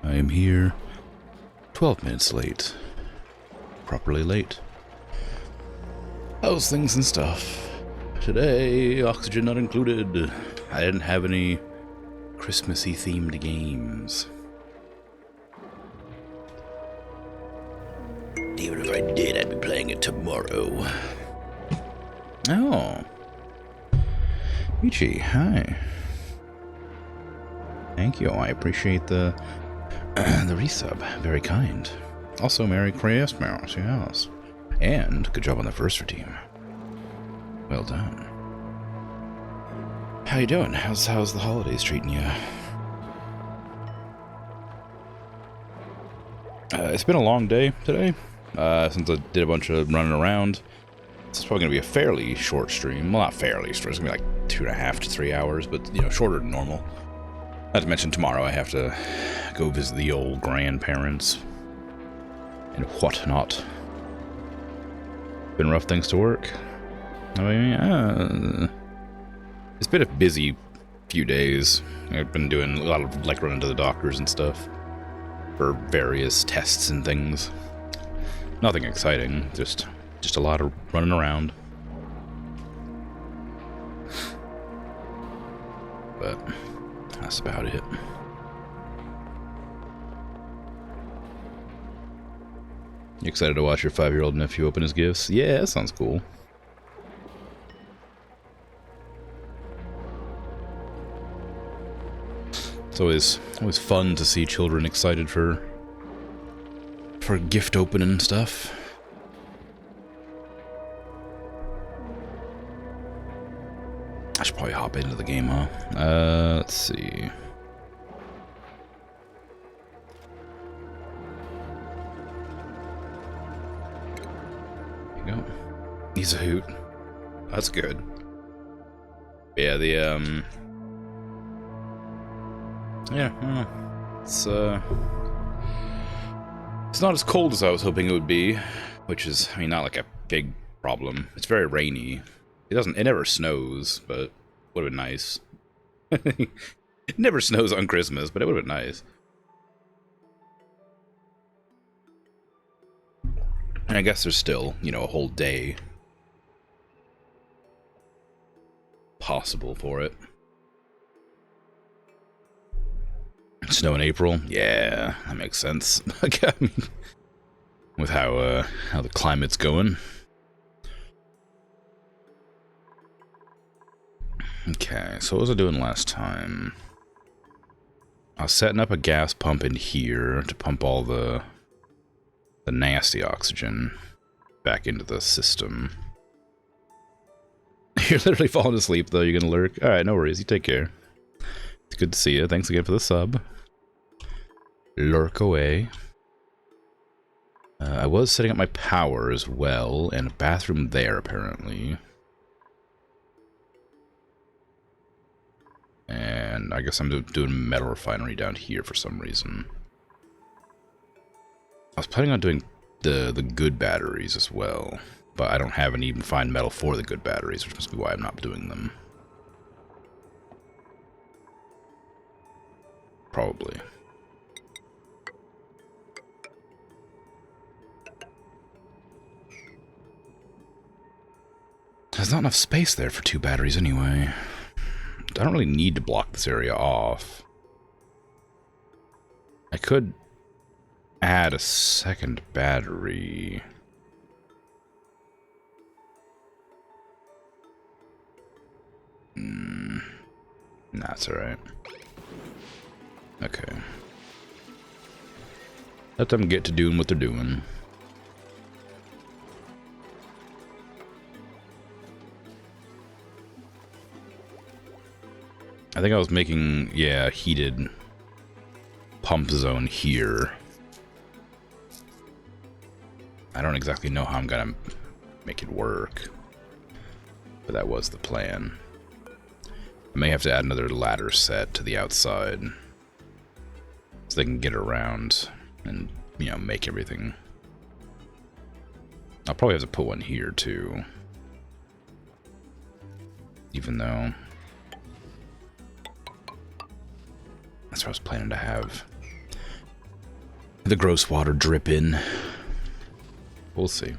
I am here 12 minutes late. Properly late. How's things and stuff? Today, oxygen not included. I didn't have any Christmassy themed games. Even if I did, I'd be playing it tomorrow. Oh. Michi, hi. Thank you, I appreciate the resub. Very kind. Also, Merry Christmas, yes. And good job on the first team. Well done. How you doing? How's the holidays treating you? It's been a long day today, since I did a bunch of running around. It's probably going to be a fairly short stream. Well, not fairly short. It's going to be like 2.5 to 3 hours, but, you know, shorter than normal. Not to mention tomorrow I have to go visit the old grandparents and whatnot. Been rough things to work. I mean, it's been a busy few days. I've been doing a lot of, like, running to the doctors and stuff for various tests and things. Nothing exciting, just a lot of running around. But that's about it. You excited to watch your 5-year-old nephew open his gifts? Yeah, that sounds cool. It's always fun to see children excited for gift opening and stuff. I should probably hop into the game, huh? Let's see. There you go. He's a hoot. That's good. Yeah, yeah, I don't know. It's not as cold as I was hoping it would be, which is, I mean, not like a big problem. It's very rainy. It never snows, but would have been nice. It never snows on Christmas, but it would have been nice. And I guess there's still, you know, a whole day possible for it. Snow in April? Yeah, that makes sense. I mean, with how the climate's going. Okay, so what was I doing last time? I was setting up a gas pump in here to pump all the nasty oxygen back into the system. You're literally falling asleep, though. You're gonna lurk. Alright, no worries. You take care. It's good to see you. Thanks again for the sub. Lurk away. I was setting up my power as well, and a bathroom there, apparently. And I guess I'm doing metal refinery down here for some reason. I was planning on doing the good batteries as well, but I don't have any even fine metal for the good batteries, which must be why I'm not doing them. Probably. There's not enough space there for 2 batteries anyway. I don't really need to block this area off. I could add a second battery. That's alright. Okay. Let them get to doing what they're doing. I think I was making, yeah, a heated pump zone here. I don't exactly know how I'm gonna make it work, but that was the plan. I may have to add another ladder set to the outside so they can get around and, you know, make everything. I'll probably have to put one here too, even though that's what I was planning to have. the gross water drip in. We'll see.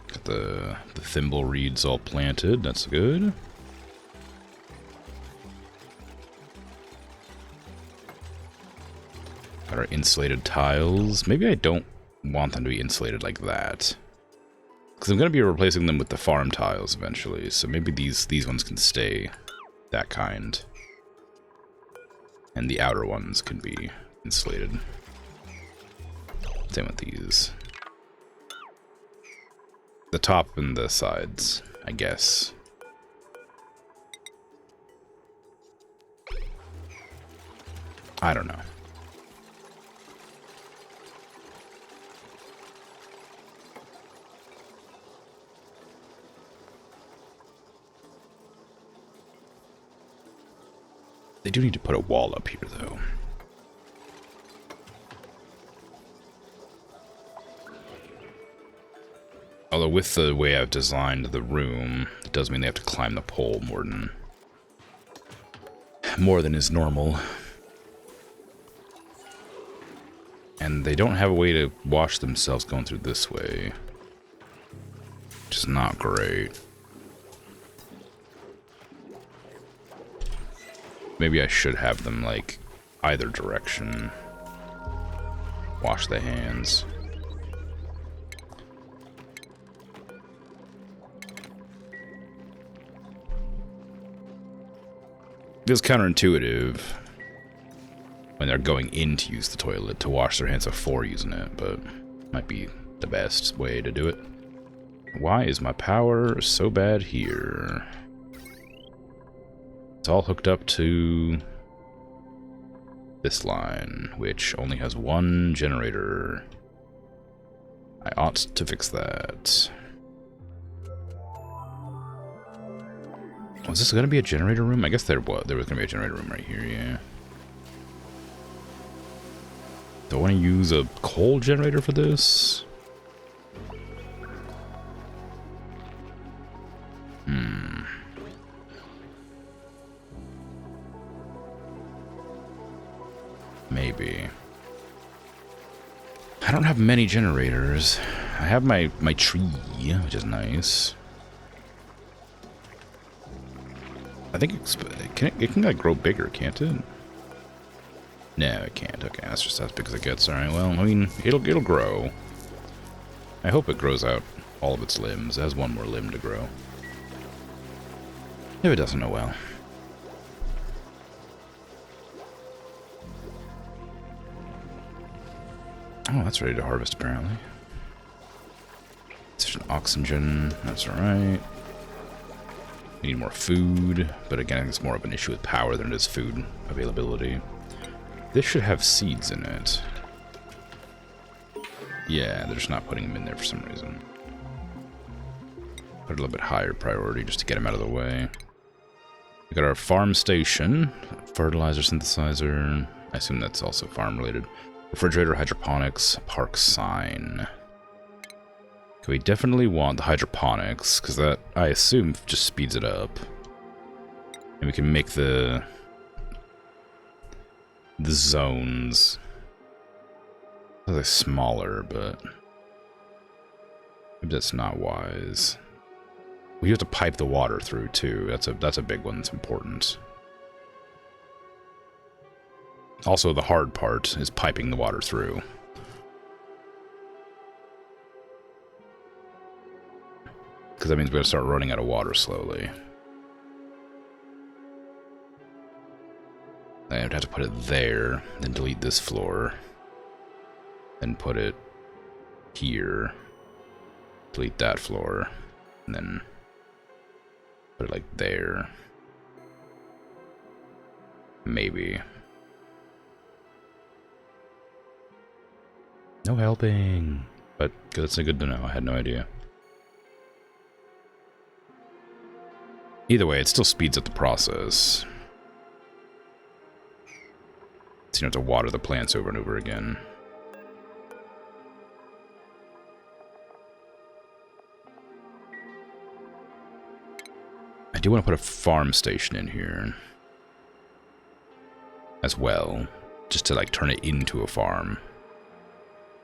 Got the thimble reeds all planted. That's good. Got our insulated tiles. Maybe I don't want them to be insulated like that, because I'm going to be replacing them with the farm tiles eventually, so maybe these ones can stay that kind. And the outer ones can be insulated. Same with these. The top and the sides, I guess. I don't know. They do need to put a wall up here, though. Although with the way I've designed the room, it does mean they have to climb the pole more than is normal. And they don't have a way to wash themselves going through this way, which is not great. Maybe I should have them, like, either direction. Wash the hands. It's counterintuitive when they're going in to use the toilet to wash their hands before using it, but might be the best way to do it. Why is my power so bad here? It's all hooked up to this line, which only has one generator. I ought to fix that. Was this going to be a generator room? I guess there was going to be a generator room right here, yeah. Do I want to use a coal generator for this? Maybe. I don't have many generators. I have my tree, which is nice. I think it can like grow bigger, can't it? No, it can't. Okay, that's just as big as it gets. All right. Well, I mean, it'll grow. I hope it grows out all of its limbs. It has one more limb to grow. If it doesn't, oh well. Oh, that's ready to harvest, apparently. Sufficient oxygen. That's alright. We need more food, but again, I think it's more of an issue with power than it is food availability. This should have seeds in it. Yeah, they're just not putting them in there for some reason. Put a little bit higher priority just to get them out of the way. We got our farm station, fertilizer synthesizer. I assume that's also farm related. Refrigerator, hydroponics, park sign. Okay, we definitely want the hydroponics, because that, I assume, just speeds it up. And we can make the zones they're smaller, but maybe that's not wise. We have to pipe the water through too. That's a big one that's important. Also, the hard part is piping the water through. Because that means we're going to start running out of water slowly. I would have to put it there, then delete this floor. Then put it here. Delete that floor. And then put it like there. Maybe. No helping. But that's good to know. I had no idea. Either way, it still speeds up the process. So you don't have to water the plants over and over again. I do want to put a farm station in here as well, just to like turn it into a farm.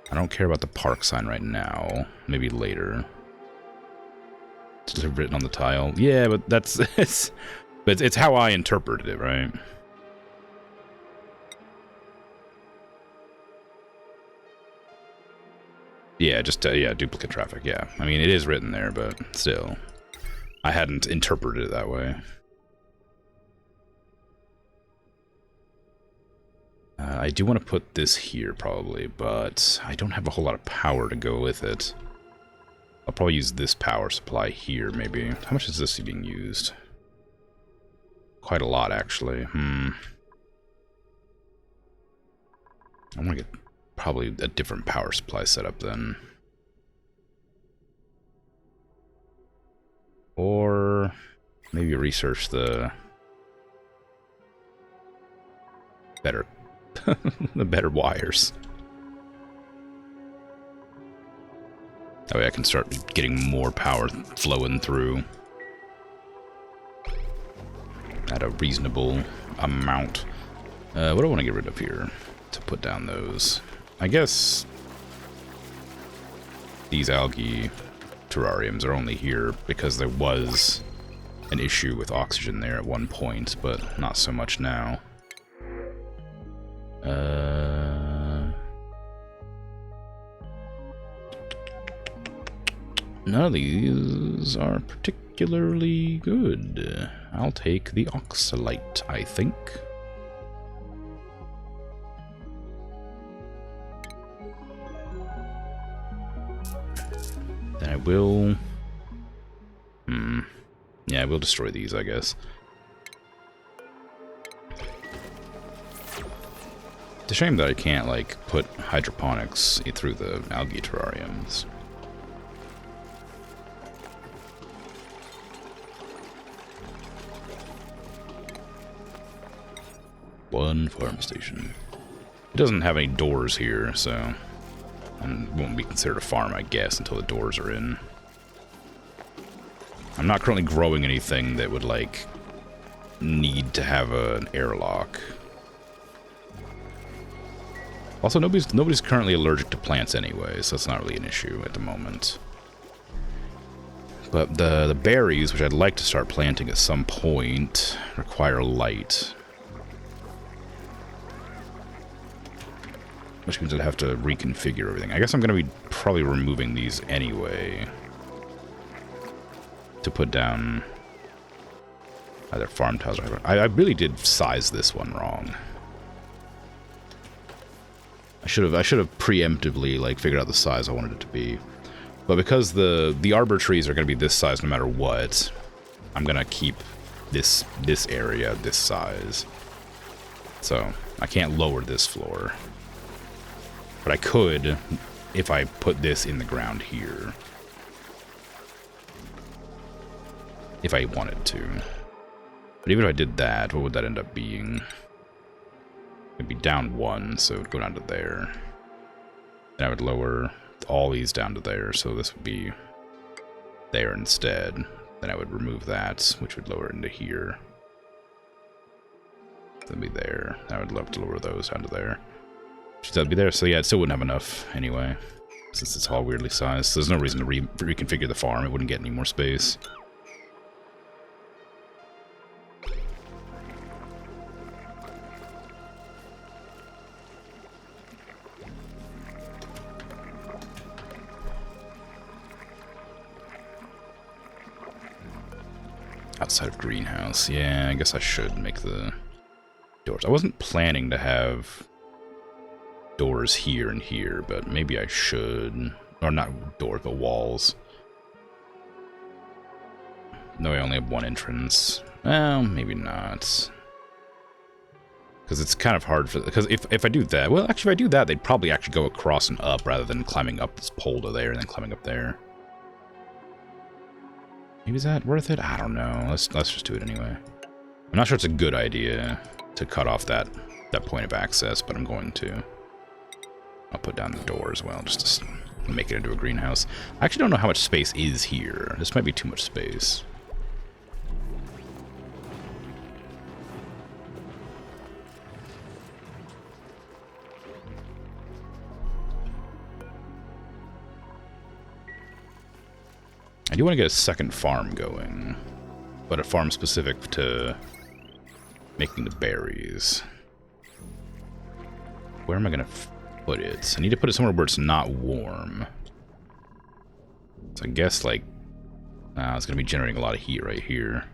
I don't care about the park sign right now. Maybe later. It's written on the tile. Yeah, but that's it's how I interpreted it, right? Yeah, just yeah, duplicate traffic. Yeah, I mean it is written there, but still, I hadn't interpreted it that way. I do want to put this here probably, but I don't have a whole lot of power to go with it. I'll probably use this power supply here, maybe. How much is this being used? Quite a lot, actually. I want to get probably a different power supply setup then. Or maybe research the better the better wires. That way I can start getting more power flowing through at a reasonable amount. What do I want to get rid of here to put down those? I guess these algae terrariums are only here because there was an issue with oxygen there at one point, but not so much now. None of these are particularly good. I'll take the oxalite, I think. Then I will... Yeah, I will destroy these, I guess. It's a shame that I can't, like, put hydroponics through the algae terrariums. One farm station. It doesn't have any doors here, so... it won't be considered a farm, I guess, until the doors are in. I'm not currently growing anything that would, like, need to have an airlock. Also, nobody's currently allergic to plants anyway, so that's not really an issue at the moment. But the berries, which I'd like to start planting at some point, require light. Which means I'd have to reconfigure everything. I guess I'm going to be probably removing these anyway. To put down either farm tiles or whatever. I really did size this one wrong. I should have preemptively like figured out the size I wanted it to be. But because the arbor trees are going to be this size no matter what, I'm going to keep this area this size. So I can't lower this floor. But I could if I put this in the ground here. If I wanted to. But even if I did that, what would that end up being? It'd be down one, so it would go down to there. And I would lower all these down to there, so this would be there instead. Then I would remove that, which would lower it into here. That'd be there. I would love to lower those down to there. That'd be there, so yeah, it still wouldn't have enough anyway. Since it's all weirdly sized. So there's no reason to reconfigure the farm, it wouldn't get any more space. Outside of greenhouse. Yeah, I guess I should make the doors. I wasn't planning to have doors here and here, but maybe I should. Or not doors, but walls. No, I only have one entrance. Well, maybe not. Because it's kind of hard for... Because if I do that... Well, actually, if I do that, they'd probably actually go across and up rather than climbing up this pole to there and then climbing up there. Maybe is that worth it? I don't know. Let's just do it anyway. I'm not sure it's a good idea to cut off that point of access, but I'm going to. I'll put down the door as well, just to make it into a greenhouse. I actually don't know how much space is here. This might be too much space. I do want to get a second farm going, but a farm specific to making the berries. Where am I going to put it? I need to put it somewhere where it's not warm. So I guess, like, it's going to be generating a lot of heat right here.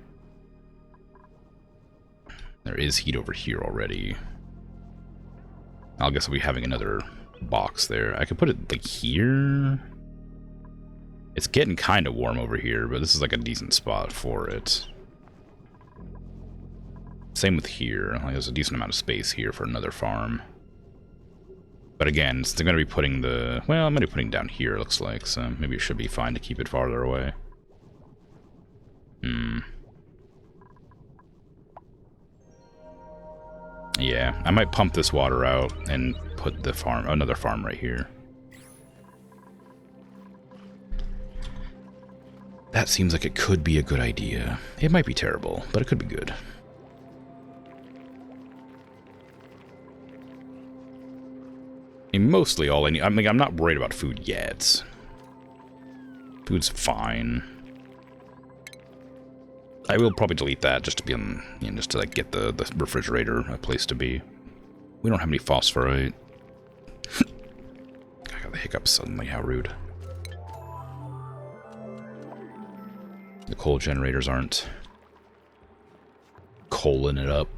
There is heat over here already. I'll guess I'll be having another box there. I could put it, like, here. It's getting kind of warm over here, but this is, like, a decent spot for it. Same with here. Like, there's a decent amount of space here for another farm. But again, they're going to be putting the... Well, I'm going to be putting down here, it looks like, so maybe it should be fine to keep it farther away. Yeah, I might pump this water out and put the farm, another farm right here. That seems like it could be a good idea. It might be terrible, but it could be good. I mean, mostly all I need... I mean, I'm not worried about food yet. Food's fine. I will probably delete that just to be on, you know, just to like get the refrigerator a place to be. We don't have any phosphorite. I got the hiccups suddenly, how rude. The coal generators aren't coaling it up.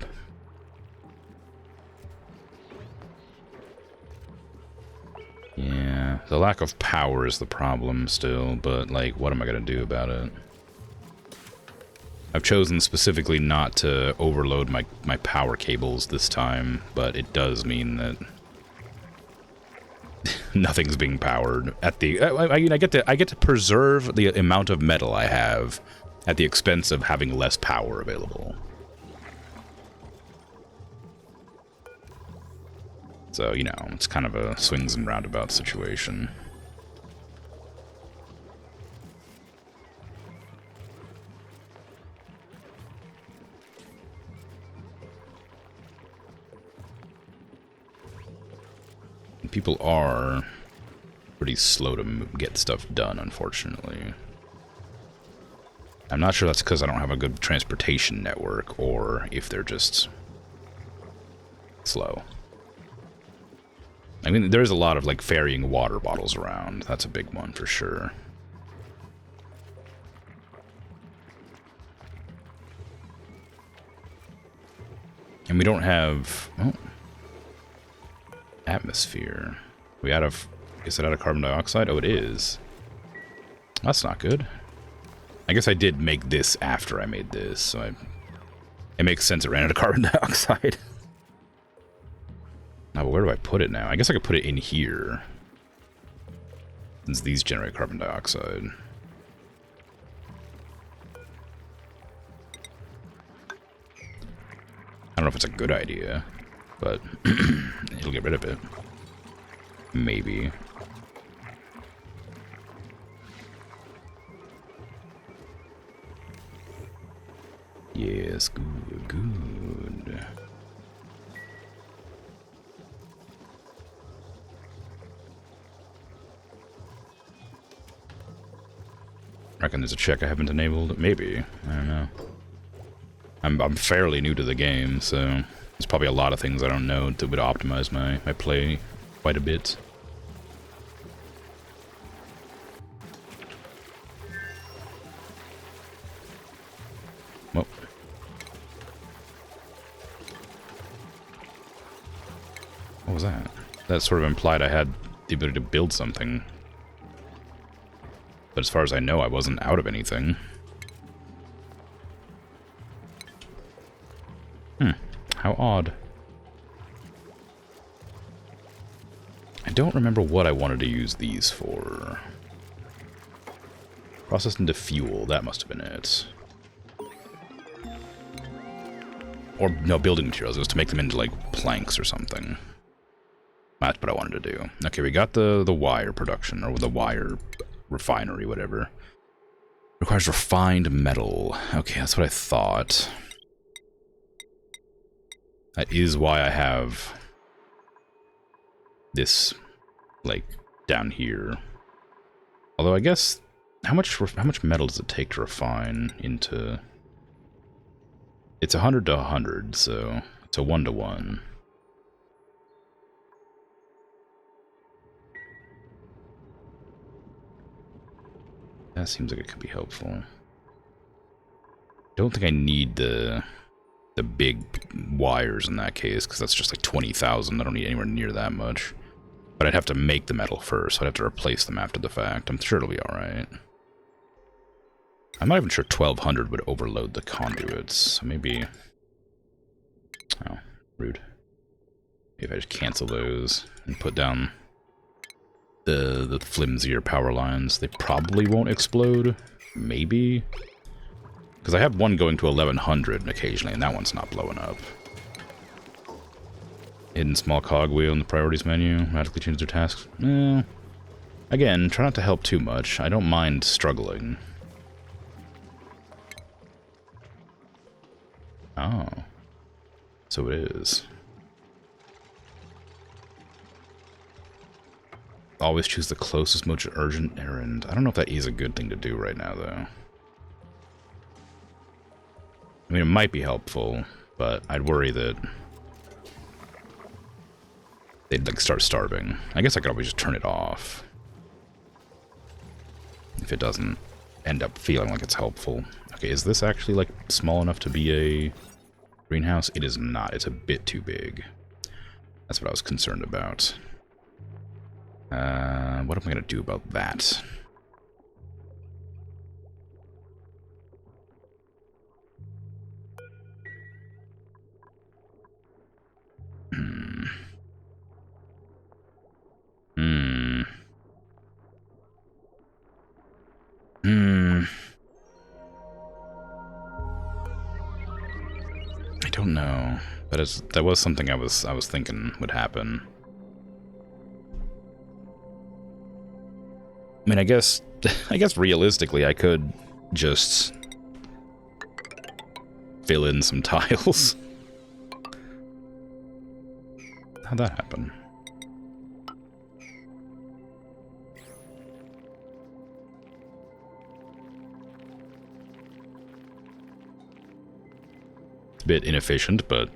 Yeah, the lack of power is the problem still, but like, what am I going to do about it? I've chosen specifically not to overload my power cables this time, but it does mean that nothing's being powered at the... I mean, I get to preserve the amount of metal I have at the expense of having less power available. So, you know, it's kind of a swings and roundabouts situation. People are pretty slow to get stuff done, unfortunately. I'm not sure that's because I don't have a good transportation network, or if they're just slow. I mean, there's a lot of, like, ferrying water bottles around. That's a big one, for sure. And we don't have... Oh. Atmosphere. We out of... Is it out of carbon dioxide? Oh, it is. That's not good. I guess I did make this after I made this, so it makes sense it ran out of carbon dioxide. Now, where do I put it now? I guess I could put it in here, since these generate carbon dioxide. I don't know if it's a good idea, but it'll get rid of it. Maybe. Yes, good, good. Reckon there's a check I haven't enabled. Maybe. I don't know. I'm fairly new to the game, so there's probably a lot of things I don't know that would optimize my play quite a bit. Well. What was that? That sort of implied I had the ability to build something. But as far as I know, I wasn't out of anything. How odd. I don't remember what I wanted to use these for. Processed into fuel, that must have been it. Or, no, building materials. It was to make them into, like, planks or something. That's what I wanted to do. Okay, we got the wire production, or the wire refinery, whatever. Requires refined metal. Okay, that's what I thought. That is why I have this, like, down here. Although I guess How much metal does it take to refine into... It's 100 to 100, so it's a 1-to-1. That seems like it could be helpful. Don't think I need the big wires in that case, because that's just like 20,000. I don't need anywhere near that much. But I'd have to make the metal first, so I'd have to replace them after the fact. I'm sure it'll be alright. I'm not even sure 1200 would overload the conduits, so maybe... Oh, rude. Maybe if I just cancel those and put down the flimsier power lines, they probably won't explode. Maybe? Because I have one going to 1100 occasionally, and that one's not blowing up. Hidden small cogwheel in the priorities menu. Radically change their tasks. Again, try not to help too much. I don't mind struggling. Oh. So it is. Always choose the closest, most urgent errand. I don't know if that is a good thing to do right now, though. I mean, it might be helpful, but I'd worry that they'd, like, start starving. I guess I could always just turn it off. If it doesn't end up feeling like it's helpful. Okay, is this actually, like, small enough to be a greenhouse? It is not. It's a bit too big. That's what I was concerned about. What am I going to do about that? I don't know, but that was something I was thinking would happen. I mean, I guess realistically, I could just fill in some tiles. How'd that happen? It's a bit inefficient, but...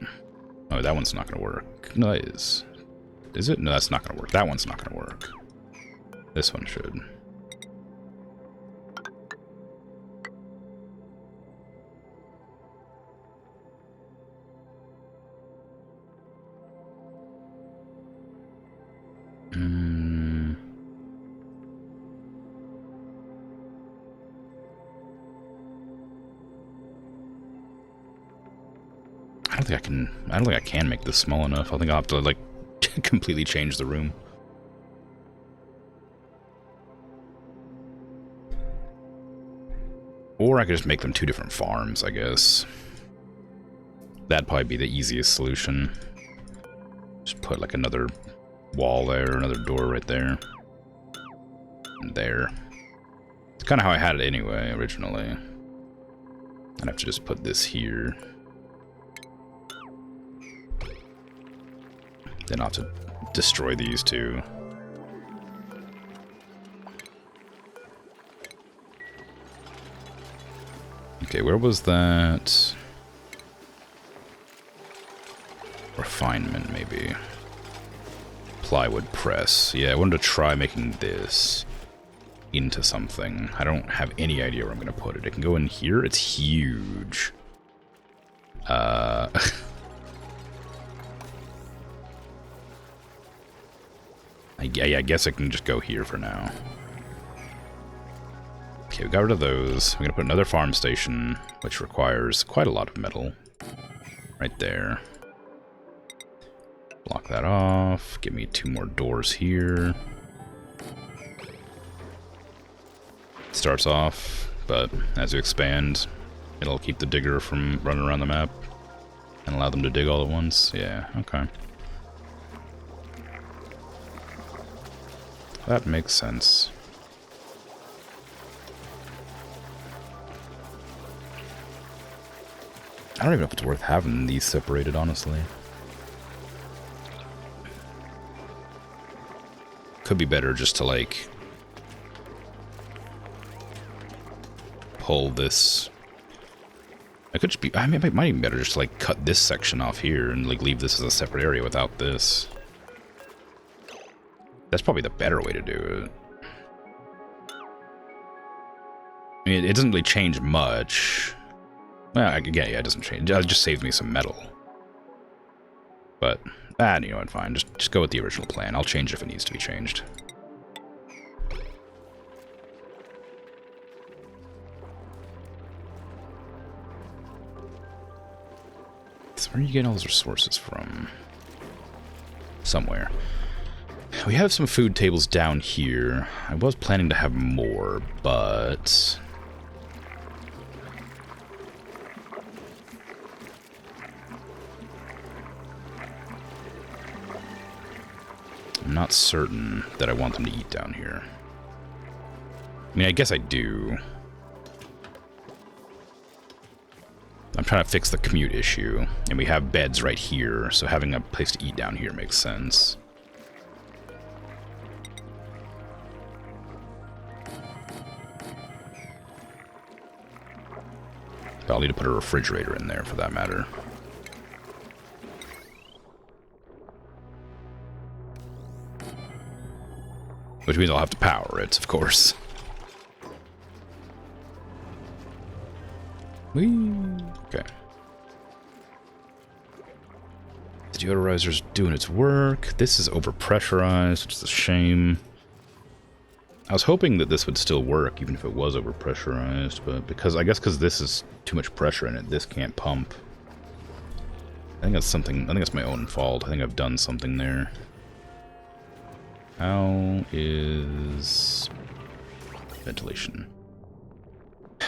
Oh, that one's not going to work. No, that is. Is it? No, that's not going to work. That one's not going to work. This one should. I don't think I can make this small enough. I think I'll have to, like, completely change the room. Or I could just make them 2 different farms, I guess. That'd probably be the easiest solution. Just put, like, another wall there, another door right there. And there. It's kind of how I had it anyway, originally. I'd have to just put this here. Then I'll have to destroy these 2. Okay, where was that? Refinement, maybe. Plywood press. Yeah, I wanted to try making this into something. I don't have any idea where I'm going to put it. It can go in here. It's huge. I guess I can just go here for now. Okay, we got rid of those. We're going to put another farm station, which requires quite a lot of metal. Right there. Block that off. Give me 2 more doors here. Starts off, but as you expand, it'll keep the digger from running around the map and allow them to dig all at once. Yeah, okay. That makes sense. I don't even know if it's worth having these separated, honestly. Could be better just to, like, pull this. I could just be. I mean, it might even better just like cut this section off here and like leave this as a separate area without this. That's probably the better way to do it. I mean, it doesn't really change much. Well, again, yeah, it doesn't change. It just saves me some metal. But, you know what, fine. Just go with the original plan. I'll change it if it needs to be changed. So where are you getting all those resources from? Somewhere. We have some food tables down here. I was planning to have more, but... I'm not certain that I want them to eat down here. I mean, I guess I do. I'm trying to fix the commute issue, and we have beds right here, so having a place to eat down here makes sense. But I'll need to put a refrigerator in there, for that matter. Which means I'll have to power it, of course. Whee! Okay. The deodorizer's doing its work. This is overpressurized, which is a shame. I was hoping that this would still work, even if it was overpressurized, but I guess because this is too much pressure in it, this can't pump. I think that's something, I think that's my own fault. I think I've done something there. How is ventilation?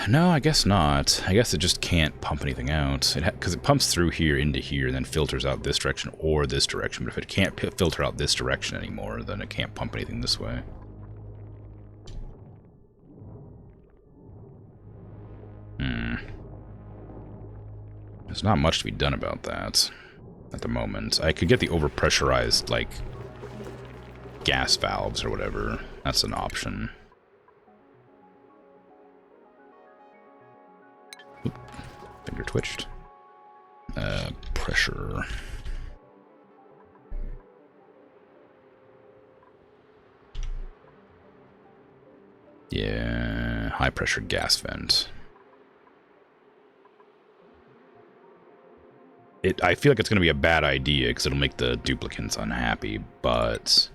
No, I guess not. I guess it just can't pump anything out. Because it pumps through here into here and then filters out this direction or this direction. But if it can't filter out this direction anymore, then it can't pump anything this way. There's not much to be done about that at the moment. I could get the overpressurized, like, gas valves or whatever. That's an option. Oop, finger twitched. Pressure. Yeah, high pressure gas vent. I feel like it's going to be a bad idea because it'll make the duplicants unhappy, but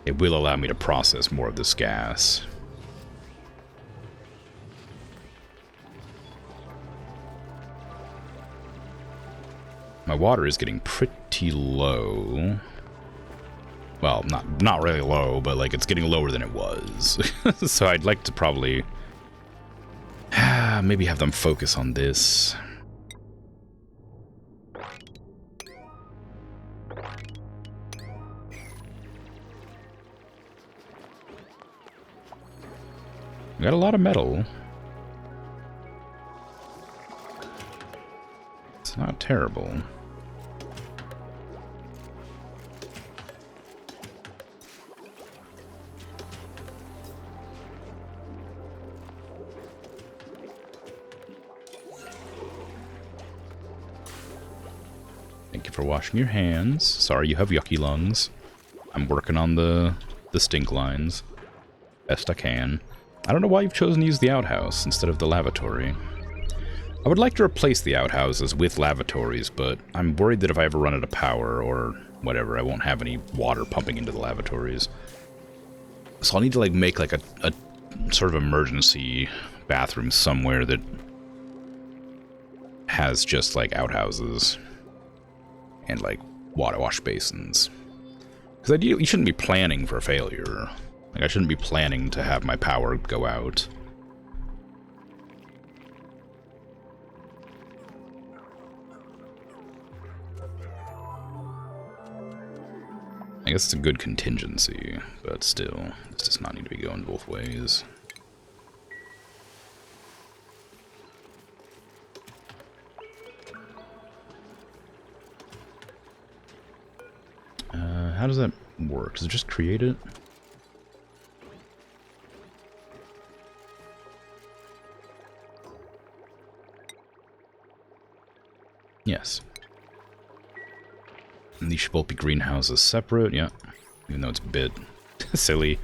it will allow me to process more of this gas. My water is getting pretty low. Well, not really low, but like it's getting lower than it was. So I'd like to probably maybe have them focus on this. We got a lot of metal. It's not terrible. Thank you for washing your hands. Sorry you have yucky lungs. I'm working on the stink lines. Best I can. I don't know why you've chosen to use the outhouse instead of the lavatory. I would like to replace the outhouses with lavatories, but I'm worried that if I ever run out of power or whatever, I won't have any water pumping into the lavatories. So I'll need to like make like a sort of emergency bathroom somewhere that has just like outhouses and like water wash basins. Because ideally, you shouldn't be planning for failure. Like, I shouldn't be planning to have my power go out. I guess it's a good contingency, but still, this does not need to be going both ways. How does that work? Does it just create it? Yes. And these should both be greenhouses separate, yeah. Even though it's a bit silly.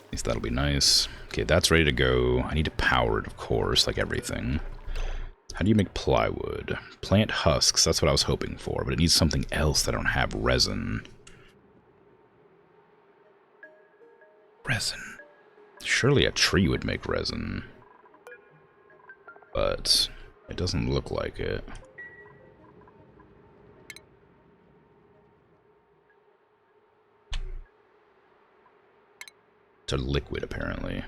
At least that'll be nice. Okay, that's ready to go. I need to power it, of course, like everything. How do you make plywood? Plant husks, that's what I was hoping for, but it needs something else that I don't have. Resin. Resin. Surely a tree would make resin. But it doesn't look like it. It's a liquid, apparently.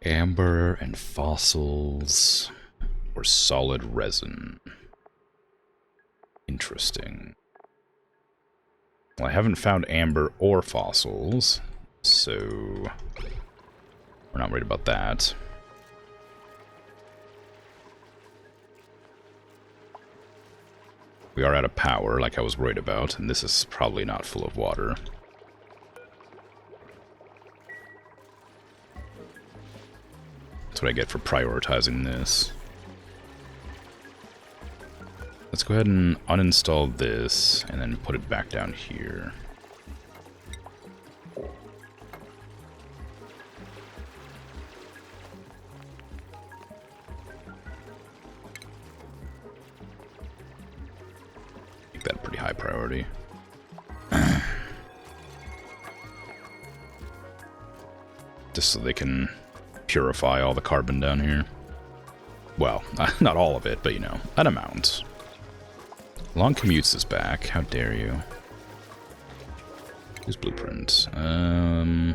Amber and fossils or solid resin. Interesting. Well, I haven't found amber or fossils, so we're not worried about that. We are out of power, like I was worried about, and this is probably not full of water. That's what I get for prioritizing this. Let's go ahead and uninstall this, and then put it back down here. Make that a pretty high priority. Just so they can purify all the carbon down here. Well, not all of it, but you know, an amount. Long commutes is back. How dare you? Whose blueprint? I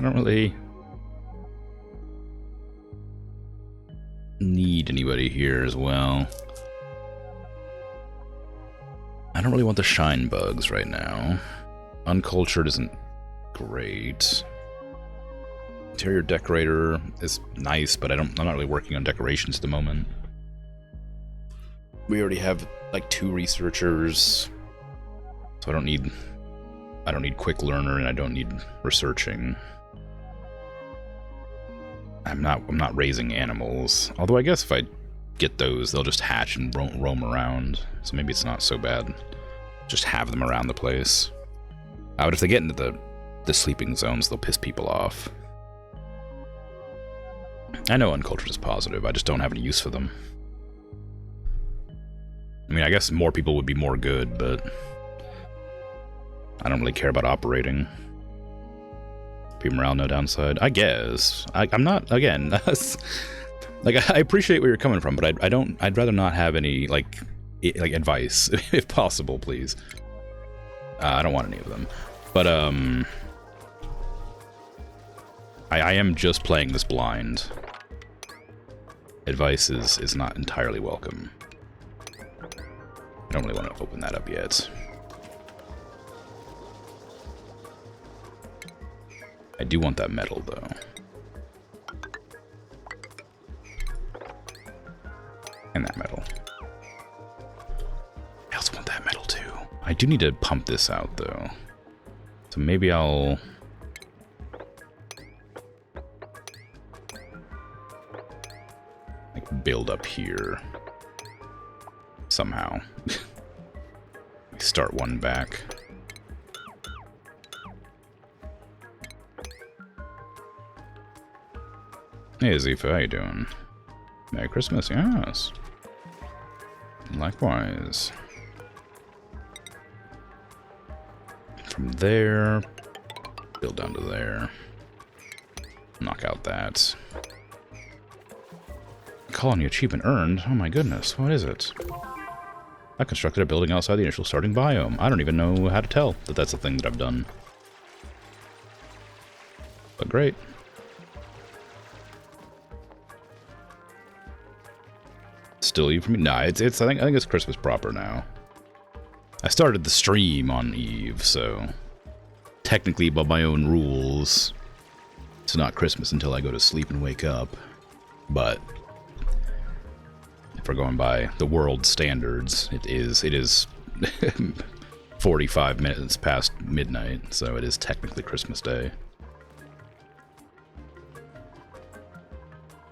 don't really need anybody here as well. I don't really want the shine bugs right now. Uncultured isn't great. Interior decorator is nice, but I'm not really working on decorations at the moment. We already have like 2 researchers, so I don't need quick learner, and I don't need researching. I'm not raising animals, although I guess if I get those, they'll just hatch and roam around, so maybe it's not so bad. Just have them around the place. But if they get into the sleeping zones, they'll piss people off. I know uncultured is positive, I just don't have any use for them. I mean, I guess more people would be more good, but I don't really care about operating. P morale, no downside. I guess. I'm not, again, like, I appreciate where you're coming from, but I'd rather not have any, like advice, if possible, please. I don't want any of them. But, I am just playing this blind. Advice is not entirely welcome. I don't really want to open that up yet. I do want that metal, though. And that metal. I also want that metal, too. I do need to pump this out, though. So maybe I'll... build up here somehow. Start one back. Hey Zifa, how you doing? Merry Christmas, yes. Likewise. From there, build down to there. Knock out that. Colony achievement earned? Oh my goodness, what is it? I constructed a building outside the initial starting biome. I don't even know how to tell that that's a thing that I've done. But great. Still Eve for me? Nah, it's I think it's Christmas proper now. I started the stream on Eve, so technically by my own rules, it's not Christmas until I go to sleep and wake up. But if we're going by the world standards, it is 45 minutes past midnight, so it is technically Christmas Day.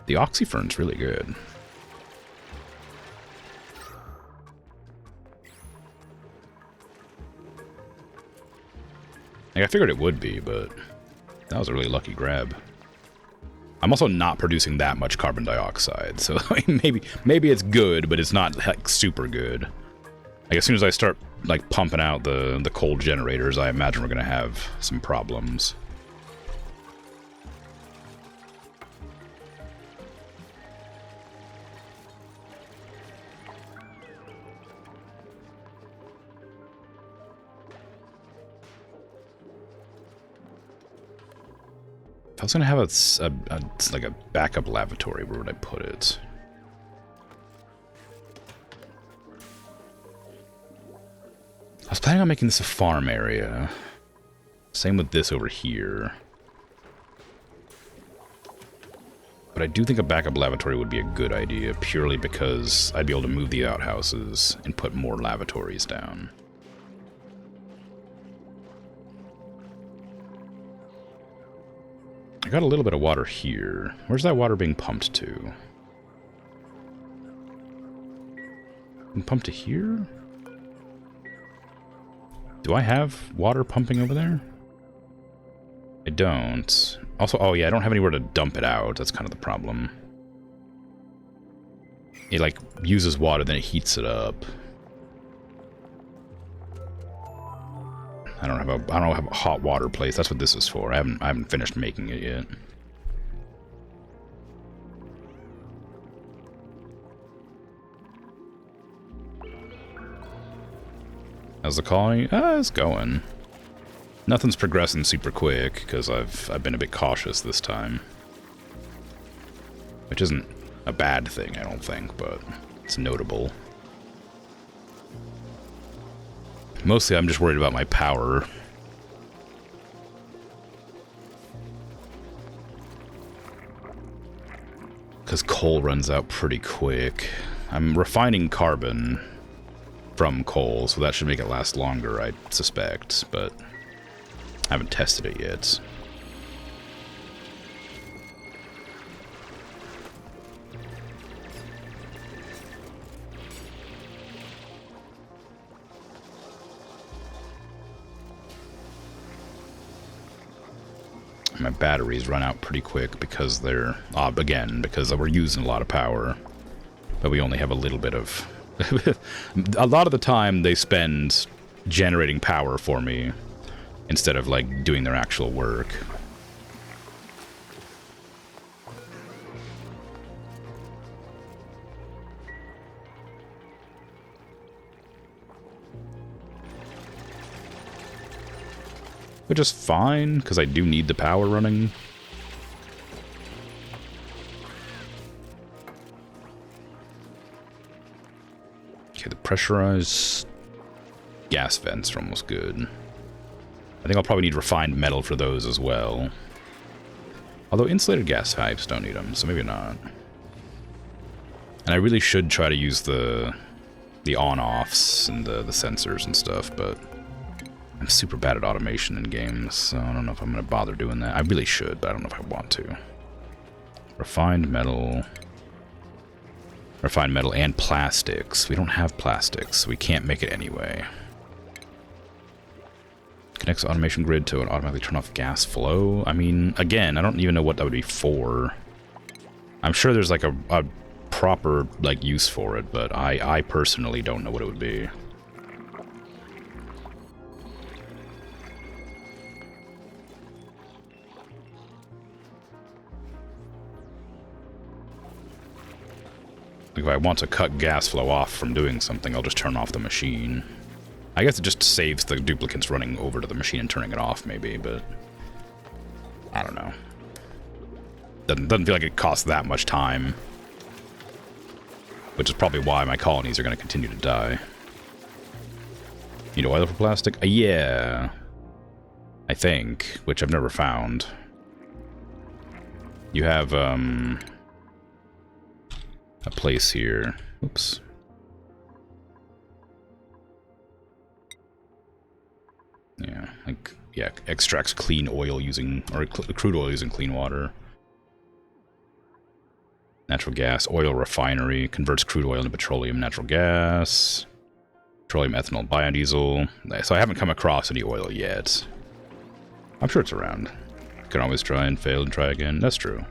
The oxyfern's really good. Like, I figured it would be, but that was a really lucky grab. I'm also not producing that much carbon dioxide, so maybe it's good, but it's not like super good. Like, as soon as I start like pumping out the coal generators, I imagine we're gonna have some problems. If I was gonna have like a backup lavatory, where would I put it? I was planning on making this a farm area. Same with this over here. But I do think a backup lavatory would be a good idea, purely because I'd be able to move the outhouses and put more lavatories down. I got a little bit of water here. Where's that water being pumped to? Being pumped to here? Do I have water pumping over there? I don't. Also, oh yeah, I don't have anywhere to dump it out. That's kind of the problem. It like uses water, then it heats it up. I don't have a hot water place. That's what this is for. I haven't finished making it yet. How's the colony? It's going. Nothing's progressing super quick because I've been a bit cautious this time, which isn't a bad thing, I don't think, but it's notable. Mostly I'm just worried about my power. Because coal runs out pretty quick. I'm refining carbon from coal, so that should make it last longer, I suspect, but I haven't tested it yet. My batteries run out pretty quick because they're, again, because we're using a lot of power, but we only have a little bit of... A lot of the time they spend generating power for me instead of, like, doing their actual work. Which is fine, because I do need the power running. Okay, the pressurized gas vents are almost good. I think I'll probably need refined metal for those as well. Although insulated gas pipes don't need them, so maybe not. And I really should try to use the on-offs and the sensors and stuff, but I'm super bad at automation in games, so I don't know if I'm going to bother doing that. I really should, but I don't know if I want to. Refined metal. Refined metal and plastics. We don't have plastics, so we can't make it anyway. Connects automation grid to an automatically turn off gas flow. I mean, again, I don't even know what that would be for. I'm sure there's like a proper like use for it, but I personally don't know what it would be. If I want to cut gas flow off from doing something, I'll just turn off the machine. I guess it just saves the duplicates running over to the machine and turning it off, maybe, but I don't know. Doesn't feel like it costs that much time, which is probably why my colonies are going to continue to die. You know oil for plastic? Yeah, I think, which I've never found. You have a place here. Oops. Yeah, like, yeah, extracts clean oil using, or crude oil using clean water. Natural gas, oil refinery, converts crude oil into petroleum, natural gas, petroleum, ethanol, biodiesel. So I haven't come across any oil yet. I'm sure it's around. Can always try and fail and try again. That's true.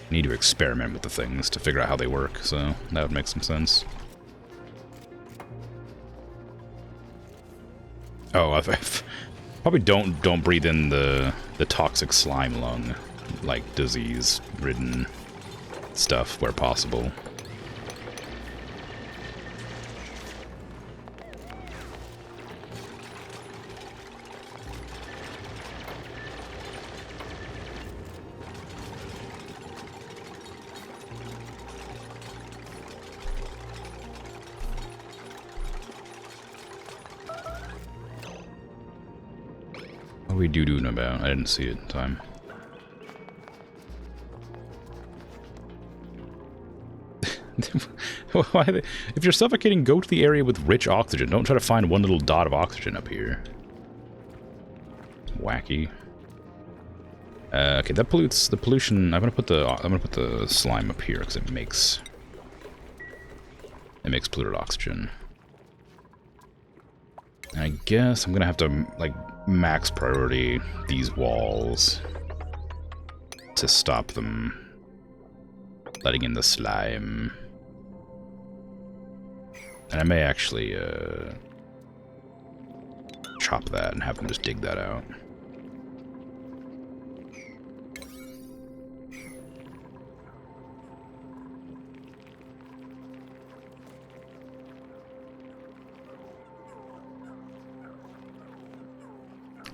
Need to experiment with the things to figure out how they work, so that would make some sense. Oh, I've probably don't breathe in the toxic slime lung, like disease-ridden stuff where possible. What are we doing about? I didn't see it in time. If you're suffocating, go to the area with rich oxygen. Don't try to find one little dot of oxygen up here. Wacky. Okay, that pollutes the pollution. I'm gonna put the slime up here because it makes polluted oxygen. I guess I'm gonna have to like max priority these walls to stop them letting in the slime. And I may actually chop that and have them just dig that out.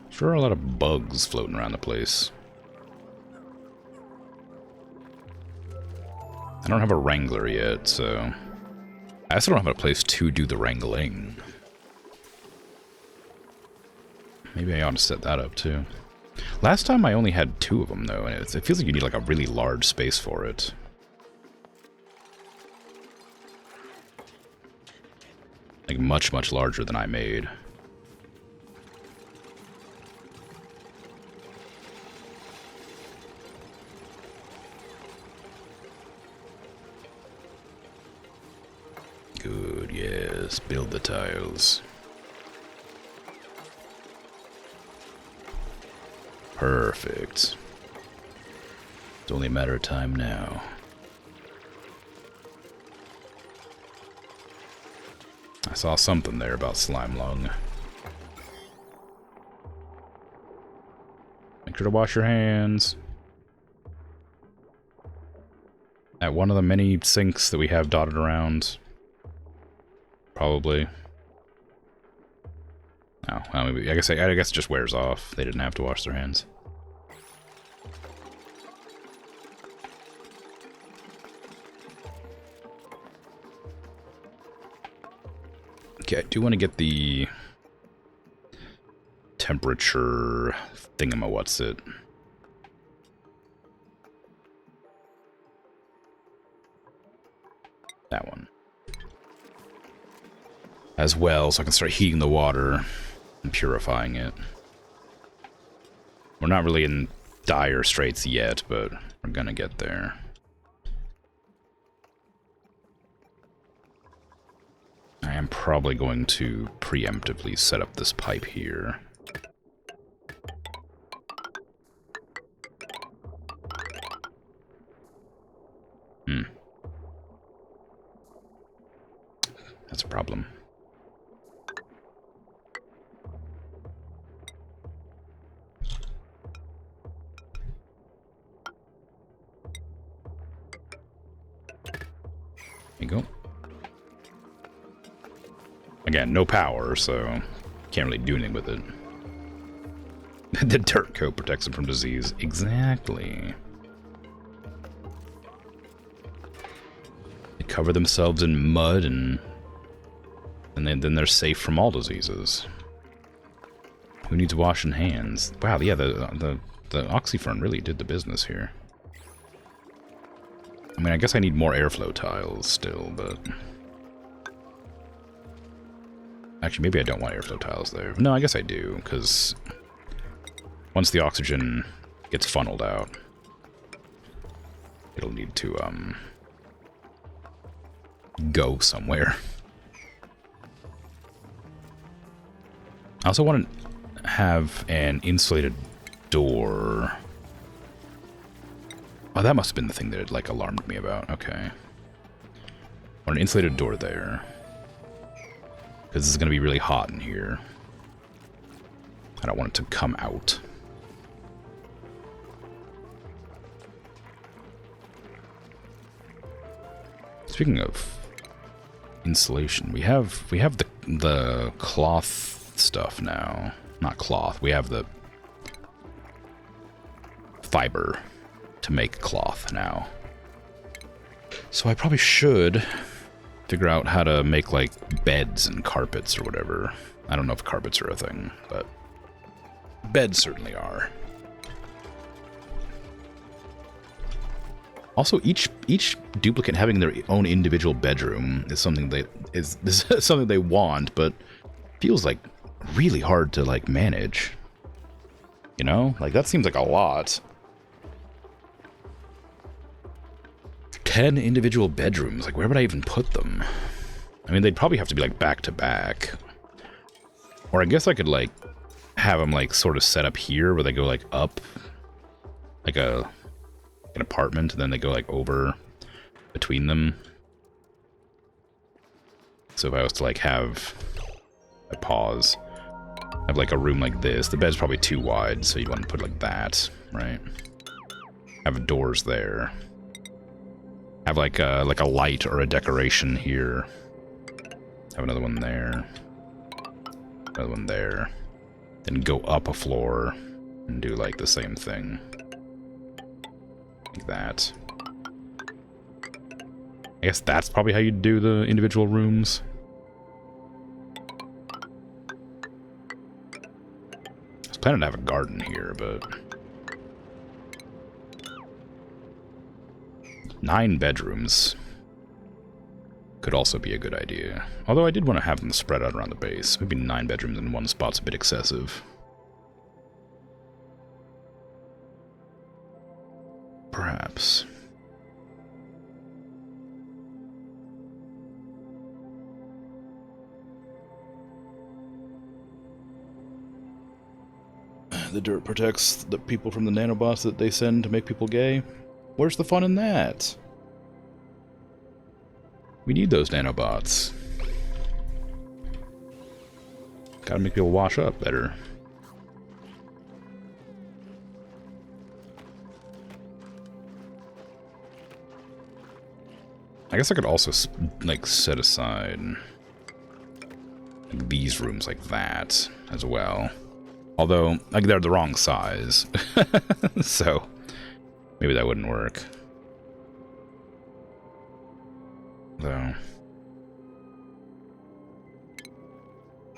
Sure are a lot of bugs floating around the place. I don't have a wrangler yet, so I also don't have a place to do the wrangling. Maybe I ought to set that up too. Last time I only had 2 of them though, and it feels like you need like a really large space for it. Like much, much larger than I made. Good, yes. Build the tiles. Perfect. It's only a matter of time now. I saw something there about slime lung. Make sure to wash your hands. At one of the many sinks that we have dotted around. Probably. Oh, well, maybe, I guess it just wears off. They didn't have to wash their hands. Okay, I do want to get the temperature thingamawhatsit. That one. As well, so I can start heating the water and purifying it. We're not really in dire straits yet, but we're gonna get there. I am probably going to preemptively set up this pipe here. That's a problem. There you go. Again, no power, so can't really do anything with it. The dirt coat protects them from disease. Exactly. They cover themselves in mud and then they're safe from all diseases. Who needs washing hands? Wow, yeah, the oxyfern really did the business here. I mean, I guess I need more airflow tiles still, but... Actually, maybe I don't want airflow tiles there. No, I guess I do, because once the oxygen gets funneled out. It'll need to go somewhere. I also want to have an insulated door. Oh, that must have been the thing that it, like, alarmed me about. Okay. Or an insulated door there. Because this is going to be really hot in here. I don't want it to come out. Speaking of insulation, we have the cloth stuff now. Not cloth. We have the fiber to make cloth now. So I probably should figure out how to make, like, beds and carpets or whatever. I don't know if carpets are a thing, but beds certainly are. Also, each duplicate having their own individual bedroom is something this is something they want, but feels like really hard to, like, manage. You know? Like, that seems like a lot. 10 individual bedrooms. Like, where would I even put them? I mean, they'd probably have to be, like, back to back. Or I guess I could, like, have them, like, sort of set up here where they go, like, up. Like an apartment, and then they go, like, over between them. So if I was to, like, have a pause, have, like, a room like this. The bed's probably too wide, so you'd want to put it like that, right? Have doors there. Have, like a light or a decoration here. Have another one there. Another one there. Then go up a floor and do, like, the same thing. Like that. I guess that's probably how you'd do the individual rooms. I was planning to have a garden here, but 9 bedrooms could also be a good idea. Although I did want to have them spread out around the base. Maybe 9 bedrooms in one spot's a bit excessive. Perhaps. The dirt protects the people from the nanobots that they send to make people gay. Where's the fun in that? We need those nanobots. Gotta make people wash up better. I guess I could also, like, set aside these rooms like that as well. Although, like, they're the wrong size. So maybe that wouldn't work. Though.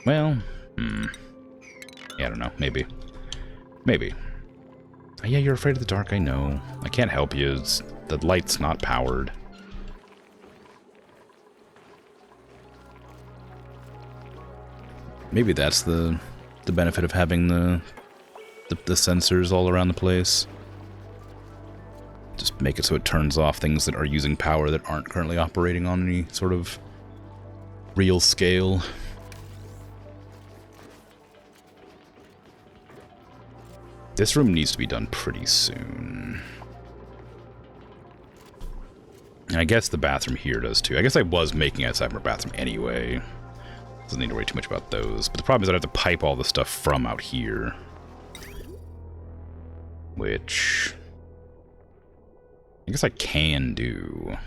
Well, yeah, I don't know. Maybe. Maybe. Yeah, you're afraid of the dark, I know. I can't help you. The light's not powered. Maybe that's the benefit of having the sensors all around the place. Just make it so it turns off things that are using power that aren't currently operating on any sort of real scale. This room needs to be done pretty soon. I guess the bathroom here does too. I guess I was making a separate bathroom anyway. Doesn't need to worry too much about those. But the problem is I have to pipe all the stuff from out here. Which I guess I can do.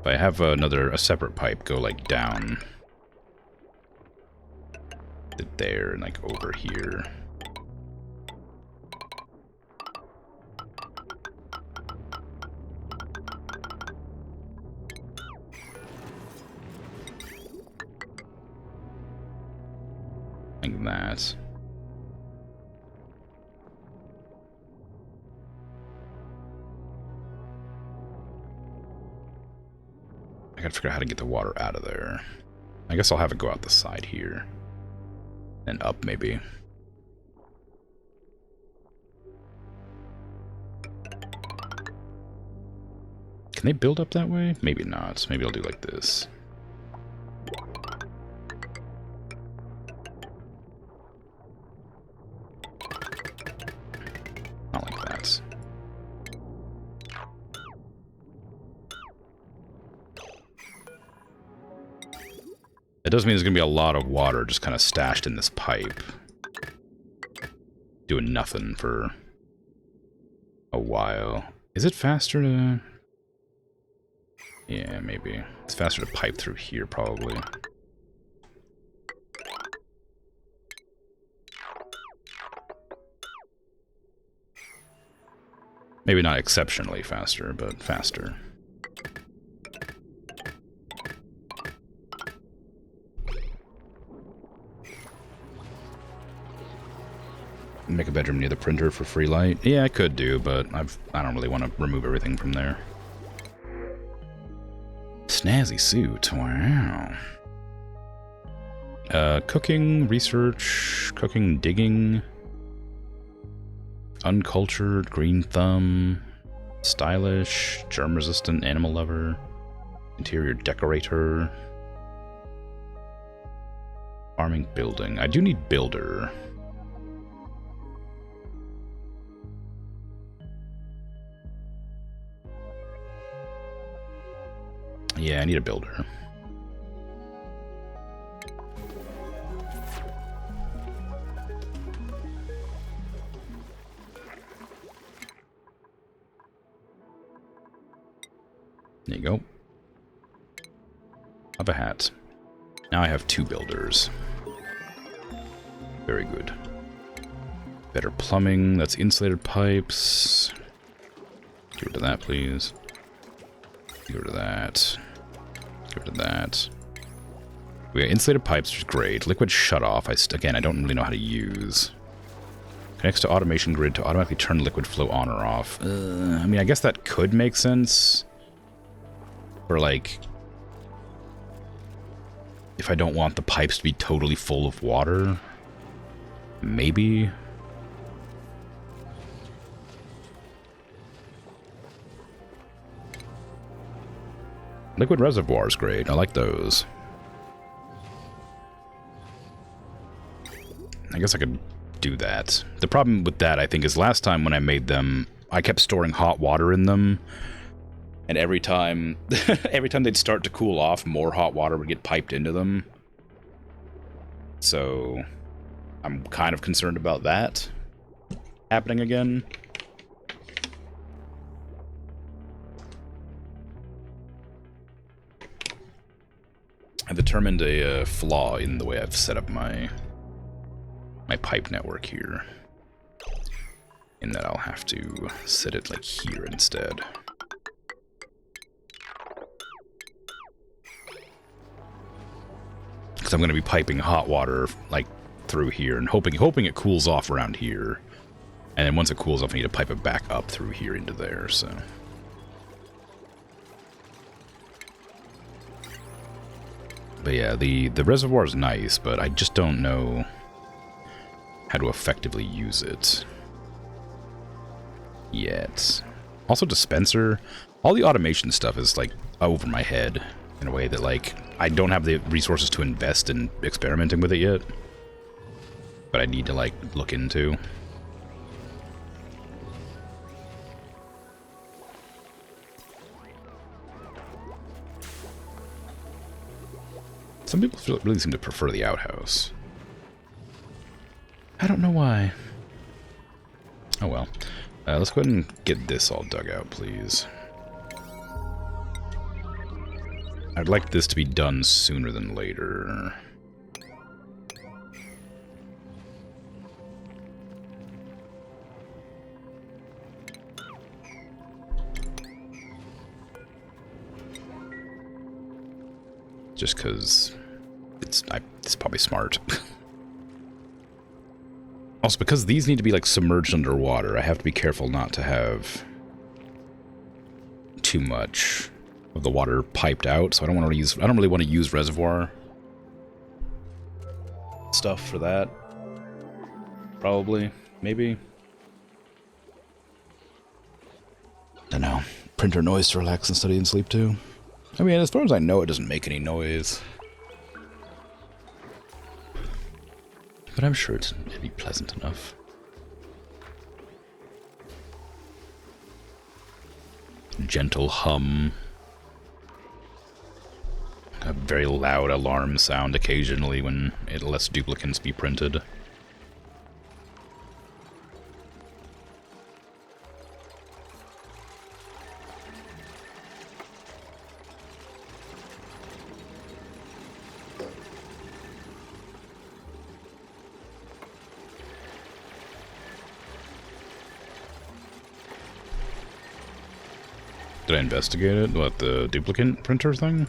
If I have a separate pipe go, like, down there and, like, over here. Like that. I gotta figure out how to get the water out of there. I guess I'll have it go out the side here. And up, maybe. Can they build up that way? Maybe not. Maybe I'll do like this. Not like that. That does mean there's going to be a lot of water just kind of stashed in this pipe. Doing nothing for a while. Is it faster to... Yeah, maybe. It's faster to pipe through here, probably. Maybe not exceptionally faster, but faster. Make a bedroom near the printer for free light. Yeah, I could do, but I don't really want to remove everything from there. Snazzy suit, wow. Cooking, research, cooking, digging, uncultured, green thumb, stylish, germ-resistant, animal lover, interior decorator, farming, building. I do need builder. Yeah, I need a builder. There you go. Up a hat. Now I have 2 builders. Very good. Better plumbing. That's insulated pipes. Get rid of that, please. Get rid of that. Get rid of that. We got insulated pipes, which is great. Liquid shutoff, again, I don't really know how to use. Connects to automation grid to automatically turn liquid flow on or off. I mean, I guess that could make sense. For, like, if I don't want the pipes to be totally full of water. Maybe. Liquid reservoir is great. I like those. I guess I could do that. The problem with that, I think, is last time when I made them, I kept storing hot water in them. And every time they'd start to cool off, more hot water would get piped into them. So I'm kind of concerned about that happening again. I've determined a flaw in the way I've set up my pipe network here. In that I'll have to set it like here instead. Because I'm going to be piping hot water like through here and hoping it cools off around here. And then once it cools off, I need to pipe it back up through here into there, so... But yeah, the reservoir is nice, but I just don't know how to effectively use it yet. Also, dispenser. All the automation stuff is, like, over my head in a way that, like, I don't have the resources to invest in experimenting with it yet. But I need to, like, look into. Some people really seem to prefer the outhouse. I don't know why. Oh well. Let's go ahead and get this all dug out, please. I'd like this to be done sooner than later. Just because it's probably smart. Also, because these need to be, like, submerged underwater, I have to be careful not to have too much of the water piped out, so I don't really want to use reservoir stuff for that. Probably. Maybe. Don't know. printer noise to relax and study and sleep to. I mean, as far as I know, it doesn't make any noise. But I'm sure it'd be pleasant enough. Gentle hum. A very loud alarm sound occasionally when it lets duplicates be printed. Did I investigate it? What, the duplicate printer thing?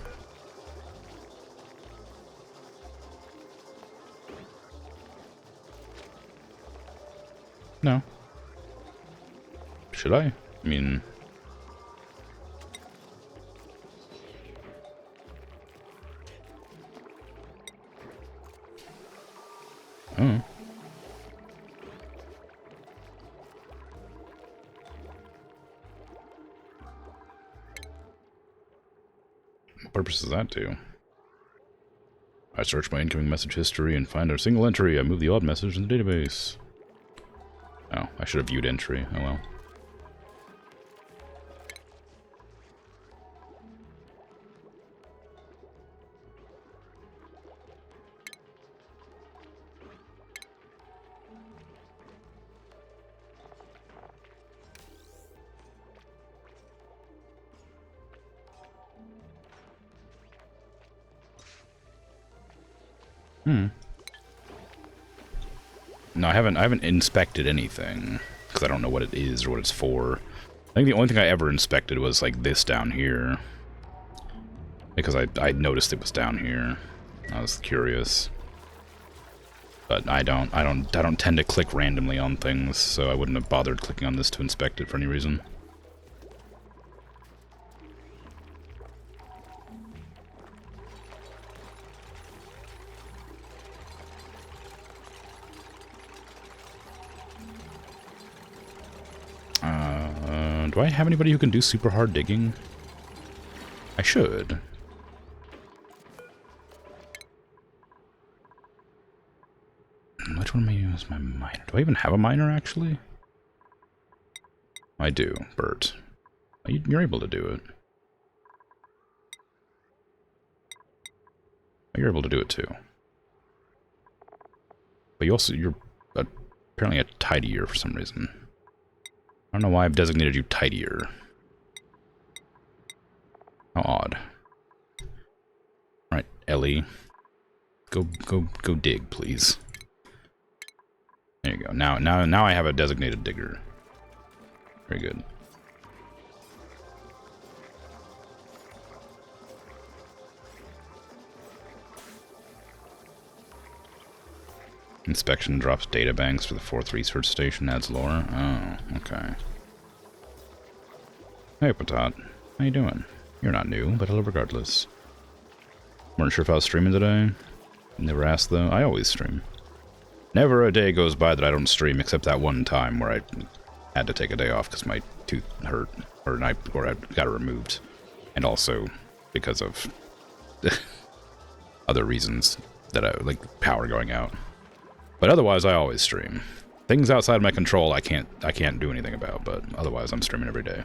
No. Should I? I mean... Oh. What purpose does that do? I search my incoming message history and find a single entry. I move the odd message in the database. Oh, I should have viewed entry. Oh well. No, I haven't inspected anything, because I don't know what it is or what it's for. I think the only thing I ever inspected was, like, this down here. Because I noticed it was down here. I was curious. But I don't tend to click randomly on things, so I wouldn't have bothered clicking on this to inspect it for any reason. Do I have anybody who can do super hard digging? I should. Which one am I using as my miner? Do I even have a miner, actually? I do, Bert. You're able to do it. You're able to do it, too. But you're apparently a tidier for some reason. I don't know why I've designated you tidier. How odd. Alright, Ellie. Go dig, please. There you go. Now I have a designated digger. Very good. Inspection drops data banks for the 4th research station, adds lore. Oh, okay. Hey, Patat. How you doing? You're not new, but hello regardless. Weren't sure if I was streaming today. Never asked, though. I always stream. Never a day goes by that I don't stream, except that one time where I had to take a day off because my tooth hurt, or I got it removed. And also because of other reasons that I, like power going out. But otherwise, I always stream. Things outside of my control, I can't do anything about. But otherwise, I'm streaming every day.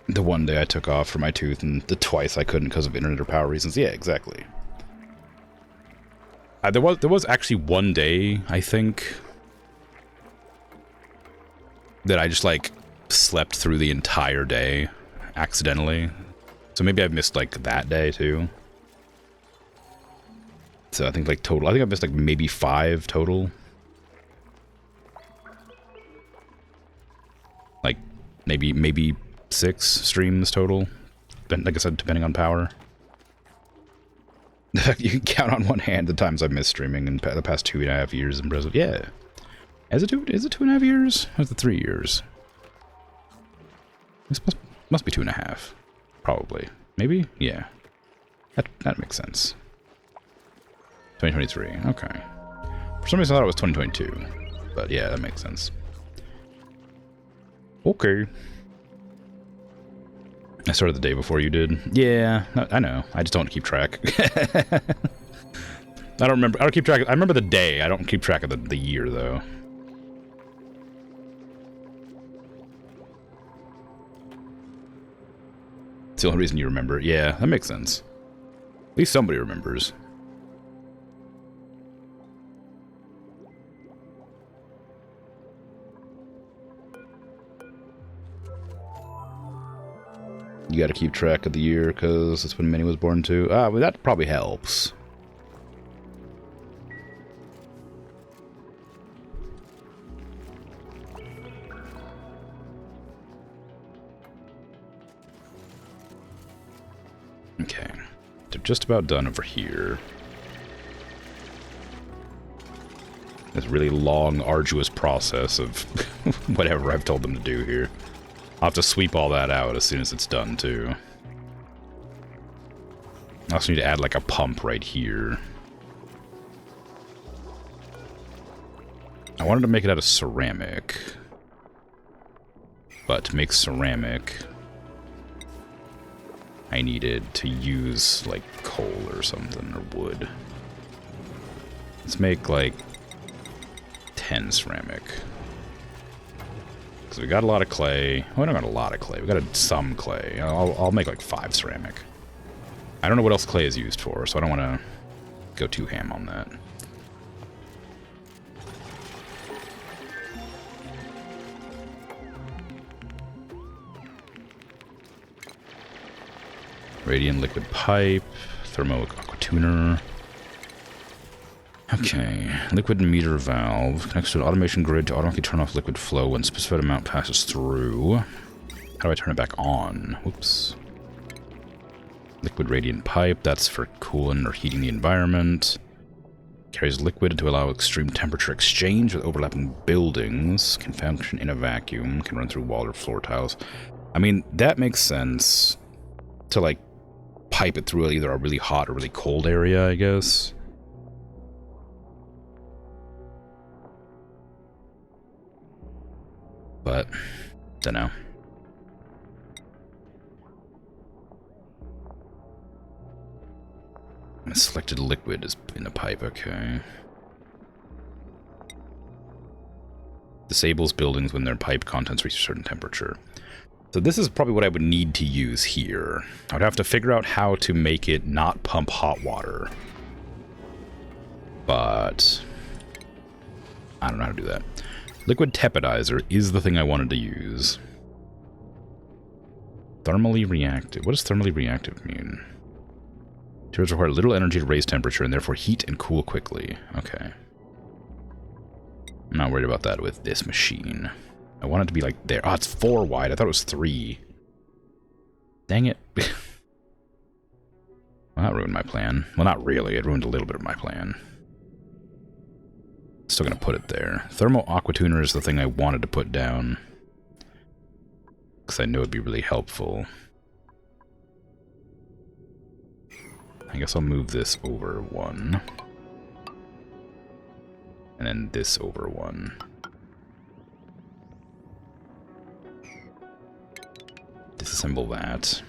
The one day I took off for my tooth, and the twice I couldn't because of internet or power reasons. Yeah, exactly. There was actually one day, I think, that I just like slept through the entire day. Accidentally. So maybe I missed like that day too. So I think like total, I think I missed like maybe 5 total. Like maybe 6 streams total. Like I said, depending on power. You can count on one hand the times I've missed streaming in the past 2.5 years in Brazil. Yeah. Is it 2.5 years? Or is it 3 years? This must be 2.5, probably. Maybe? Yeah. That makes sense. 2023. Okay. For some reason I thought it was 2022. But yeah, that makes sense. Okay. I started the day before you did. Yeah, I know. I just don't keep track. I don't remember. I don't keep track. I remember the day. I don't keep track of the year, though. It's the only reason you remember. Yeah, that makes sense. At least somebody remembers. You gotta keep track of the year, because that's when Minnie was born, too. Ah, well, that probably helps. Okay. They're just about done over here. This really long, arduous process of whatever I've told them to do here. I'll have to sweep all that out as soon as it's done, too. I also need to add, like, a pump right here. I wanted to make it out of ceramic. But to make ceramic, I needed to use, like, coal or something, or wood. Let's make, like, 10 ceramic. Because we got a lot of clay. Oh, we don't got a lot of clay. We got some clay. I'll make, like, 5 ceramic. I don't know what else clay is used for, so I don't want to go too ham on that. Radiant liquid pipe, thermo aqua tuner. Okay, liquid meter valve connects to an automation grid to automatically turn off liquid flow when a specified amount passes through. How do I turn it back on? Whoops. Liquid radiant pipe, that's for cooling or heating the environment. Carries liquid to allow extreme temperature exchange with overlapping buildings. Can function in a vacuum. Can run through wall or floor tiles. I mean, that makes sense to, like, pipe it through either a really hot or really cold area, I guess. But, dunno. Selected liquid is in the pipe, okay. Disables buildings when their pipe contents reach a certain temperature. So this is probably what I would need to use here. I would have to figure out how to make it not pump hot water. But I don't know how to do that. Liquid tepidizer is the thing I wanted to use. Thermally reactive. What does thermally reactive mean? Materials require little energy to raise temperature and therefore heat and cool quickly. Okay. I'm not worried about that with this machine. I want it to be like there. Oh, it's 4 wide. I thought it was 3. Dang it. Well, that ruined my plan. Well, not really. It ruined a little bit of my plan. Still gonna put it there. Thermal aqua tuner is the thing I wanted to put down. Because I know it'd be really helpful. I guess I'll move this over 1. And then this over 1. Disassemble that.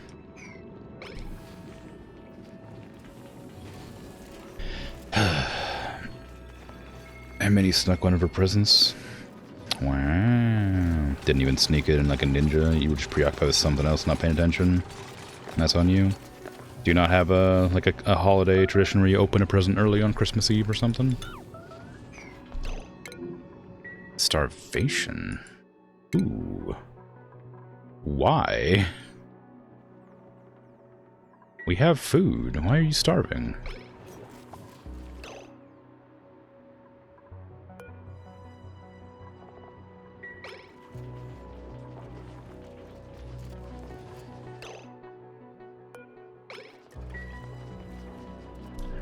And Minnie snuck one of her presents. Wow. Didn't even sneak it in like a ninja. You were just preoccupied with something else, not paying attention. That's on you. Do you not have a holiday tradition where you open a present early on Christmas Eve or something? Starvation. Ooh. Why? We have food. Why are you starving?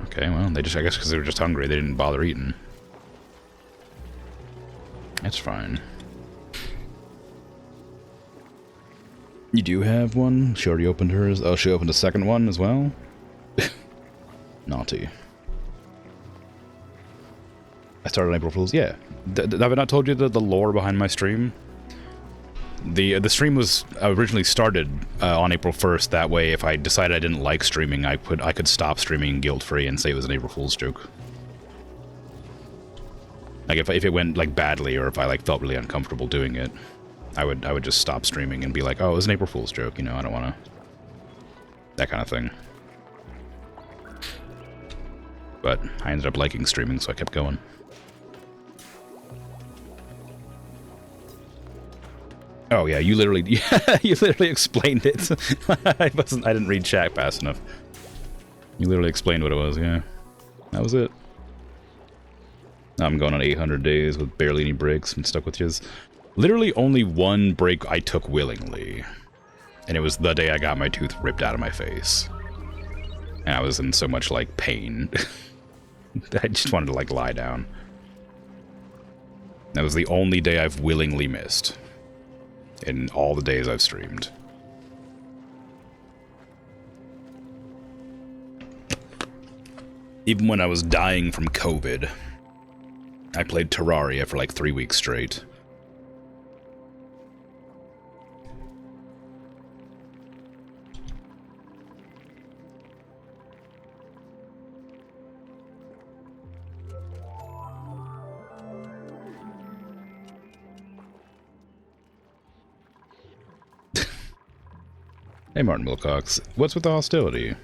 Okay, well, they just, I guess because they were just hungry, they didn't bother eating. That's fine. You do have one? She already opened hers? Oh, she opened a second one as well? Naughty. I started on April Fool's. Yeah. Have I not told you the lore behind my stream? The stream was originally started on April 1st. That way, if I decided I didn't like streaming, I could stop streaming guilt-free and say it was an April Fool's joke. Like if it went like badly, or if I like felt really uncomfortable doing it, I would just stop streaming and be like, oh, it was an April Fool's joke. You know, I don't want to. That kind of thing. But I ended up liking streaming, so I kept going. Oh yeah, you literally explained it. I didn't read chat fast enough. You literally explained what it was, yeah. That was it. Now I'm going on 800 days with barely any breaks and stuck with his. Literally only one break I took willingly. And it was the day I got my tooth ripped out of my face. And I was in so much, like, pain. I just wanted to, like, lie down. That was the only day I've willingly missed. In all the days I've streamed. Even when I was dying from COVID, I played Terraria for like 3 weeks straight. Hey Martin Wilcox, what's with the hostility?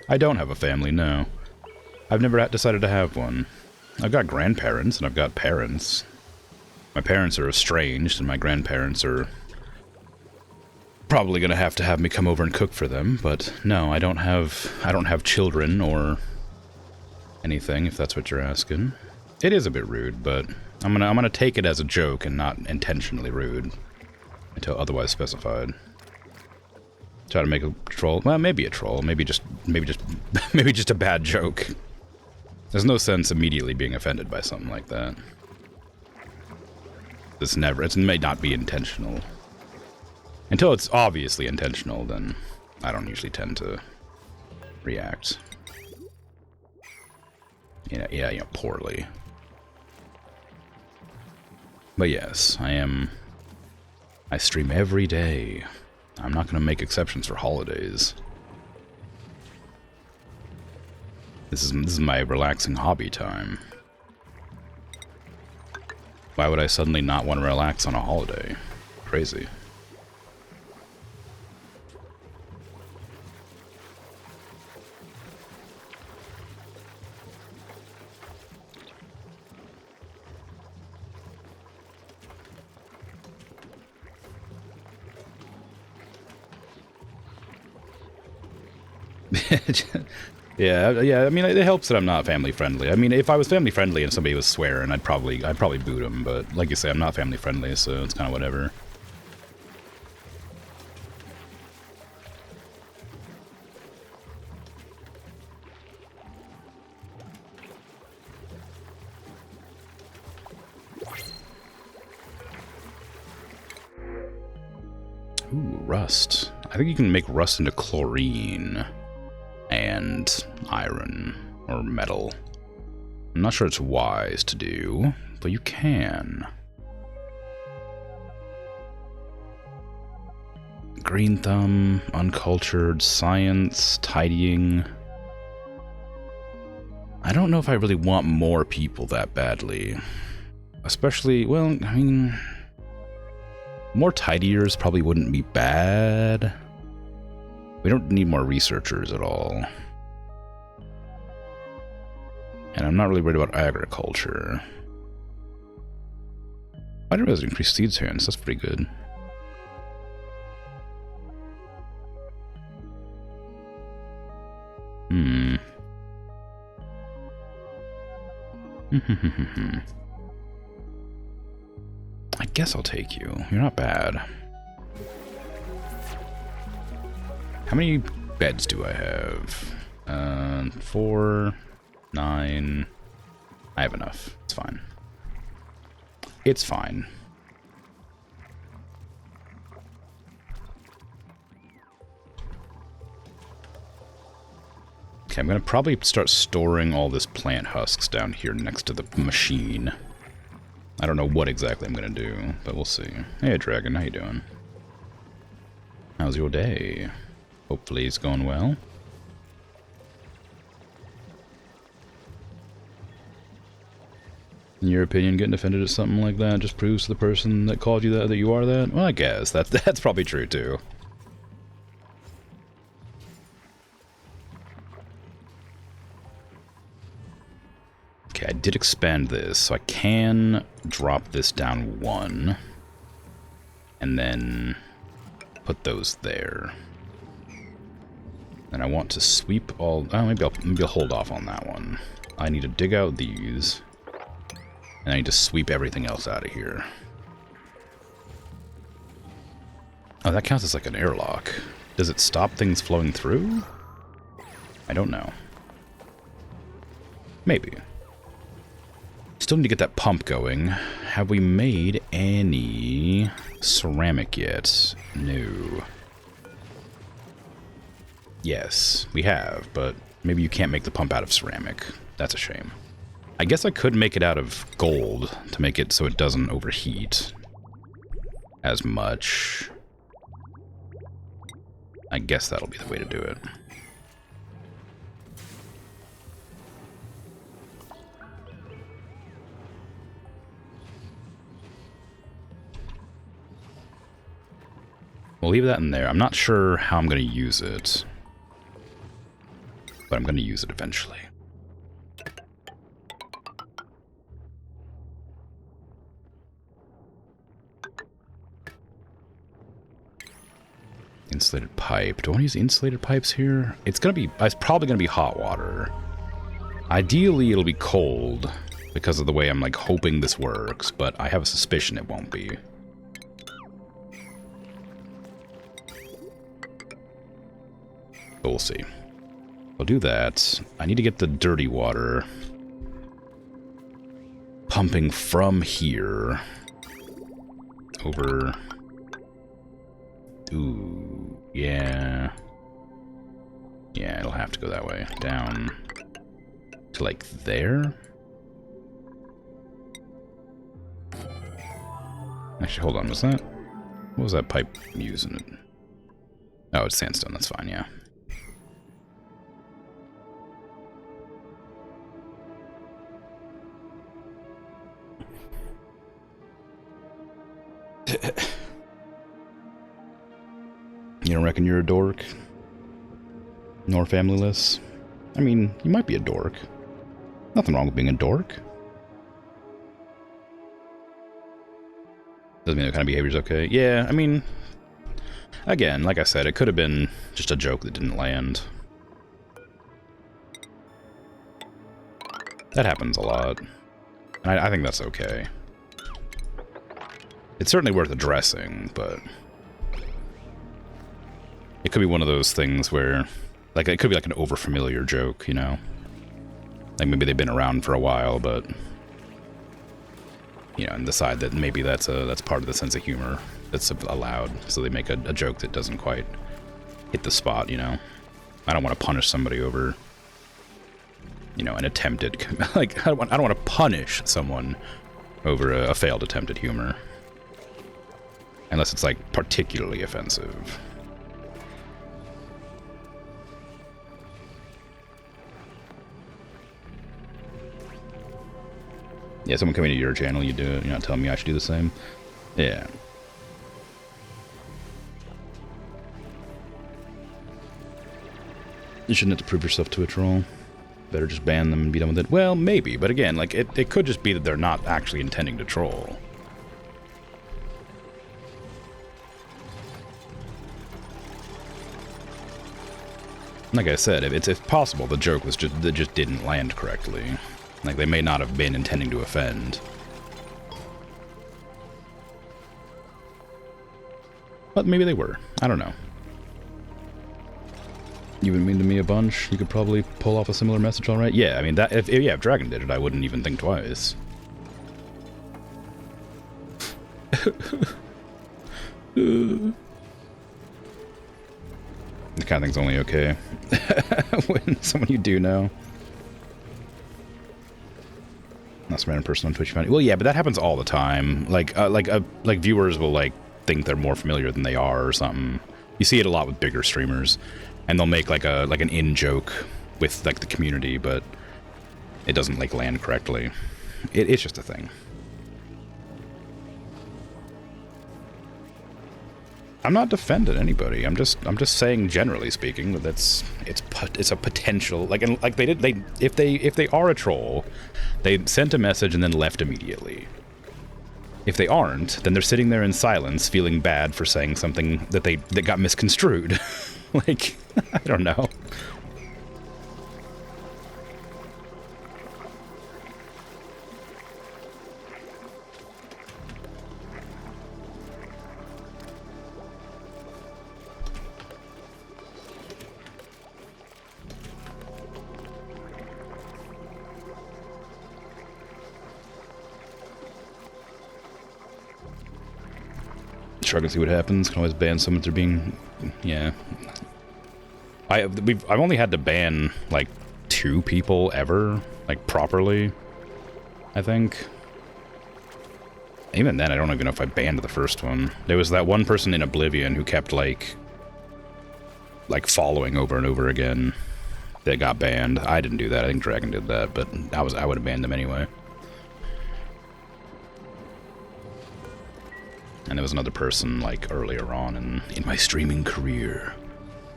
I don't have a family, no. I've never decided to have one. I've got grandparents, and I've got parents. My parents are estranged, and my grandparents are probably gonna have me come over and cook for them, but no, I don't have children or anything, if that's what you're asking. It is a bit rude, but I'm gonna take it as a joke and not intentionally rude until otherwise specified. Try to make a troll. Well, maybe a troll. Maybe just a bad joke. There's no sense immediately being offended by something like that. It may not be intentional. Until it's obviously intentional, then I don't usually tend to react. Yeah, poorly. But yes, I stream every day. I'm not going to make exceptions for holidays. This is my relaxing hobby time. Why would I suddenly not want to relax on a holiday? Crazy. Yeah. I mean, it helps that I'm not family friendly. I mean, if I was family friendly and somebody was swearing, I'd probably boot them. But like you say, I'm not family friendly, so it's kind of whatever. Ooh, rust. I think you can make rust into chlorine. And iron, or metal. I'm not sure it's wise to do, but you can. Green thumb, uncultured, science, tidying. I don't know if I really want more people that badly. Especially, well, I mean, more tidiers probably wouldn't be bad. We don't need more researchers at all. And I'm not really worried about agriculture. I didn't realize it increased seeds hands. That's pretty good. I guess I'll take you. You're not bad. How many beds do I have? 4, 9. I have enough. It's fine. It's fine. Okay, I'm gonna probably start storing all this plant husks down here next to the machine. I don't know what exactly I'm gonna do, but we'll see. Hey, Dragon, how you doing? How's your day? Hopefully it's going well. In your opinion, getting offended at something like that just proves to the person that called you that you are that? Well, I guess. That's probably true, too. Okay, I did expand this, so I can drop this down 1. And then put those there. And I want to sweep all... Oh, maybe I'll hold off on that one. I need to dig out these. And I need to sweep everything else out of here. Oh, that counts as like an airlock. Does it stop things flowing through? I don't know. Maybe. Still need to get that pump going. Have we made any ceramic yet? No. Yes, we have, but maybe you can't make the pump out of ceramic. That's a shame. I guess I could make it out of gold to make it so it doesn't overheat as much. I guess that'll be the way to do it. We'll leave that in there. I'm not sure how I'm going to use it, but I'm going to use it eventually. Insulated pipe. Do I want to use insulated pipes here? It's probably going to be hot water. Ideally, it'll be cold because of the way I'm like hoping this works, but I have a suspicion it won't be. But we'll see. I'll do that. I need to get the dirty water pumping from here over. Ooh, yeah. Yeah, it'll have to go that way. Down to like there. Actually, hold on. What was that pipe using? Oh, it's sandstone. That's fine, yeah. You don't reckon you're a dork? Nor familyless? I mean, you might be a dork. Nothing wrong with being a dork. Doesn't mean that kind of behavior's okay. Yeah, I mean, again, like I said, it could have been just a joke that didn't land. That happens a lot. And I think that's okay. It's certainly worth addressing, but it could be one of those things where, like, it could be like an overfamiliar joke, you know? Like, maybe they've been around for a while, but, you know, and decide that maybe that's part of the sense of humor that's allowed, so they make a joke that doesn't quite hit the spot, you know? I don't want to punish somebody over, you know, an attempted, like, I don't want to punish someone over a failed attempt at humor. Unless it's, like, particularly offensive. Yeah, someone coming to your channel, you do it. You're not telling me I should do the same? Yeah. You shouldn't have to prove yourself to a troll. Better just ban them and be done with it. Well, maybe, but again, like, it could just be that they're not actually intending to troll. Like I said, it's possible the joke was just didn't land correctly. Like, they may not have been intending to offend. But maybe they were. I don't know. You've been mean to me a bunch. You could probably pull off a similar message, all right? Yeah, I mean, that if Dragon did it, I wouldn't even think twice. This kind of thing's only okay. When someone you do know. Not some random person on Twitch. Well, yeah, but that happens all the time. Like viewers will like think they're more familiar than they are or something. You see it a lot with bigger streamers, and they'll make like an in joke with like the community, but it doesn't like land correctly. It's just a thing. I'm not defending anybody. I'm just saying, generally speaking, that it's a potential, like, and like if they are a troll, they sent a message and then left immediately. If they aren't, then they're sitting there in silence, feeling bad for saying something that got misconstrued. Like, I don't know. Shrug and see what happens. Can always ban someone if they're being... Yeah. I've only had to ban, like, 2 people ever, like, properly, I think. Even then, I don't even know if I banned the first one. There was that one person in Oblivion who kept, like following over and over again that got banned. I didn't do that. I think Dragon did that, but I would have banned them anyway. And there was another person, like, earlier on in my streaming career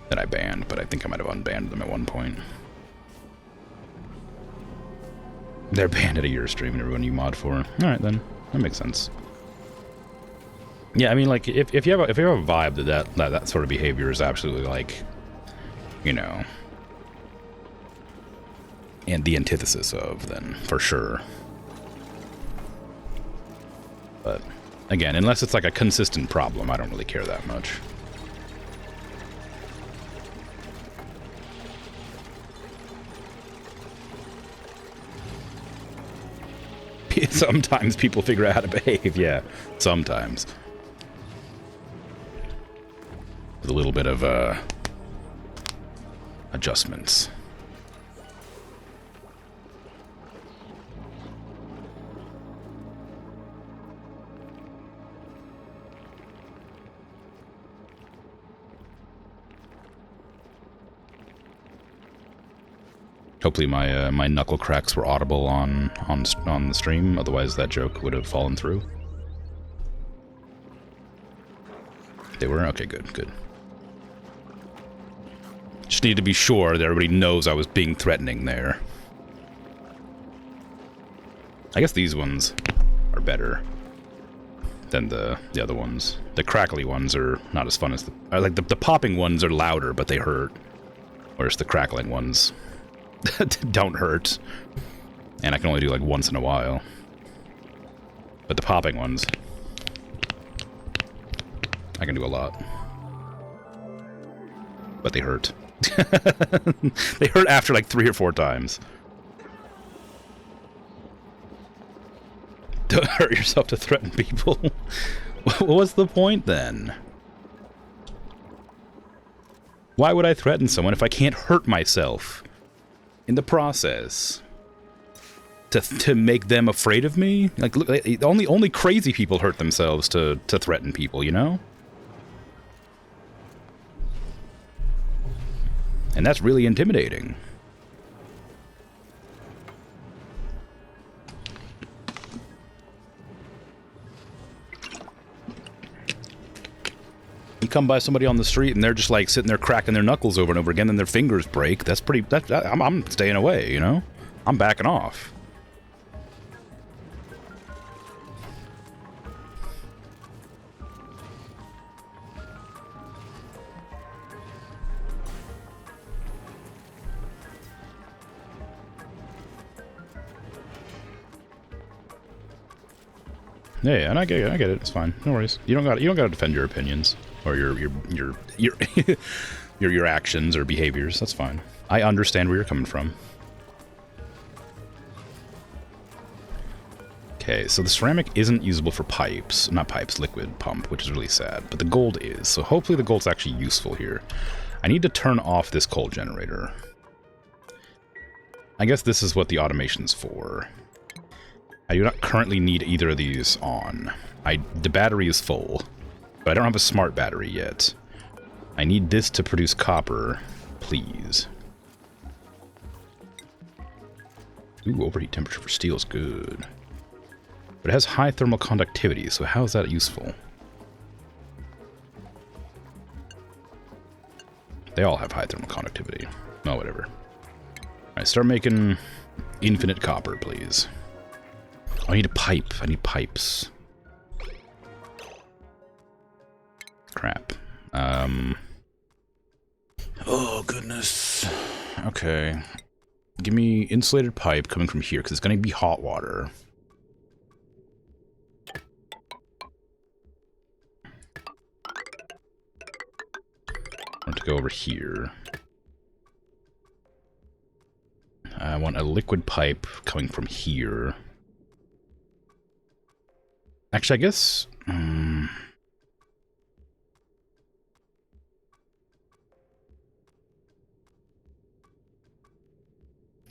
that I banned, but I think I might have unbanned them at one point. They're banned at a year stream and everyone you mod for. Alright then. That makes sense. Yeah, I mean, like, if you have a vibe that sort of behavior is absolutely, like, you know, and the antithesis of, then for sure. But again, unless it's like a consistent problem, I don't really care that much. Sometimes people figure out how to behave, yeah. Sometimes. With a little bit of, adjustments. Hopefully my knuckle cracks were audible on the stream, otherwise that joke would have fallen through. They were? Okay, good. Just need to be sure that everybody knows I was being threatening there. I guess these ones are better than the other ones. The crackly ones are not as fun as the popping ones are louder, but they hurt. Whereas the crackling ones don't hurt. And I can only do like once in a while. But the popping ones, I can do a lot. But they hurt. They hurt after like 3 or 4 times. Don't hurt yourself to threaten people. What's the point then? Why would I threaten someone if I can't hurt myself in the process? To make them afraid of me? Like, look, only crazy people hurt themselves to threaten people, you know? And that's really intimidating. You come by somebody on the street and they're just like sitting there cracking their knuckles over and over again and their fingers break. That's pretty... I'm staying away, you know? I'm backing off. Yeah, and I get it. It's fine. No worries. You don't got to defend your opinions or your your actions or behaviors. That's fine. I understand where you're coming from. Okay, so the ceramic isn't usable for pipes. Not pipes, liquid pump, which is really sad. But the gold is. So hopefully the gold's actually useful here. I need to turn off this coal generator. I guess this is what the automation's for. I do not currently need either of these on. The battery is full, but I don't have a smart battery yet. I need this to produce copper, please. Ooh, overheat temperature for steel is good. But it has high thermal conductivity, so how is that useful? They all have high thermal conductivity. Oh, whatever. Alright, start making infinite copper, please. Oh, I need a pipe. I need pipes. Crap. Oh, goodness. Okay. Give me insulated pipe coming from here, because it's going to be hot water. I want to go over here. I want a liquid pipe coming from here. Actually, I guess...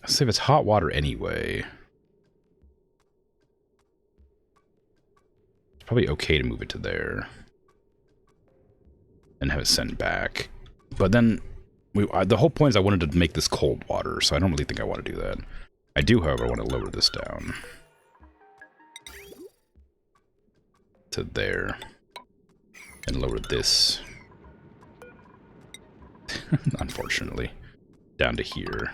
Let's see if it's hot water anyway. It's probably okay to move it to there. And have it sent back. But then, the whole point is I wanted to make this cold water, so I don't really think I want to do that. I do, however, want to lower this down. To there. And lower this. Unfortunately. Down to here.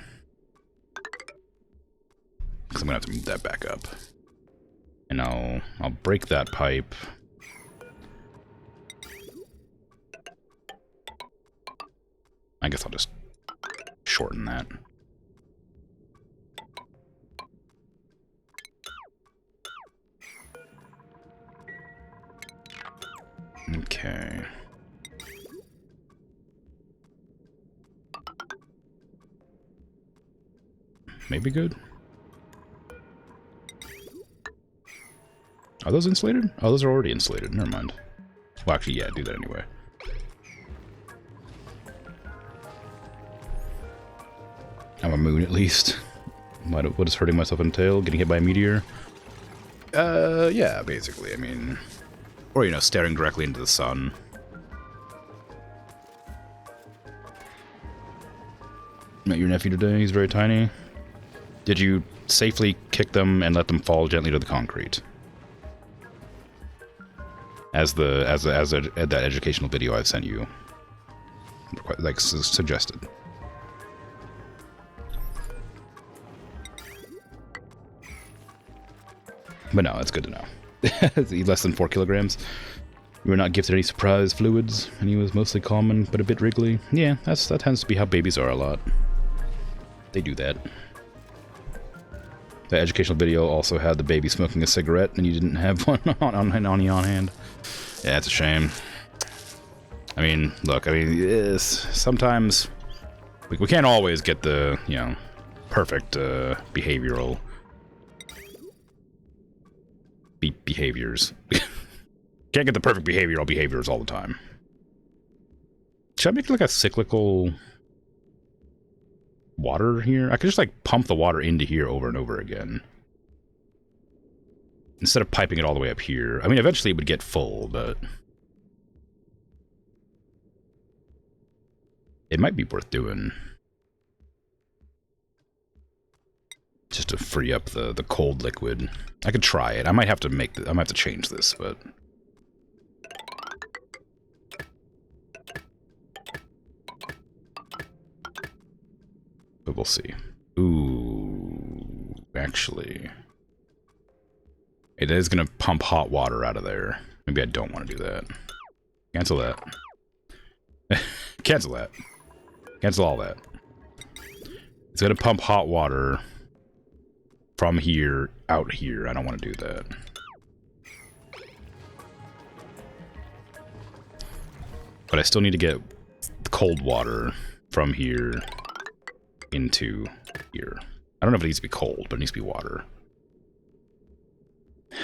Because I'm going to have to move that back up. And I'll break that pipe. I guess I'll just shorten that. Okay. Maybe good. Are those insulated? Oh, those are already insulated. Never mind. Well, actually, yeah, do that anyway. I'm a moon, at least. What does hurting myself entail? Getting hit by a meteor? Yeah, basically. I mean... Or, you know, staring directly into the sun. Met your nephew today? He's very tiny. Did you safely kick them and let them fall gently to the concrete? As that educational video I've sent you, like, suggested. But no, that's good to know. Less than 4 kilograms. You were not gifted any surprise fluids, and he was mostly common, but a bit wriggly. Yeah, that tends to be how babies are a lot. They do that. The educational video also had the baby smoking a cigarette, and you didn't have one on hand. Yeah, it's a shame. I mean, look, sometimes we can't always get the, you know, perfect behavioral behaviors. Can't get the perfect behavioral behaviors all the time. Should I make like a cyclical water here? I could just like pump the water into here over and over again. Instead of piping it all the way up here. I mean, eventually it would get full, but... It might be worth doing. Just to free up the cold liquid. I could try it. I might have to I might have to change this, but... But we'll see. Ooh, actually... It is going to pump hot water out of there. Maybe I don't want to do that. Cancel that. Cancel that. Cancel all that. It's going to pump hot water from here out here. I don't want to do that. But I still need to get cold water from here into here. I don't know if it needs to be cold, but it needs to be water.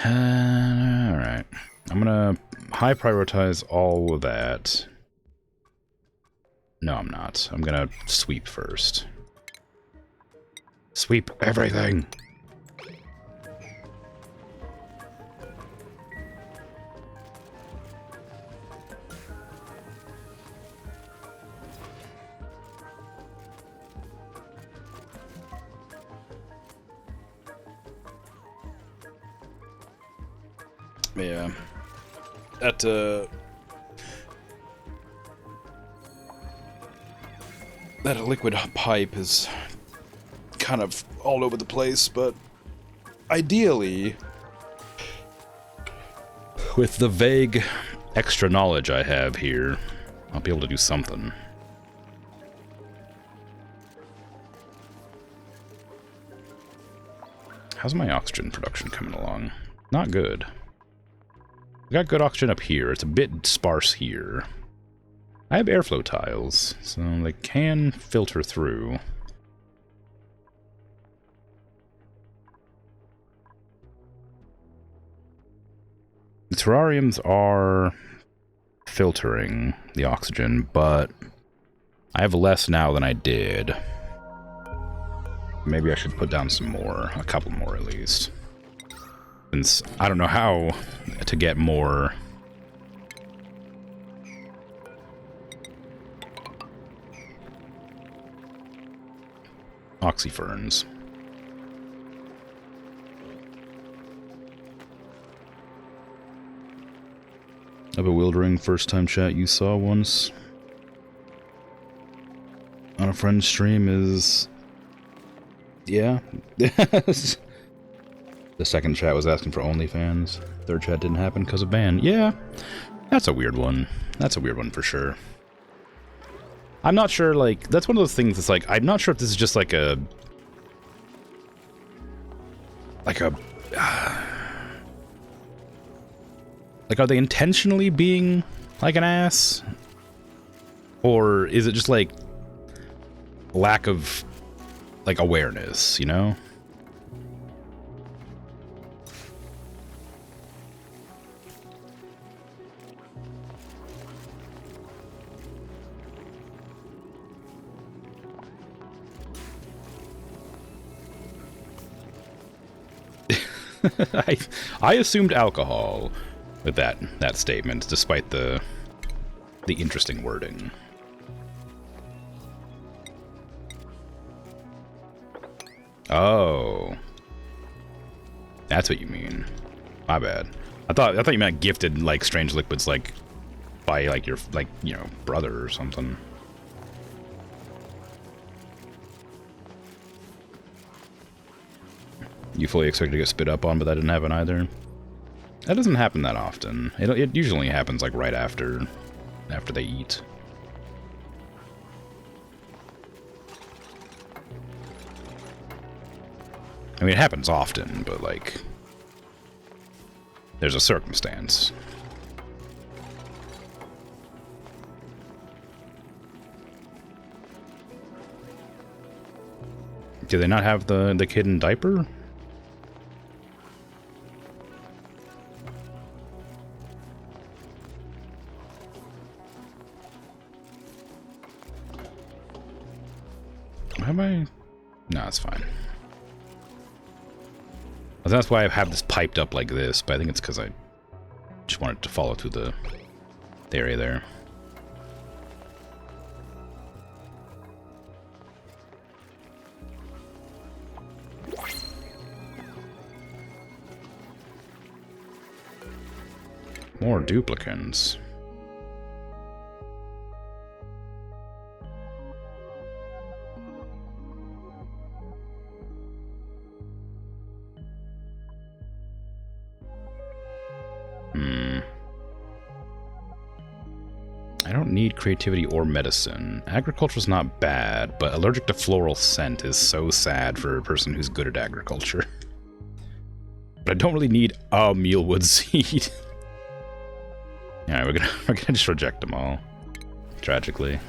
Alright. I'm gonna high prioritize all of that. No, I'm not. I'm gonna sweep first. Sweep everything! Yeah. That liquid pipe is kind of all over the place, but ideally, with the vague extra knowledge I have here, I'll be able to do something. How's my oxygen production coming along? Not good. I got good oxygen up here. It's a bit sparse here. I have airflow tiles, so they can filter through. The terrariums are filtering the oxygen, but I have less now than I did. Maybe I should put down some more, a couple more at least. Since I don't know how to get more. Oxyferns. A bewildering first-time chat you saw once on a friend's stream is... Yeah. The second chat was asking for OnlyFans. Third chat didn't happen because of ban. Yeah, that's a weird one. That's a weird one for sure. I'm not sure, like, that's one of those things that's like, I'm not sure if this is just like a... Like, are they intentionally being like an ass? Or is it just like lack of like awareness, you know? I assumed alcohol with that statement, despite the interesting wording. Oh, that's what you mean. My bad. I thought you meant gifted like strange liquids, like by like your brother or something. You fully expect to get spit up on, but that didn't happen either. That doesn't happen that often. It usually happens like right after they eat. I mean, it happens often, but like there's a circumstance. Do they not have the kid in diaper? Have I? No, it's fine. That's why I have this piped up like this, but I think it's because I just wanted to follow through the area there. More duplicants. I don't need creativity or medicine. Agriculture's not bad, but allergic to floral scent is so sad for a person who's good at agriculture. But I don't really need a mealwood seed. Yeah, we're gonna just reject them all. Tragically.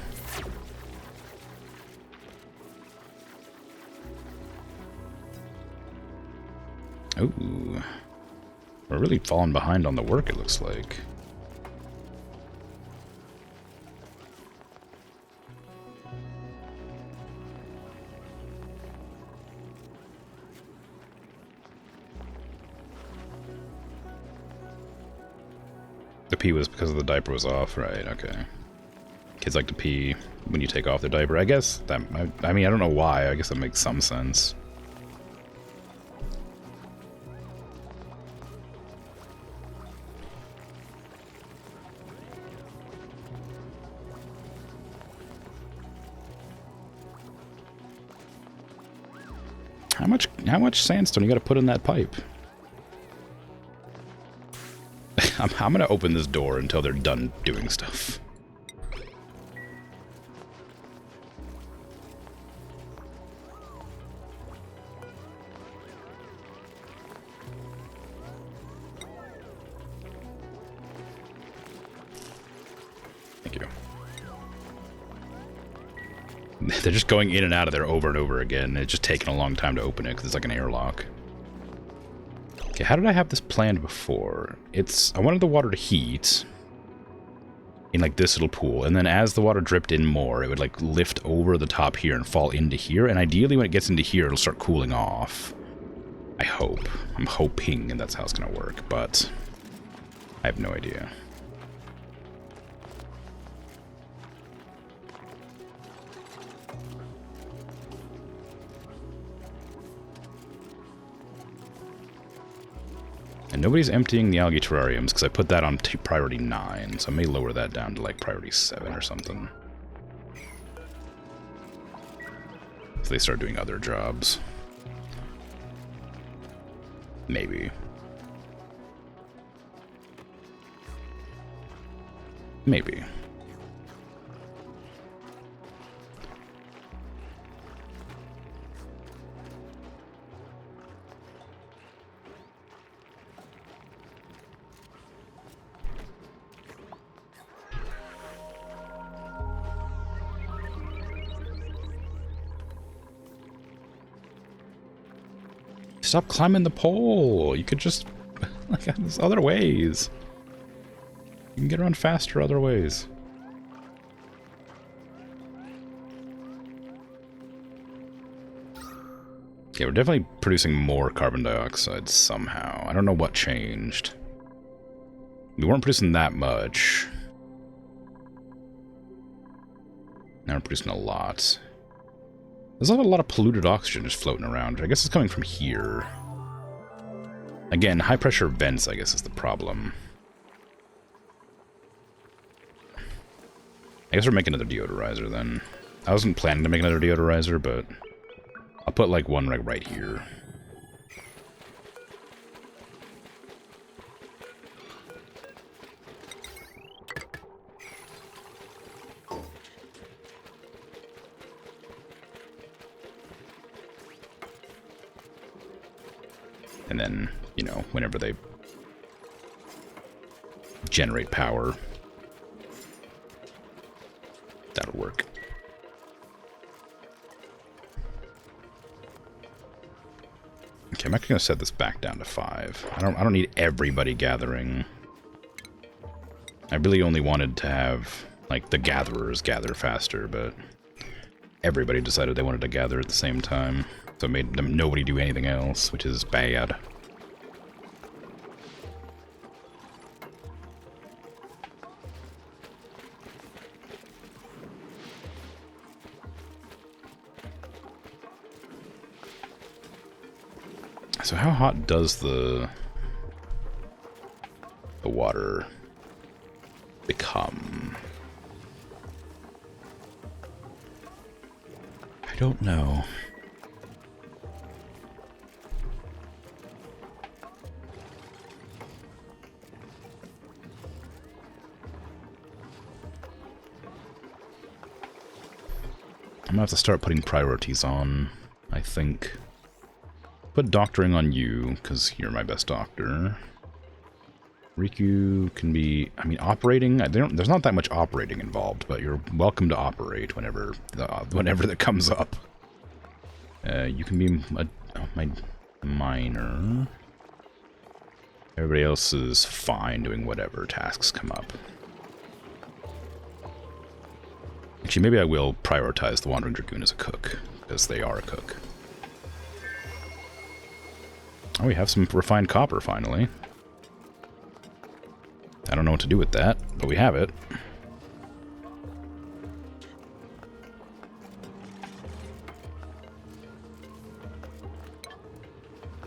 Ooh. We're really falling behind on the work, it looks like. The pee was because the diaper was off, right? Okay. Kids like to pee when you take off their diaper. I guess that, I mean, I don't know why. I guess that makes some sense. How much sandstone you gotta put in that pipe? I'm gonna open this door until they're done doing stuff. Thank you. They're just going in and out of there over and over again. It's just taking a long time to open it because it's like an airlock. Okay, how did I have this planned before? I wanted the water to heat in like this little pool, and then as the water dripped in more, it would like lift over the top here and fall into here, and ideally when it gets into here, it'll start cooling off. I hope. I'm hoping that's how it's gonna work, but I have no idea. And nobody's emptying the algae terrariums because I put that on priority 9, so I may lower that down to like priority 7 or something. So they start doing other jobs. Maybe. Maybe. Stop climbing the pole. You could just... like, there's other ways. You can get around faster other ways. Okay, we're definitely producing more carbon dioxide somehow. I don't know what changed. We weren't producing that much. Now we're producing a lot. There's a lot of polluted oxygen just floating around. I guess it's coming from here. Again, high pressure vents, I guess, is the problem. I guess we're making another deodorizer then. I wasn't planning to make another deodorizer, but I'll put like one right here. And then, you know, whenever they generate power, that'll work. Okay, I'm actually gonna set this back down to 5. I don't need everybody gathering. I really only wanted to have like the gatherers gather faster, but everybody decided they wanted to gather at the same time. So it made them nobody do anything else, which is bad. So how hot does the water become? I don't know. I'm gonna have to start putting priorities on, I think. Put doctoring on you, because you're my best doctor. Riku can be, I mean, operating, there's not that much operating involved, but you're welcome to operate whenever that comes up. You can be my minor. Everybody else is fine doing whatever tasks come up. Actually, maybe I will prioritize the Wandering Dragoon as a cook, because they are a cook. Oh, we have some refined copper, finally. I don't know what to do with that, but we have it.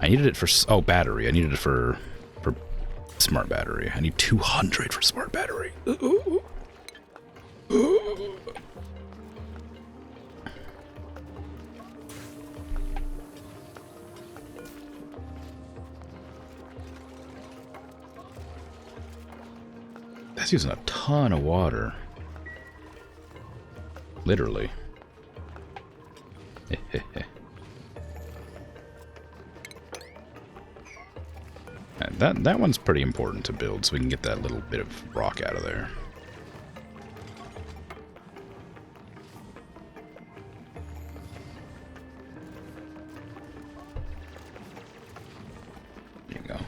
I needed it for... Oh, battery. I needed it for smart battery. I need 200 for smart battery. That's using a ton of water. Literally. That one's pretty important to build, so we can get that little bit of rock out of there. There you go.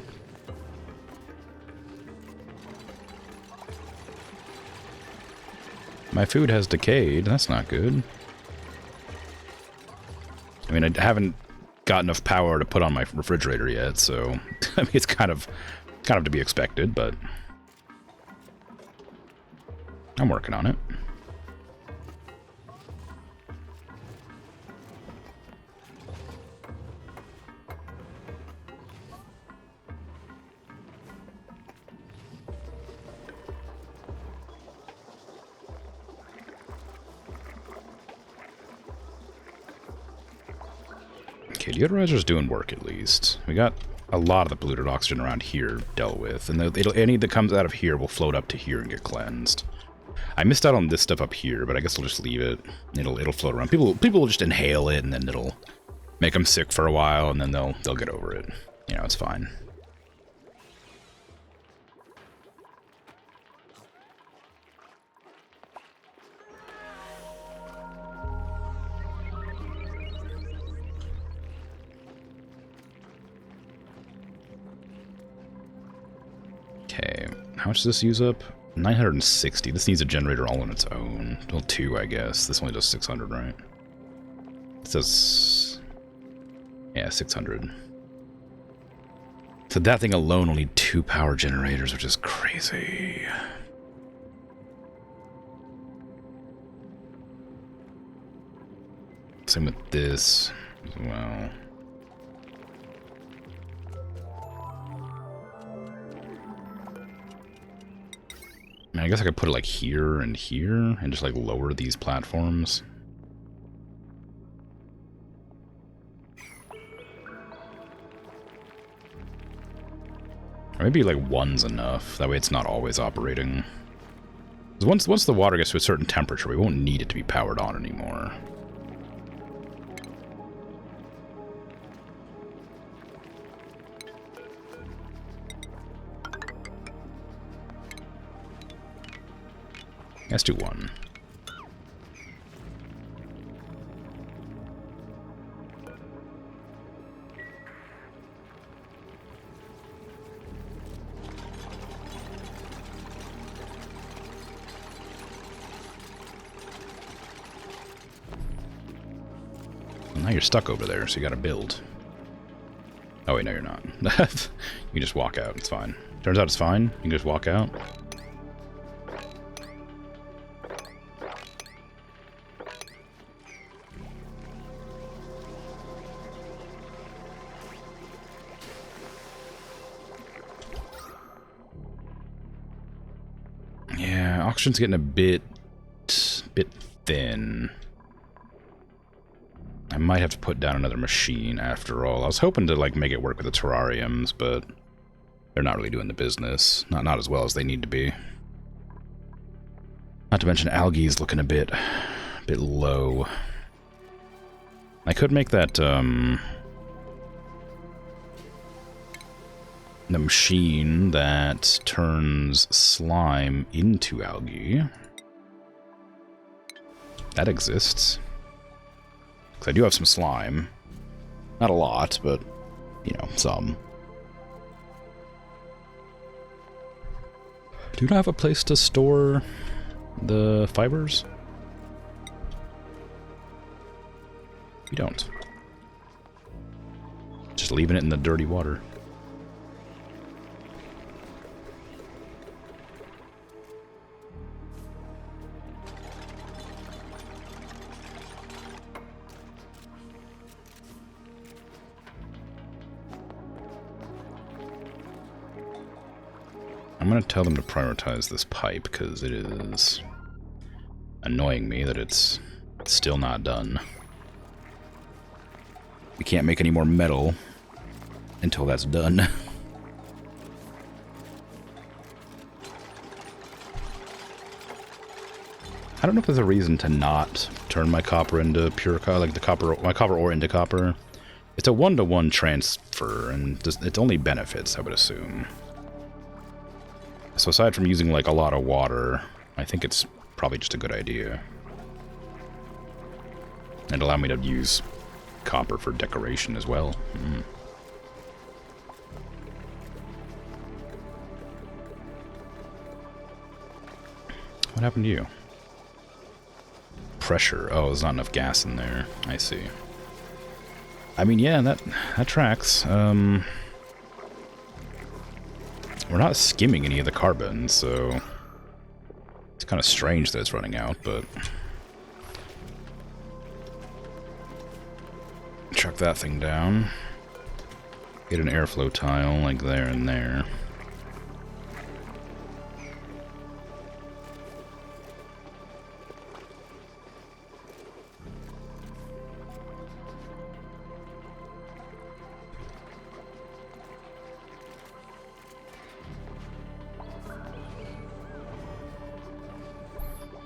My food has decayed. That's not good. I mean, I haven't got enough power to put on my refrigerator yet, so I mean, it's kind of to be expected, but I'm working on it. Okay, deodorizer's doing work at least. We got a lot of the polluted oxygen around here dealt with, and any that comes out of here will float up to here and get cleansed. I missed out on this stuff up here, but I guess I'll just leave it. It'll float around. People will just inhale it, and then it'll make them sick for a while, and then they'll get over it. You know, it's fine. Okay, how much does this use up? 960. This needs a generator all on its own. Well, 2, I guess. This only does 600, right? It says... yeah, 600. So that thing alone will need 2 power generators, which is crazy. Same with this as well. I mean, I guess I could put it like here and just like lower these platforms. Or maybe like one's enough. That way it's not always operating. 'Cause once the water gets to a certain temperature, we won't need it to be powered on anymore. Let's do 1. Now you're stuck over there, so you gotta build. Oh wait, no you're not. You just walk out, it's fine. Turns out it's fine, you can just walk out. Yeah, oxygen's getting a bit thin. I might have to put down another machine after all. I was hoping to like make it work with the terrariums, but they're not really doing the business. Not as well as they need to be. Not to mention algae's looking a bit low. I could make that the machine that turns slime into algae. That exists. Because I do have some slime. Not a lot, but, you know, some. Do I have a place to store the fibers? We don't. Just leaving it in the dirty water. I'm going to tell them to prioritize this pipe, because it is annoying me that it's still not done. We can't make any more metal until that's done. I don't know if there's a reason to not turn my copper into pure copper, like my copper ore into copper. It's a 1-to-1 transfer, and it's only benefits, I would assume. So aside from using like a lot of water, I think it's probably just a good idea. And allow me to use copper for decoration as well. What happened to you? Pressure. Oh, there's not enough gas in there. I see. I mean, yeah, that tracks. We're not skimming any of the carbon, so it's kind of strange that it's running out, but chuck that thing down. Get an airflow tile like there and there.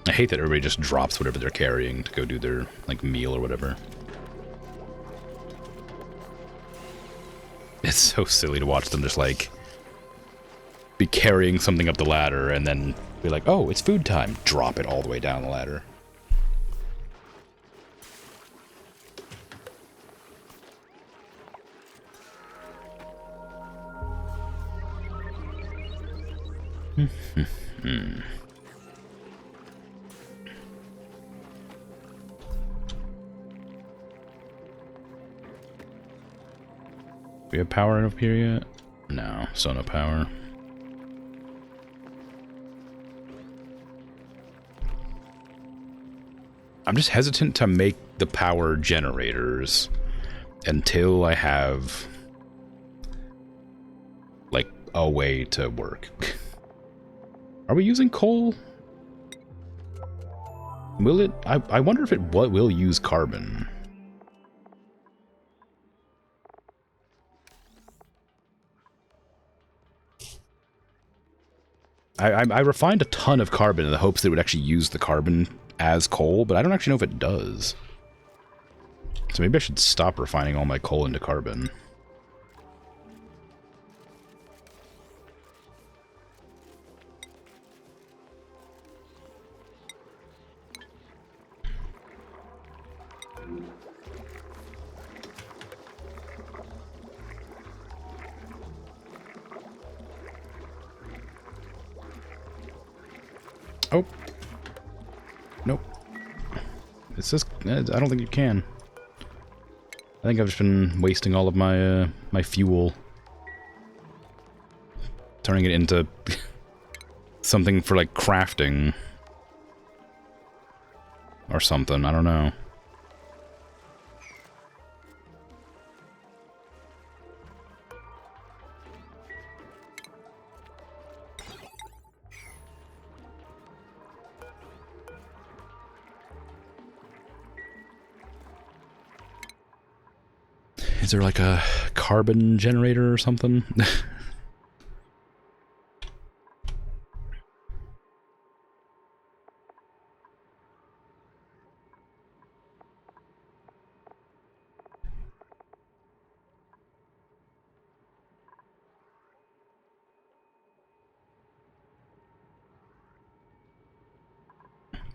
I hate that everybody just drops whatever they're carrying to go do their, like, meal or whatever. It's so silly to watch them just, like, be carrying something up the ladder and then be like, oh, it's food time. Drop it all the way down the ladder. Do we have power up here yet? No, still no power. I'm just hesitant to make the power generators until I have, like, a way to work. Are we using coal? Will it? I wonder if it will use carbon. I refined a ton of carbon in the hopes that it would actually use the carbon as coal, but I don't actually know if it does. So maybe I should stop refining all my coal into carbon. Oh. Nope. It's just, I don't think you can. I think I've just been wasting all of my, my fuel. Turning it into something for, like, crafting. Or something, I don't know. Is there like a carbon generator or something?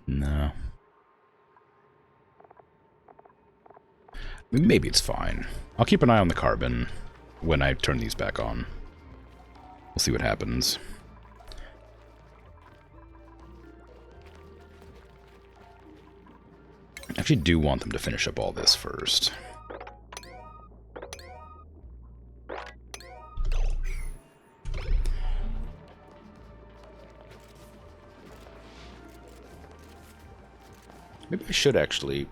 No. Maybe it's fine. I'll keep an eye on the carbon when I turn these back on. We'll see what happens. I actually do want them to finish up all this first. Maybe I should actually,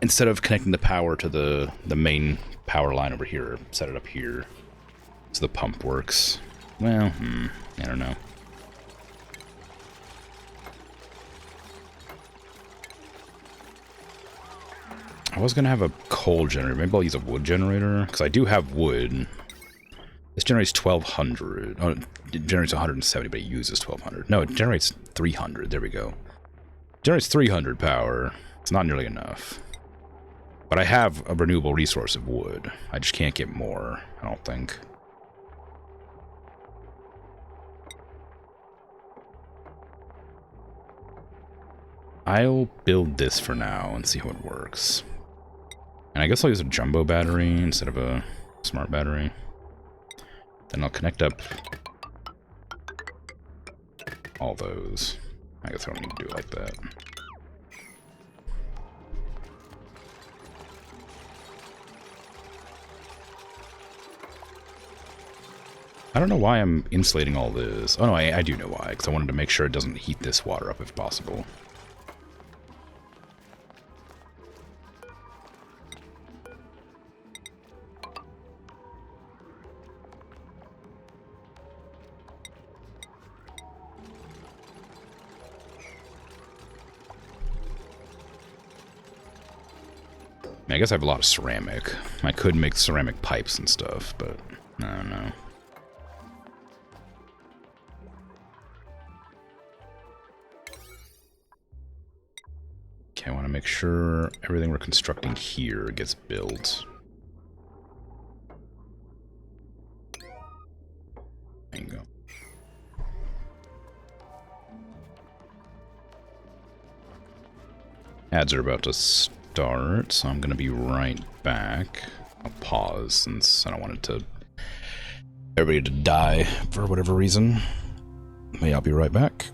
instead of connecting the power to the main power line over here, set it up here so the pump works. Well, I don't know. I was going to have a coal generator. Maybe I'll use a wood generator, because I do have wood. This generates 1,200. Oh, it generates 170, but it uses 1,200. No, it generates 300. There we go. It generates 300 power. It's not nearly enough. But I have a renewable resource of wood. I just can't get more, I don't think. I'll build this for now and see how it works. And I guess I'll use a jumbo battery instead of a smart battery. Then I'll connect up all those. I guess I don't need to do it like that. I don't know why I'm insulating all this. Oh no, I do know why, because I wanted to make sure it doesn't heat this water up if possible. I guess I have a lot of ceramic. I could make ceramic pipes and stuff, but I don't know. Okay, I want to make sure everything we're constructing here gets built. There you go. Ads are about to start, so I'm going to be right back. I'll pause since I don't want it to everybody to die for whatever reason. I'll be right back.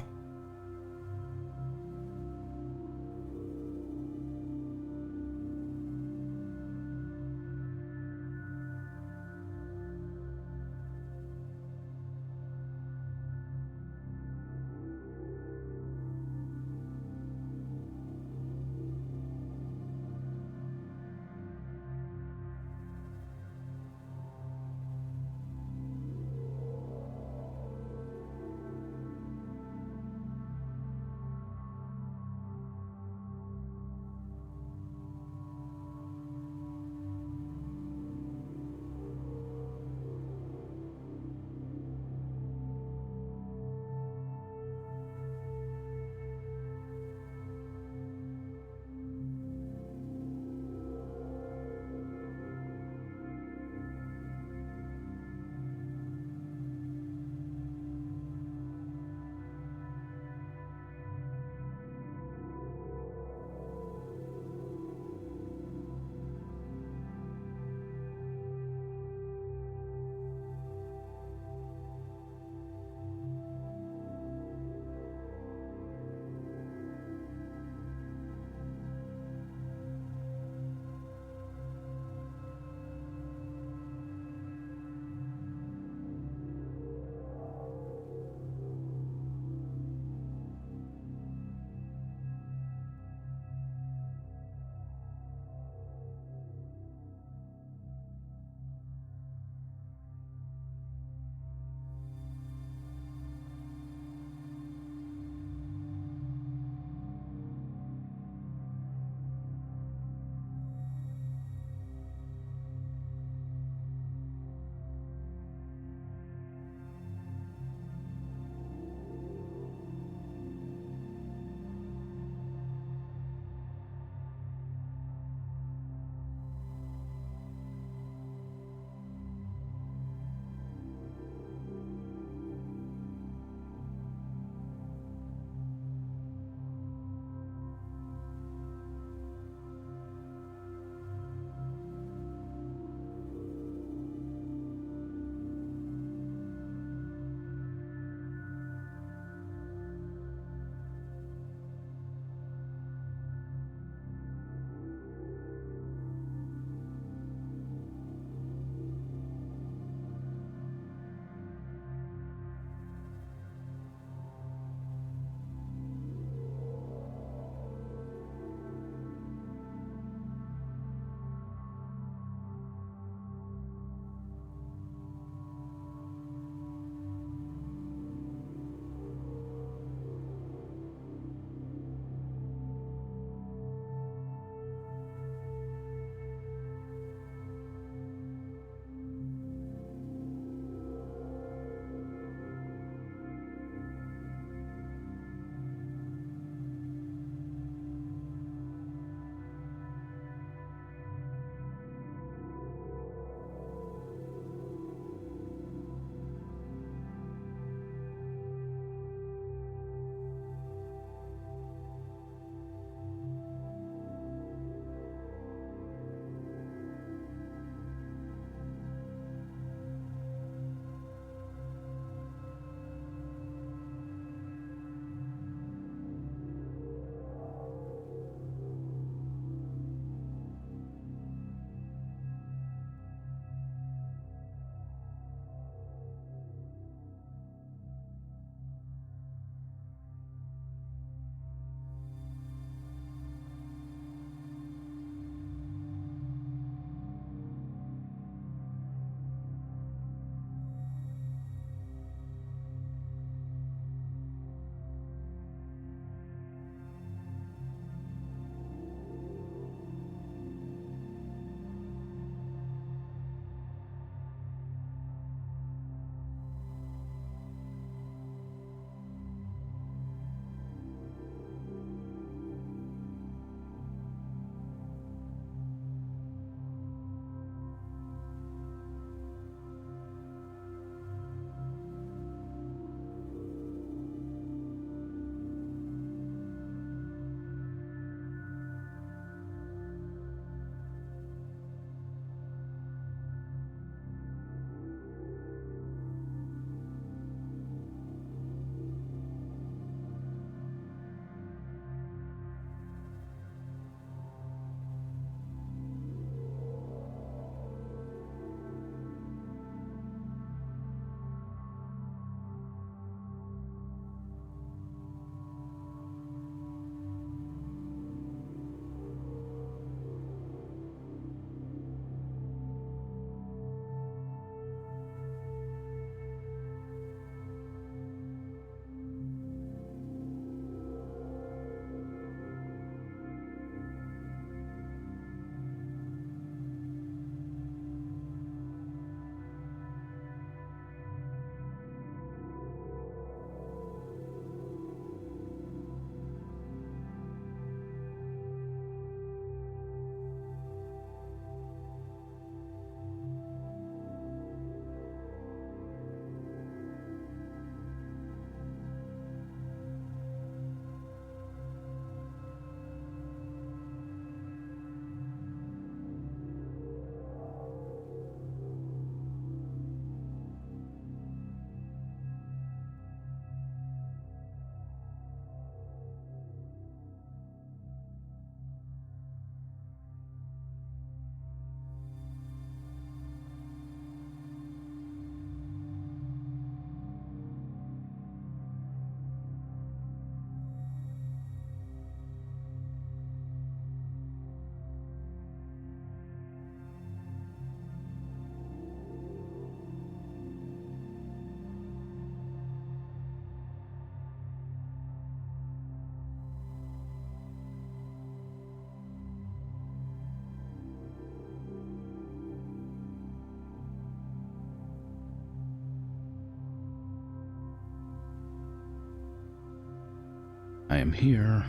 I am here.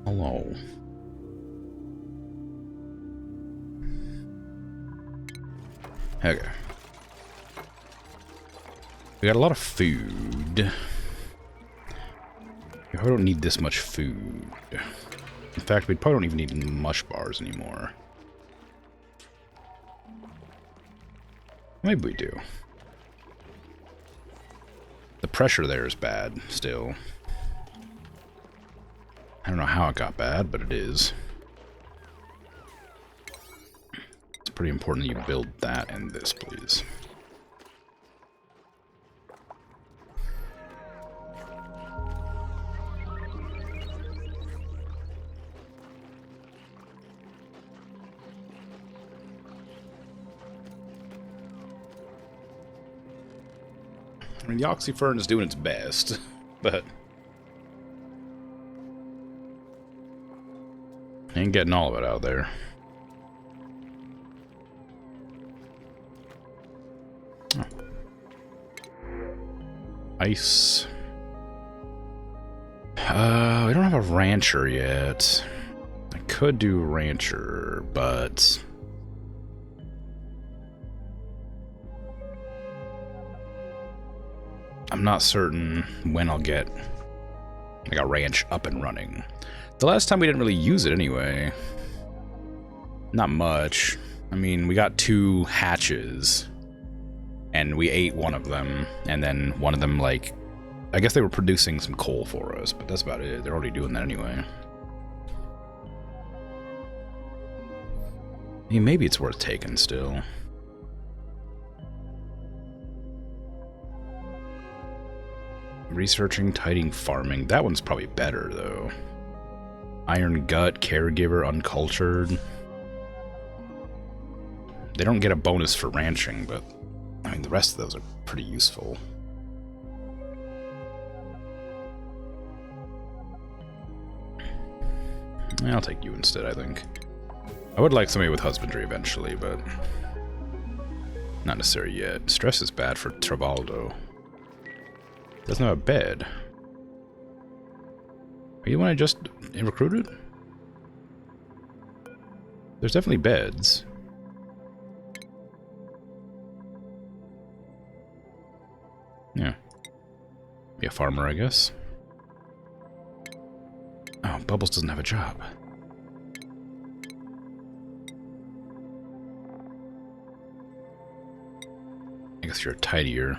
Hello. Okay. We got a lot of food. We probably don't need this much food. In fact, we probably don't even need mush bars anymore. Maybe we do. The pressure there is bad, still. I don't know how it got bad, but it is. It's pretty important that you build that and this, please. I mean, the oxyfern is doing its best, but ain't getting all of it out there. Oh. Ice. We don't have a rancher yet. I could do rancher, but I'm not certain when I'll get like a ranch up and running. The last time we didn't really use it anyway. Not much. I mean, we got 2 hatches, and we ate one of them, and then one of them, like, I guess they were producing some coal for us, but that's about it. They're already doing that anyway. I mean, maybe it's worth taking still. Researching, tiding, farming. That one's probably better, though. Iron gut, caregiver, uncultured. They don't get a bonus for ranching, but I mean, the rest of those are pretty useful. I'll take you instead, I think. I would like somebody with husbandry eventually, but not necessary yet. Stress is bad for Trabaldo. Doesn't have a bed. Are you the one I just recruited? There's definitely beds. Yeah. Be a farmer, I guess. Oh, Bubbles doesn't have a job. I guess you're a tidier.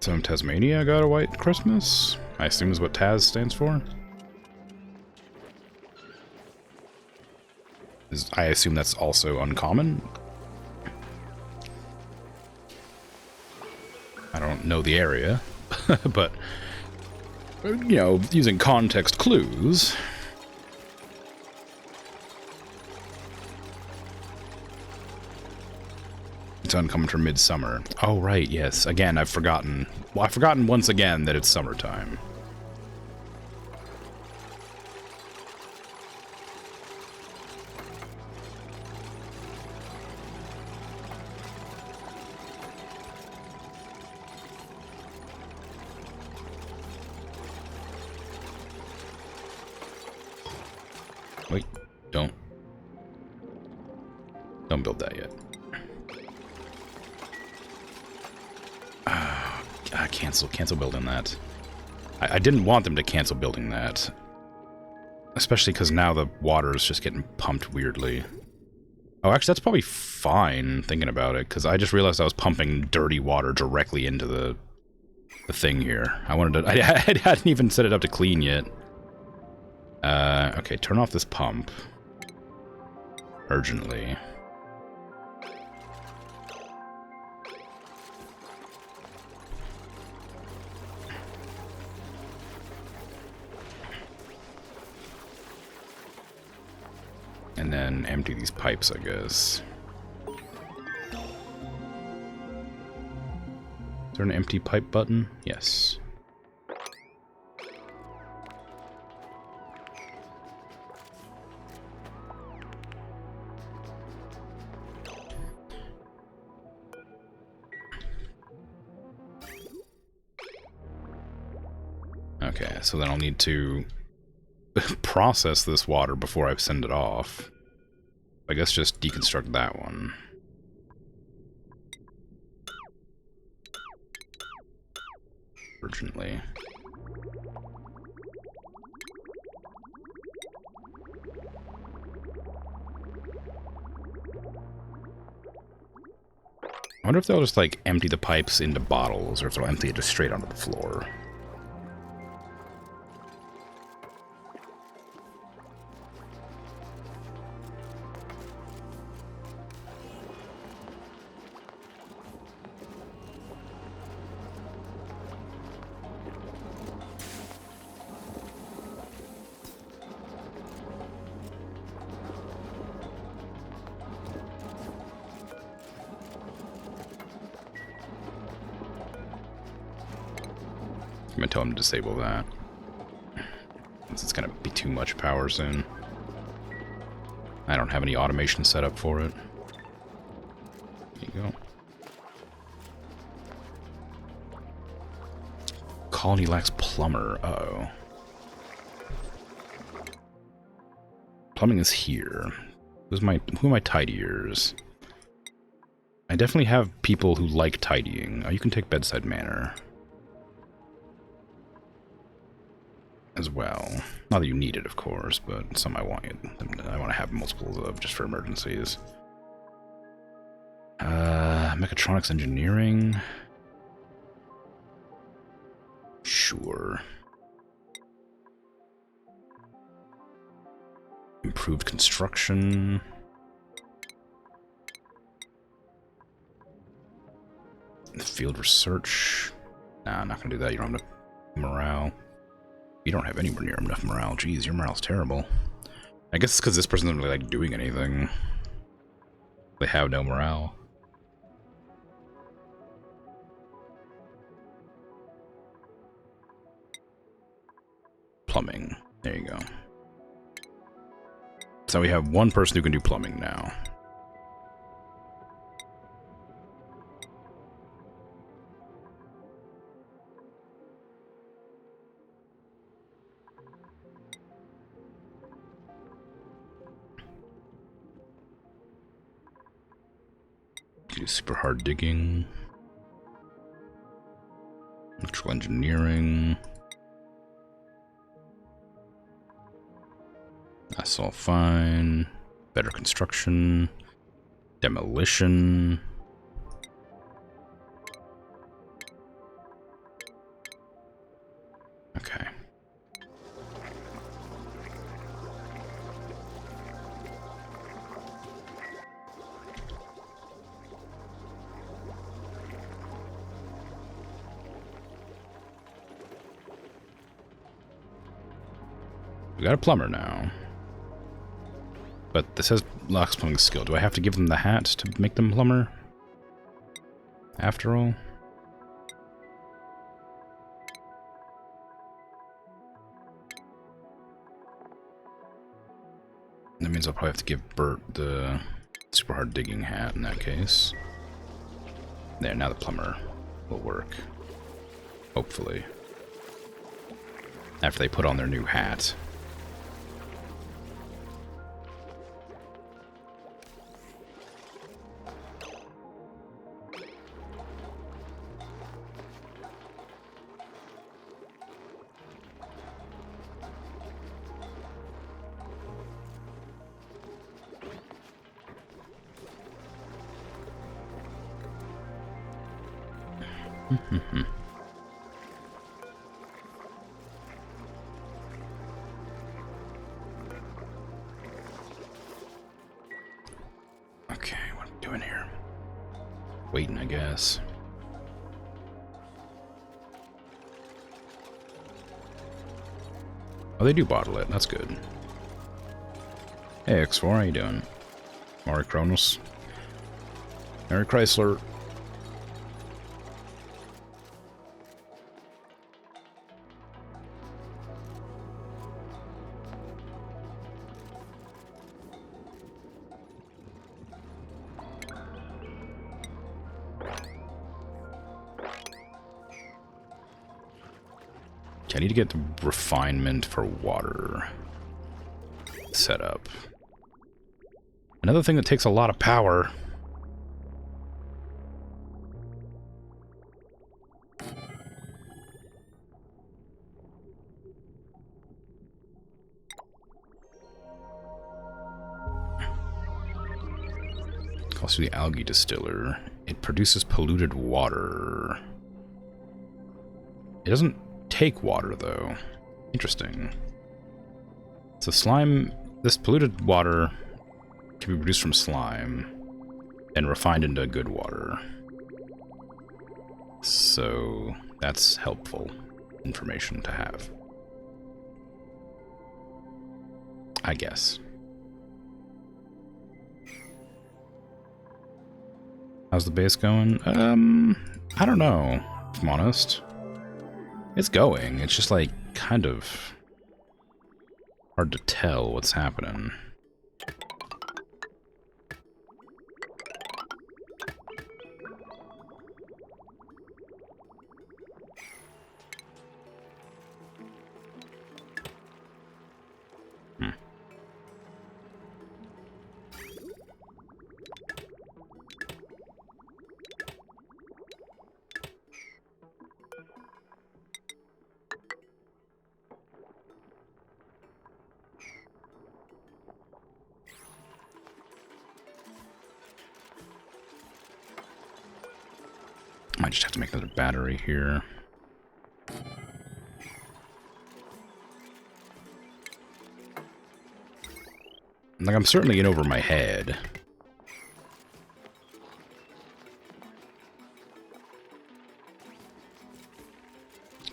So in Tasmania got a white Christmas? I assume is what Taz stands for? I assume that's also uncommon? I don't know the area, but, you know, using context clues. It's uncommon for midsummer. Oh, right, yes. Again, I've forgotten. Well, I've forgotten once again that it's summertime. Wait, don't build that yet. Cancel building that. I didn't want them to cancel building that. Especially because now the water is just getting pumped weirdly. Oh, actually, that's probably fine, thinking about it, because I just realized I was pumping dirty water directly into the thing here. I wanted to... I hadn't even set it up to clean yet. Okay, turn off this pump. Urgently. And then empty these pipes, I guess. Is there an empty pipe button? Yes. Okay, so then I'll need to process this water before I send it off. I guess just deconstruct that one. Urgently. I wonder if they'll just, like, empty the pipes into bottles, or if they'll empty it just straight onto the floor. I'm gonna tell him to disable that. It's gonna be too much power soon. I don't have any automation set up for it. There you go. Colony lacks plumber. Uh-oh. Plumbing is here. Who are my tidiers? I definitely have people who like tidying. Oh, you can take bedside manner as well. Not that you need it, of course, but some I want to have multiples of just for emergencies. Mechatronics engineering. Sure. Improved construction. Field research. Nah, I'm not gonna do that. You don't have enough morale. You don't have anywhere near enough morale. Jeez, your morale's terrible. I guess it's because this person doesn't really like doing anything. They have no morale. Plumbing. There you go. So we have one person who can do plumbing now. Do super hard digging. Electrical engineering. That's all fine. Better construction. Demolition. Okay. We got a plumber now. But this says locks plumbing skill. Do I have to give them the hat to make them plumber? After all? That means I'll probably have to give Bert the super hard digging hat in that case. There, now the plumber will work. Hopefully. After they put on their new hat. Okay, what are we doing here? Waiting, I guess. Oh, they do bottle it. That's good. Hey, X4, how you doing? Mari Kronos. Mary Chrysler. I need to get the refinement for water set up. Another thing that takes a lot of power. Also the algae distiller. It produces polluted water. It doesn't take water, though. Interesting. So slime... This polluted water can be produced from slime and refined into good water. So that's helpful information to have, I guess. How's the base going? I don't know, if I'm honest. It's going. It's just, like, kind of hard to tell what's happening. Might just have to make another battery here. Like, I'm certainly in over my head.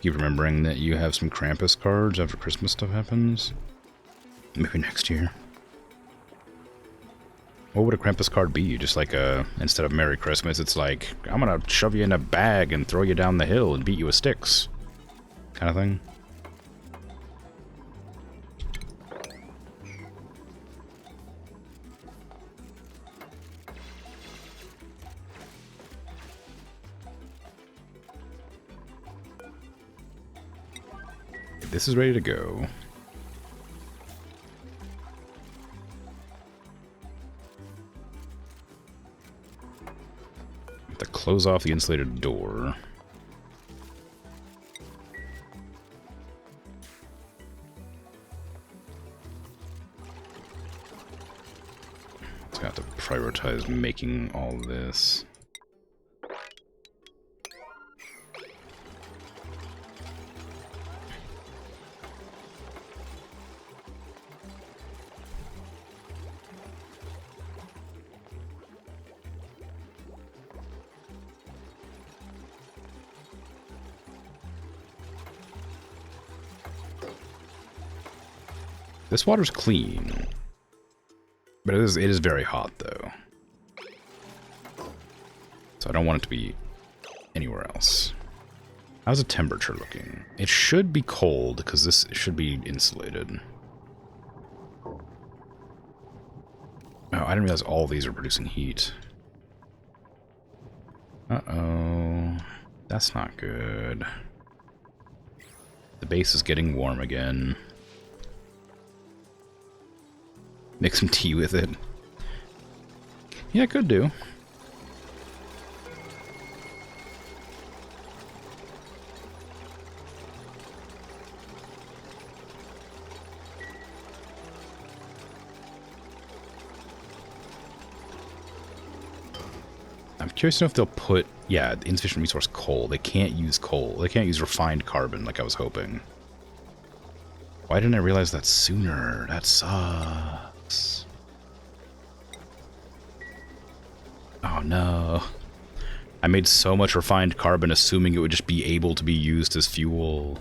Keep remembering that you have some Krampus cards after Christmas stuff happens. Maybe next year. What would a Krampus card be? Just like instead of Merry Christmas, it's like, I'm gonna shove you in a bag and throw you down the hill and beat you with sticks. Kind of thing. This is ready to go. Have to close off the insulated door. So I have to prioritize making all this. This water's clean, but it is very hot, though. So I don't want it to be anywhere else. How's the temperature looking? It should be cold, because this should be insulated. Oh, I didn't realize all these are producing heat. Uh-oh. That's not good. The base is getting warm again. Make some tea with it. Yeah, could do. I'm curious to know if they'll put, yeah, the insufficient resource coal. They can't use coal. They can't use refined carbon like I was hoping. Why didn't I realize that sooner? That sucks. Oh no. I made so much refined carbon assuming it would just be able to be used as fuel.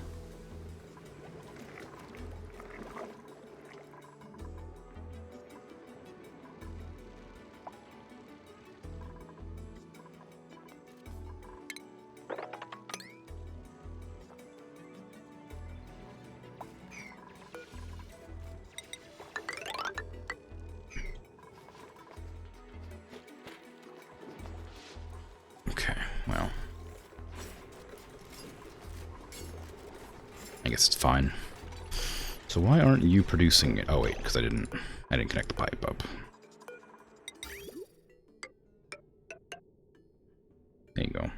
Okay, well. guess it's fine. So why aren't you producing it? Oh wait, because I didn't connect the pipe up. There you go.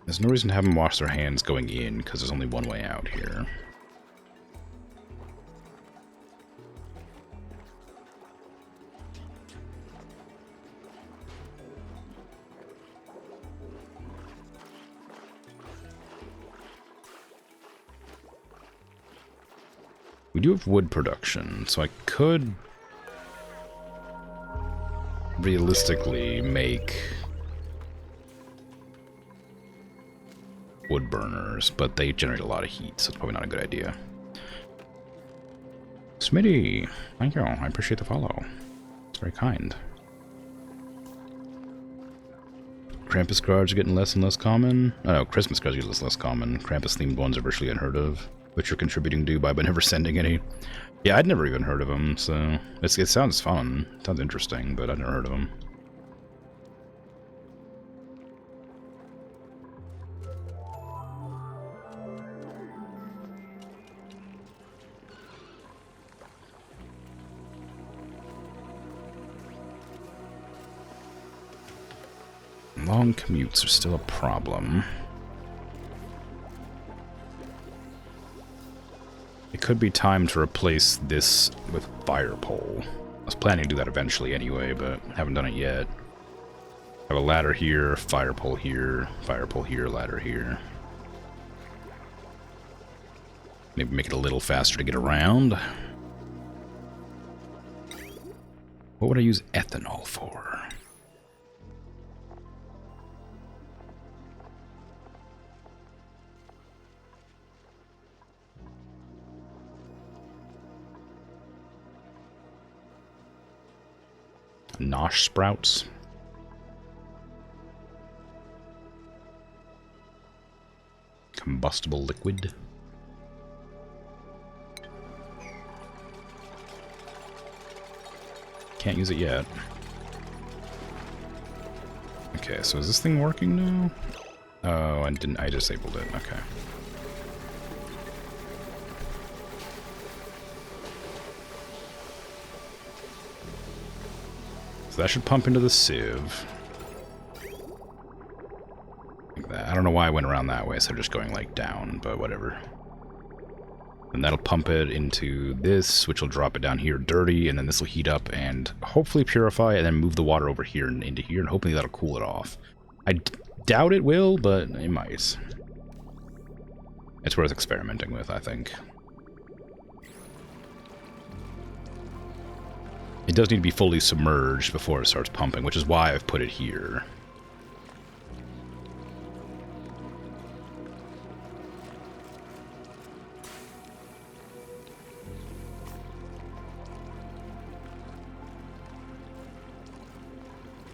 There's no reason to have them wash their hands going in, because there's only one way out here. We do have wood production, so I could realistically make wood burners, but they generate a lot of heat, so it's probably not a good idea. Smitty, thank you. I appreciate the follow. It's very kind. Krampus cards are getting less and less common. Oh, Christmas cards are getting less and less common. Krampus-themed ones are virtually unheard of, which you're contributing to by never sending any. Yeah, I'd never even heard of them, so it sounds fun. It sounds interesting, but I'd never heard of them. Long commutes are still a problem. It could be time to replace this with fire pole. I was planning to do that eventually anyway, but haven't done it yet. I have a ladder here, fire pole here, ladder here. Maybe make it a little faster to get around. What would I use ethanol for? Nosh sprouts. Combustible liquid. Can't use it yet. Okay, so is this thing working now? Oh, I disabled it. Okay. So that should pump into the sieve. Like that. I don't know why I went around that way, so just going like down, but whatever. And that'll pump it into this, which will drop it down here dirty, and then this will heat up and hopefully purify, and then move the water over here and into here, and hopefully that'll cool it off. I doubt it will, but it might. It's worth experimenting with, I think. It does need to be fully submerged before it starts pumping, which is why I've put it here.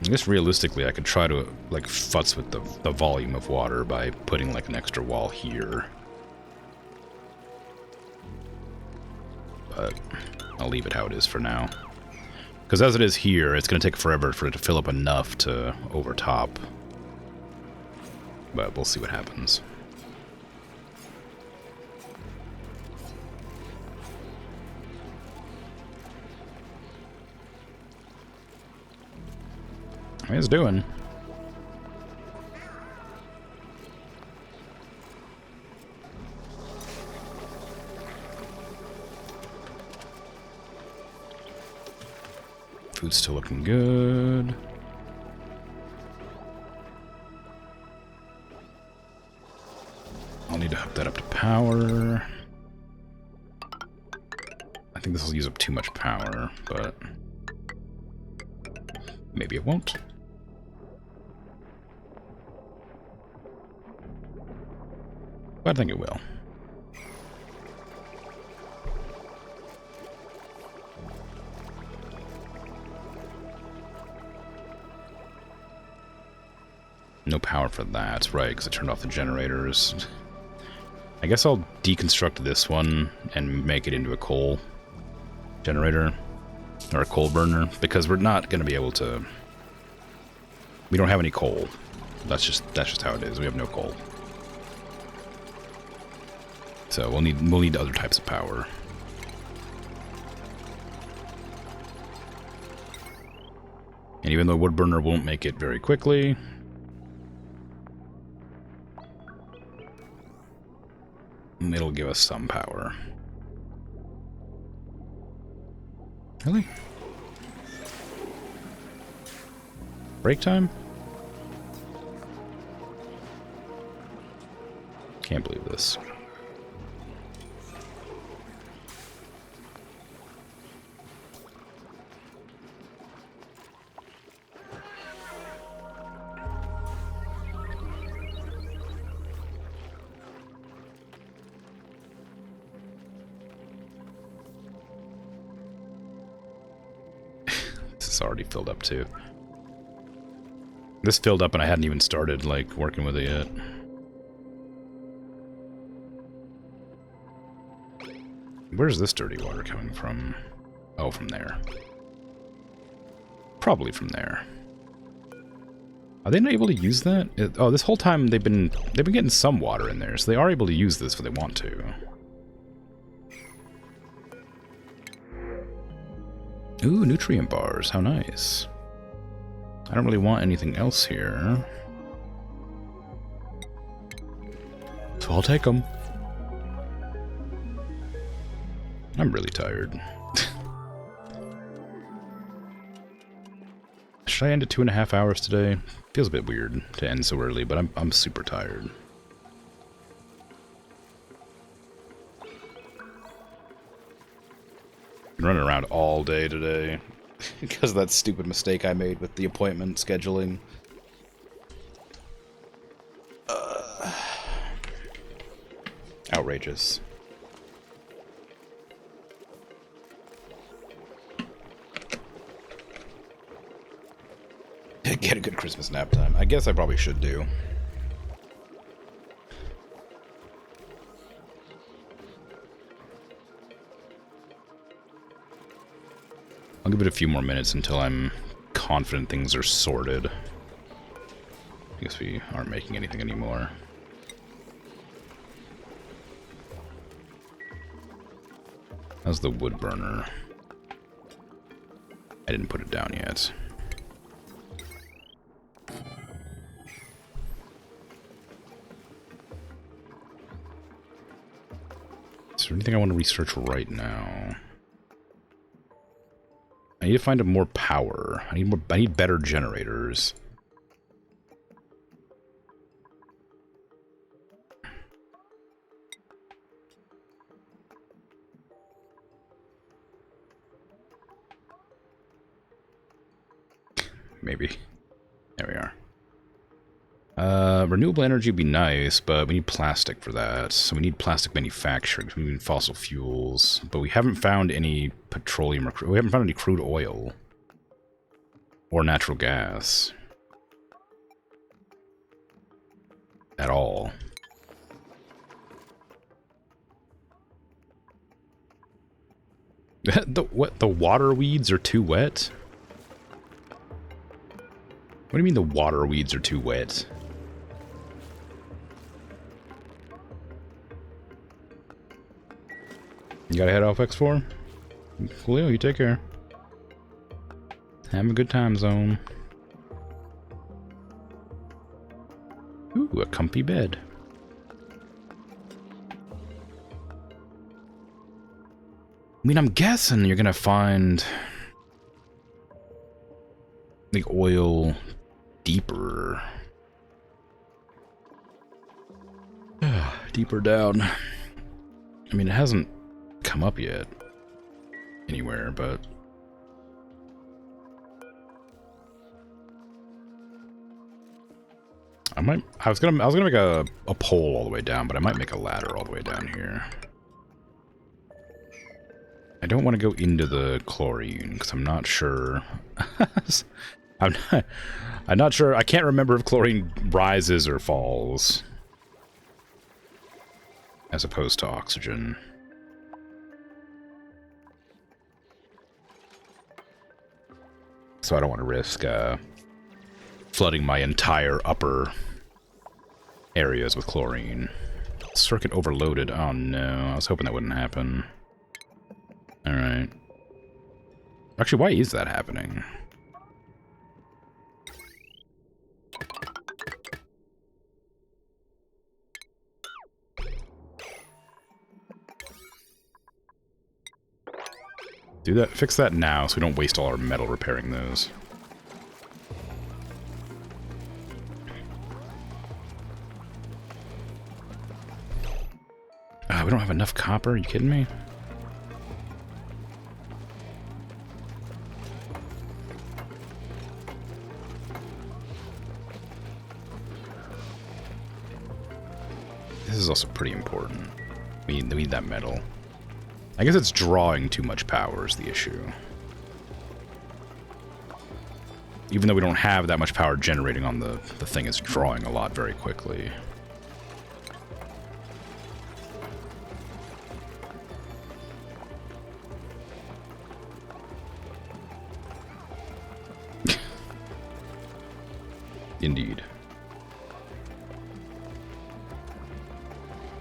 I guess realistically I could try to like futz with the volume of water by putting like an extra wall here. But I'll leave it how it is for now. Because as it is here, it's going to take forever for it to fill up enough to overtop. But we'll see what happens. How it's doing? Food's still looking good. I'll need to hook that up to power. I think this will use up too much power, but maybe it won't. But I think it will. No power for that, right, because I turned off the generators. I guess I'll deconstruct this one and make it into a coal generator. or a coal burner, because we're not going to be able to. We don't have any coal. That's just how it is. We have no coal. So we'll need other types of power. And even though wood burner won't make it very quickly, it'll give us some power. Really? Break time? Can't believe this. This is already filled up too. This filled up and I hadn't even started, like, working with it yet. Where's this dirty water coming from? Oh, from there. Probably from there. Are they not able to use that? Oh, this whole time they've been getting some water in there, so they are able to use this if they want to. Ooh, nutrient bars. How nice. I don't really want anything else here. So I'll take them. I'm really tired. Should I end at 2.5 hours today? Feels a bit weird to end so early, but I'm super tired. Been running around all day today because of that stupid mistake I made with the appointment scheduling. Outrageous. Get a good Christmas nap time. I guess I probably should do. I'll give it a few more minutes until I'm confident things are sorted. I guess we aren't making anything anymore. How's the wood burner? I didn't put it down yet. Is there anything I want to research right now? I need to find more power. I need better generators. Maybe. There we are. Renewable energy would be nice, but we need plastic for that. So we need plastic manufacturing. We need fossil fuels. But we haven't found any petroleum or we haven't found any crude oil. Or natural gas. At all. What? The water weeds are too wet? What do you mean the water weeds are too wet? You gotta head off X4? Coolio, you take care. Have a good time zone. Ooh, a comfy bed. I mean, I'm guessing you're gonna find the oil deeper. Deeper down. I mean, it hasn't come up yet anywhere, but I was gonna make a pole all the way down, but I might make a ladder all the way down here. I don't want to go into the chlorine because I'm not sure. I'm not sure. I can't remember if chlorine rises or falls as opposed to oxygen. so I don't want to risk flooding my entire upper areas with chlorine. Circuit overloaded. Oh no, I was hoping that wouldn't happen. Alright. Actually, why is that happening? Do that. Fix that now so we don't waste all our metal repairing those. We don't have enough copper? Are you kidding me? This is also pretty important. We need that metal. I guess it's drawing too much power is the issue. Even though we don't have that much power generating on the thing, it's drawing a lot very quickly. Indeed.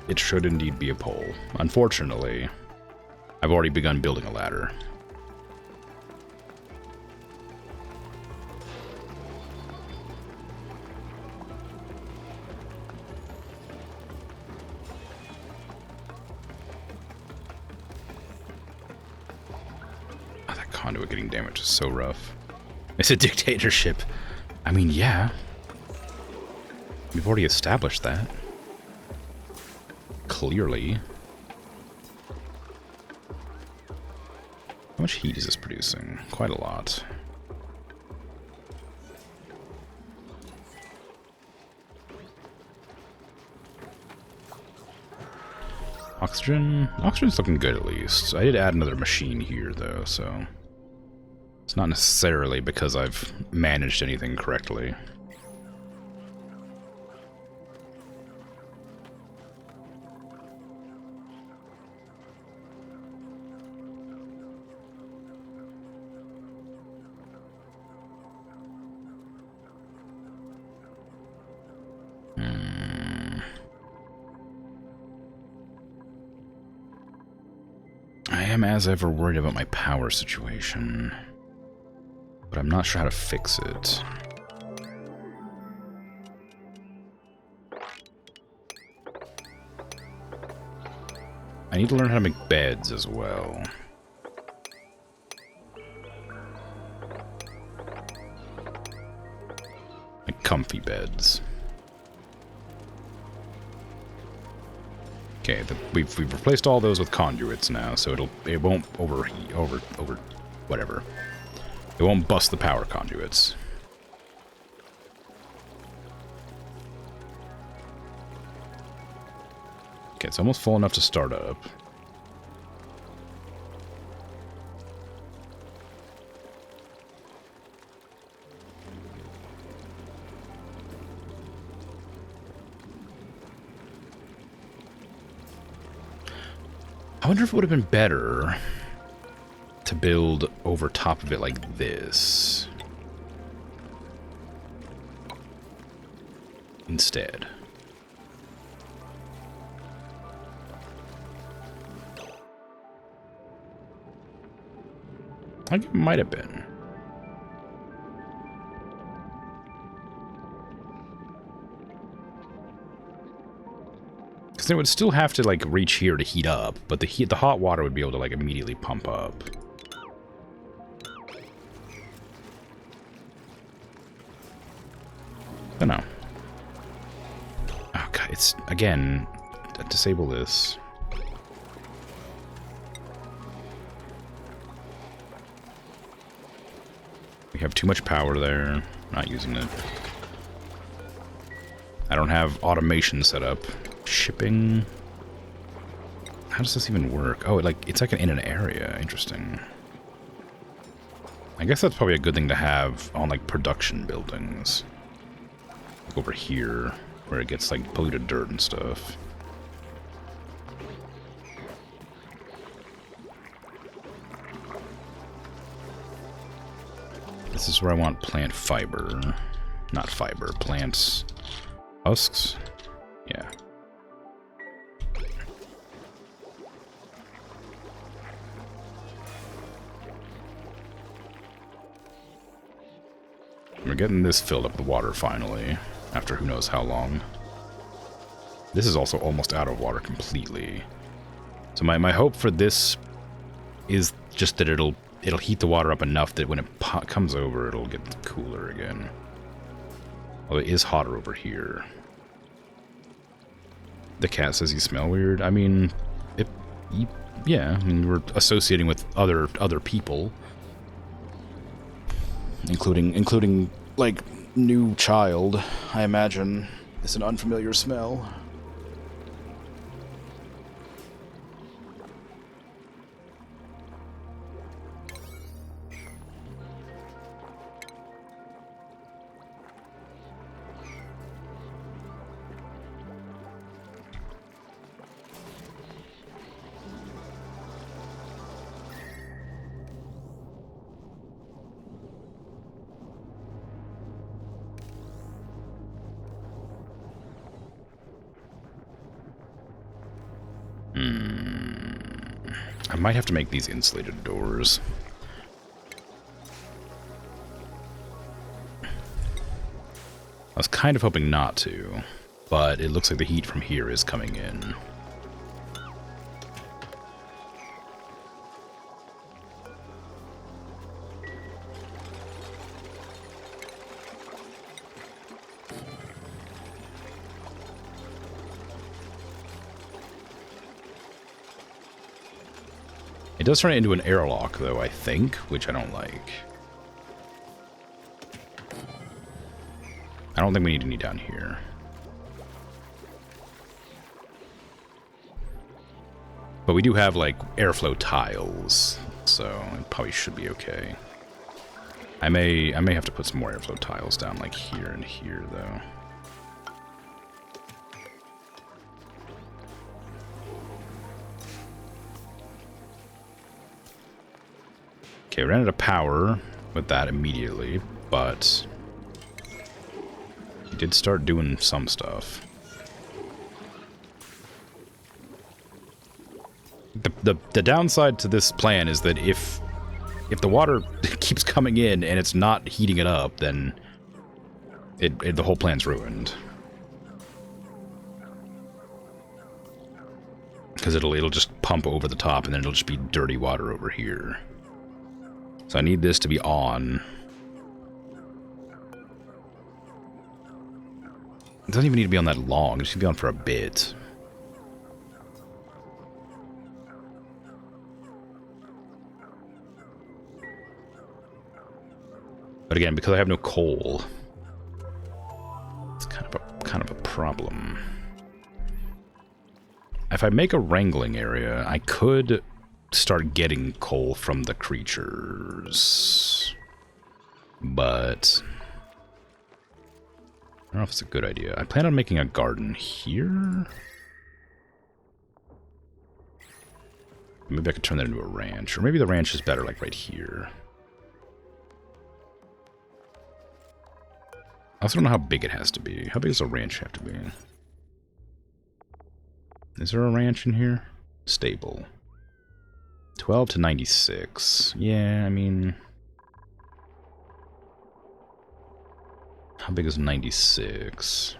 It should indeed be a pole. Unfortunately, I've already begun building a ladder. Oh, that conduit getting damaged is so rough. It's a dictatorship. I mean, yeah. We've already established that. Clearly. How much heat is this producing? Quite a lot. Oxygen? Oxygen's looking good at least. I did add another machine here though, so... It's not necessarily because I've managed anything correctly. I am as ever worried about my power situation, but I'm not sure how to fix it. I need to learn how to make beds as well. Like comfy beds. Okay, we've replaced all those with conduits now, so it won't overheat whatever. It won't bust the power conduits. Okay, it's almost full enough to start up. I wonder if it would have been better to build over top of it like this instead. I think it might have been. It would still have to like reach here to heat up, but the hot water would be able to like immediately pump up. I don't know. Oh god, it's again. Disable this. We have too much power there. Not using it. I don't have automation set up. Shipping. How does this even work? Oh, it's like in an area. Interesting. I guess that's probably a good thing to have on like production buildings. Like over here, where it gets like polluted dirt and stuff. This is where I want plant fiber. Not fiber, plants. Husks? Yeah. We're getting this filled up with water finally, after who knows how long. This is also almost out of water completely. So my hope for this is just that it'll heat the water up enough that when it comes over, it'll get cooler again. Although it is hotter over here. The cat says you smell weird. I mean, yeah. I mean, we're associating with other people, including like new child. I imagine it's an unfamiliar smell. I might have to make these insulated doors. I was kind of hoping not to, but it looks like the heat from here is coming in. It does turn it into an airlock, though, I think, which I don't like. I don't think we need any down here. But we do have, like, airflow tiles, so it probably should be okay. I may have to put some more airflow tiles down, like here and here, though. Okay, we ran out of power with that immediately, but we did start doing some stuff. The downside to this plan is that if the water keeps coming in and it's not heating it up, then the whole plan's ruined. Because it'll just pump over the top and then it'll just be dirty water over here. So I need this to be on. It doesn't even need to be on that long. It should be on for a bit. But again, because I have no coal, it's kind of a problem. If I make a wrangling area, I could start getting coal from the creatures, but I don't know if it's a good idea. I plan on making a garden here. Maybe I could turn that into a ranch, or maybe the ranch is better, like right here. I also don't know how big it has to be. How big does a ranch have to be? Is there a ranch in here? Stable. 12 to 96. Yeah, I mean... How big is 96?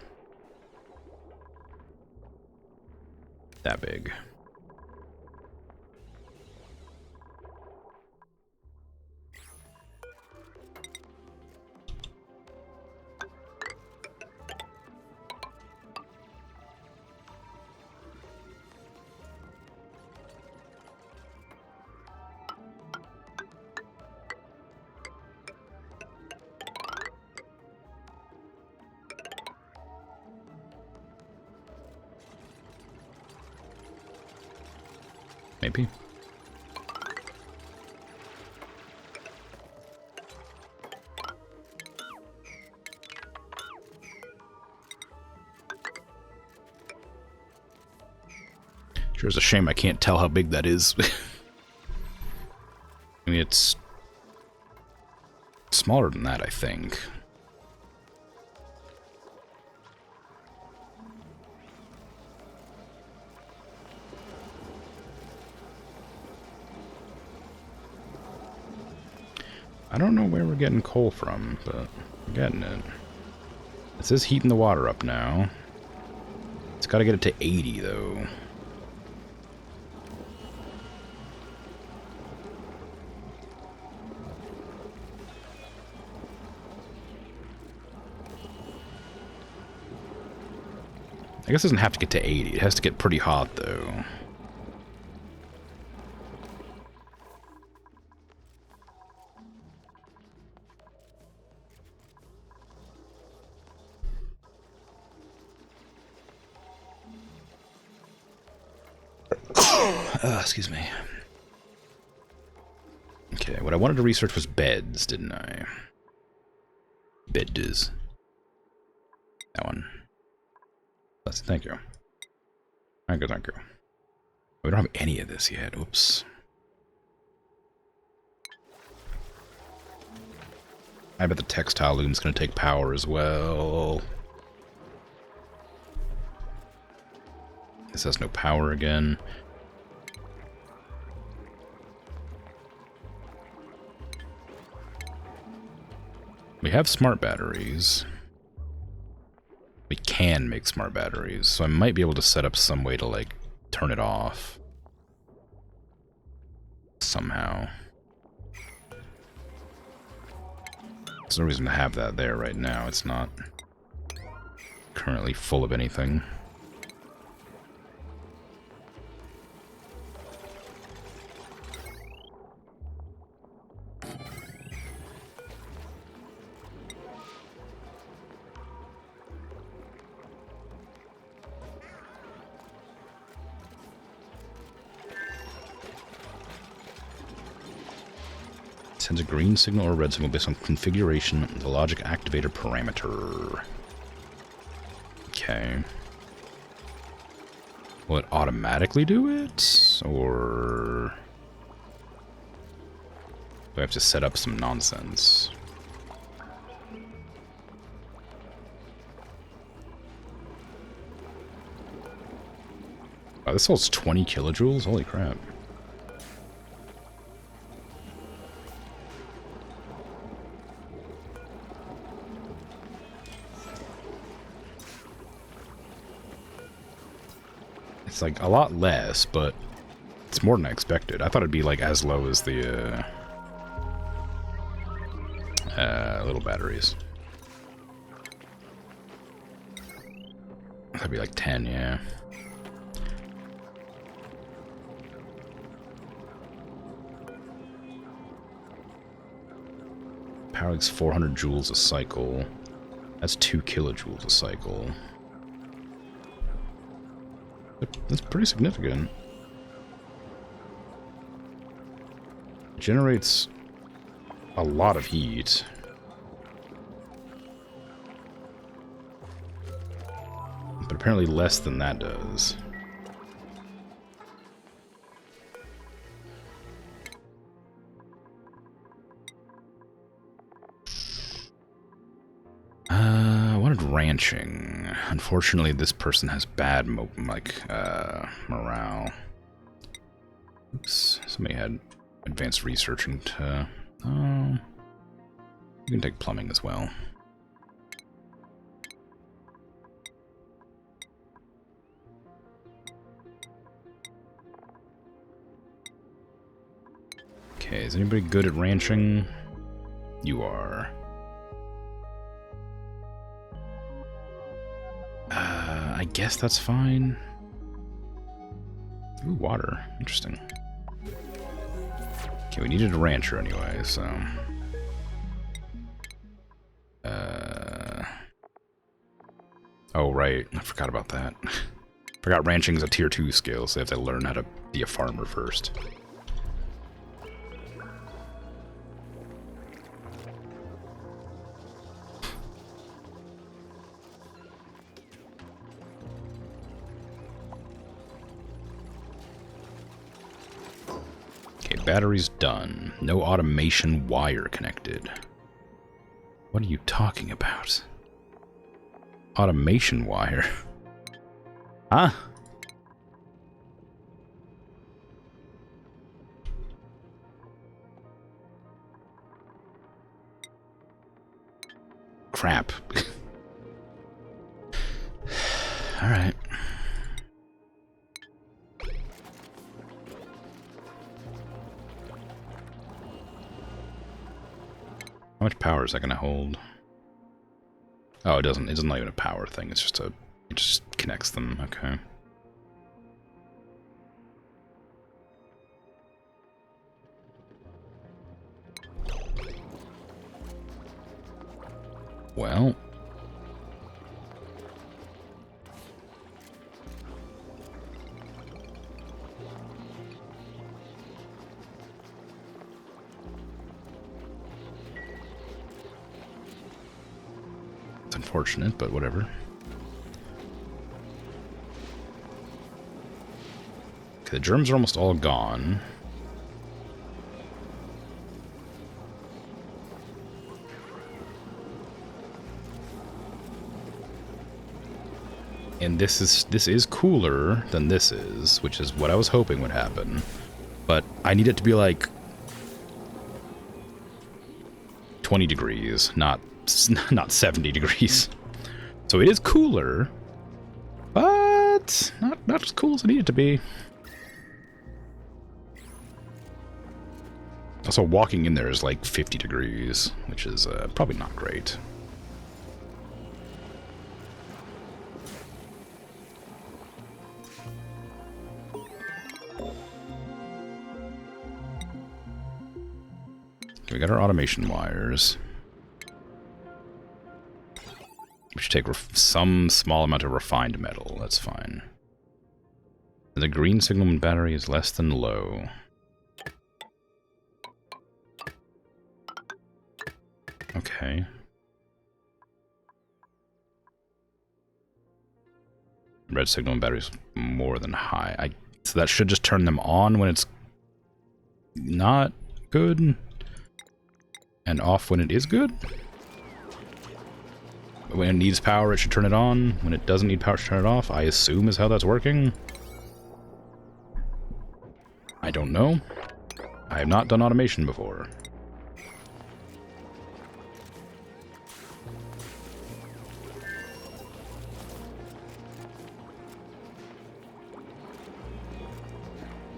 That big. Maybe. Sure is a shame I can't tell how big that is. I mean, it's smaller than that, I think. I don't know where we're getting coal from, but we're getting it. This is heating the water up now. It's got to get it to 80, though. I guess it doesn't have to get to 80. It has to get pretty hot, though. Excuse me. Okay, what I wanted to research was beds, didn't I? Beds. That one. Thank you. Thank you, thank you. We don't have any of this yet. Oops. I bet the textile loom's going to take power as well. This has no power again. We have smart batteries. We can make smart batteries, so I might be able to set up some way to, like, turn it off. Somehow. There's no reason to have that there right now. It's not currently full of anything. Sends a green signal or a red signal based on configuration of the logic activator parameter. Okay. Will it automatically do it? Or do I have to set up some nonsense? Wow, this holds 20 kilojoules? Holy crap. It's like a lot less, but it's more than I expected. I thought it'd be like as low as the little batteries. That'd be like 10, yeah. Power likes 400 joules a cycle. That's 2 kilojoules a cycle. That's pretty significant. It generates a lot of heat. But apparently less than that does. I wanted ranching. Unfortunately, this person has bad morale. Oops, somebody had advanced research into... Oh, you can take plumbing as well. Okay, is anybody good at ranching? You are. I guess that's fine. Ooh, water. Interesting. Okay, we needed a rancher anyway, so... Oh, right. I forgot about that. Forgot ranching's a tier 2 skill, so they have to learn how to be a farmer first. Battery's done. No automation wire connected. What are you talking about? Automation wire. Huh? Crap. Alright. How much power is that going to hold? Oh, it doesn't. It's not even a power thing. It's just a... It just connects them. Okay. Well... It's unfortunate, but whatever. Okay, the germs are almost all gone. And this is cooler than this is, which is what I was hoping would happen. But I need it to be like 20 degrees, not 70 degrees. So it is cooler, but not as cool as I need it to be. Also, walking in there is like 50 degrees, which is probably not great. Okay, we got our automation wires. We should take some small amount of refined metal. That's fine. The green signal when battery is less than low. Okay. Red signal when battery is more than high. So that should just turn them on when it's not good, and off when it is good? When it needs power, it should turn it on. When it doesn't need power, it should turn it off. I assume is how that's working. I don't know. I have not done automation before.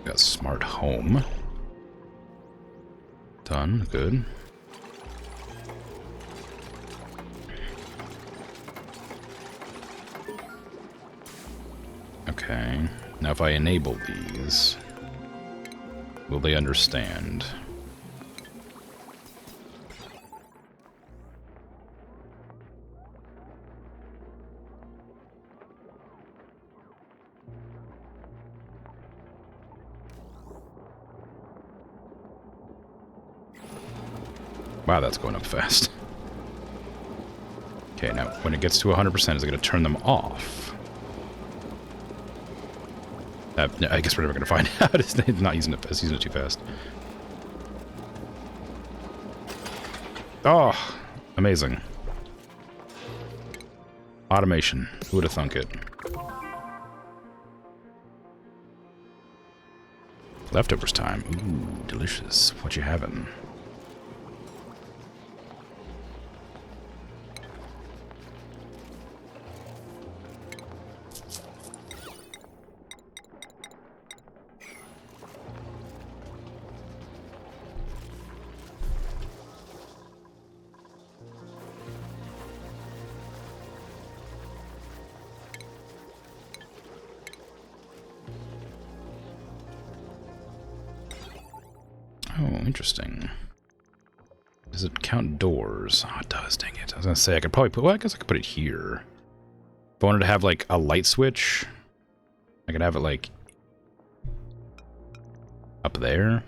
Got smart home. Done. Good. Okay. Now if I enable these, will they understand? Wow, that's going up fast. Okay, now when it gets to 100%, is it going to turn them off? I guess we're never going to find out. It's not using it. It's using it too fast. Oh, amazing. Automation. Who would have thunk it? Leftovers time. Ooh, delicious. What you having? Oh, interesting. Does it count doors? Oh, it does, dang it. I was gonna say, I could probably put, well, I guess I could put it here. If I wanted to have, like, a light switch, I could have it, like, up there.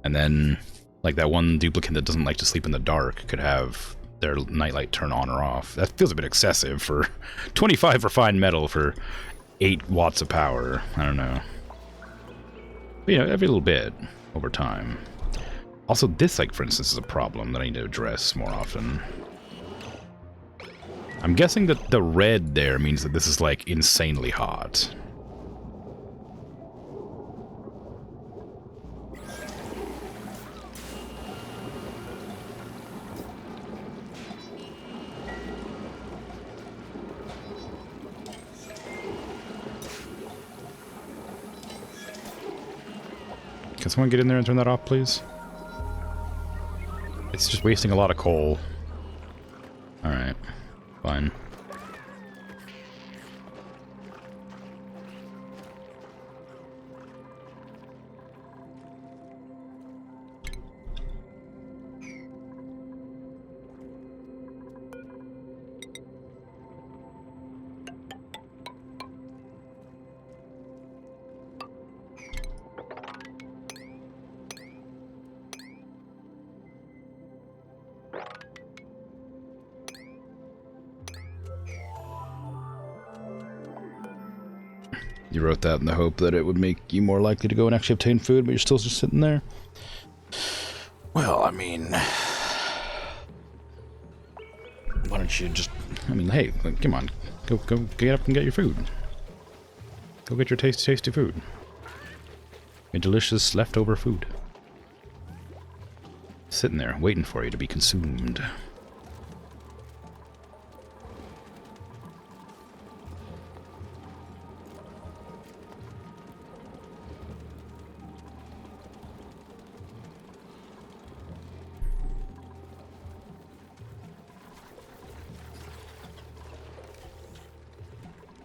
And then, like, that one duplicate that doesn't like to sleep in the dark could have their nightlight turn on or off. That feels a bit excessive for 25 refined metal for 8 watts of power. I don't know. But, you know, every little bit over time. Also, this, like, for instance, is a problem that I need to address more often. I'm guessing that the red there means that this is, like, insanely hot. Can someone get in there and turn that off, please? It's just wasting a lot of coal. Alright. Fine. You wrote that in the hope that it would make you more likely to go and actually obtain food, but you're still just sitting there? Well, I mean... Why don't you just... I mean, hey, come on. Go get up and get your food. Go get your tasty food. Your delicious leftover food. Sitting there, waiting for you to be consumed.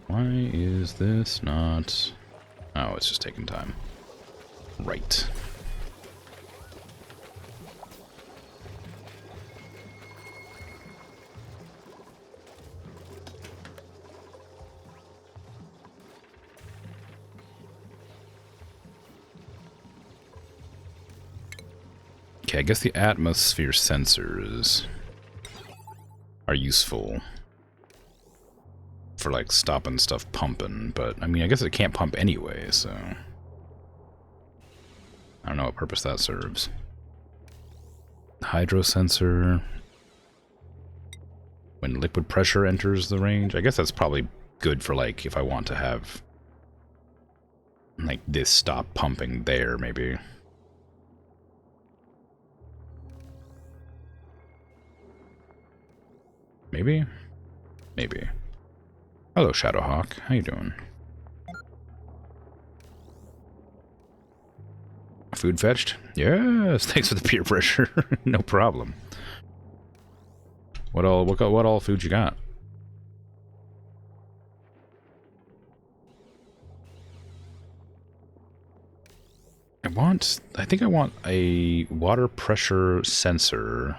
Why is this not... Oh, it's just taking time. Right. Okay, I guess the atmosphere sensors are useful for, like, stopping stuff pumping, but, I mean, I guess it can't pump anyway, so... I don't know what purpose that serves. Hydro sensor... When liquid pressure enters the range? I guess that's probably good for, like, if I want to have... like, this stop pumping there, maybe. Maybe? Maybe. Hello, Shadowhawk. How you doing? Food fetched? Yes, thanks for the peer pressure. No problem. What all food you got? I think I want a water pressure sensor.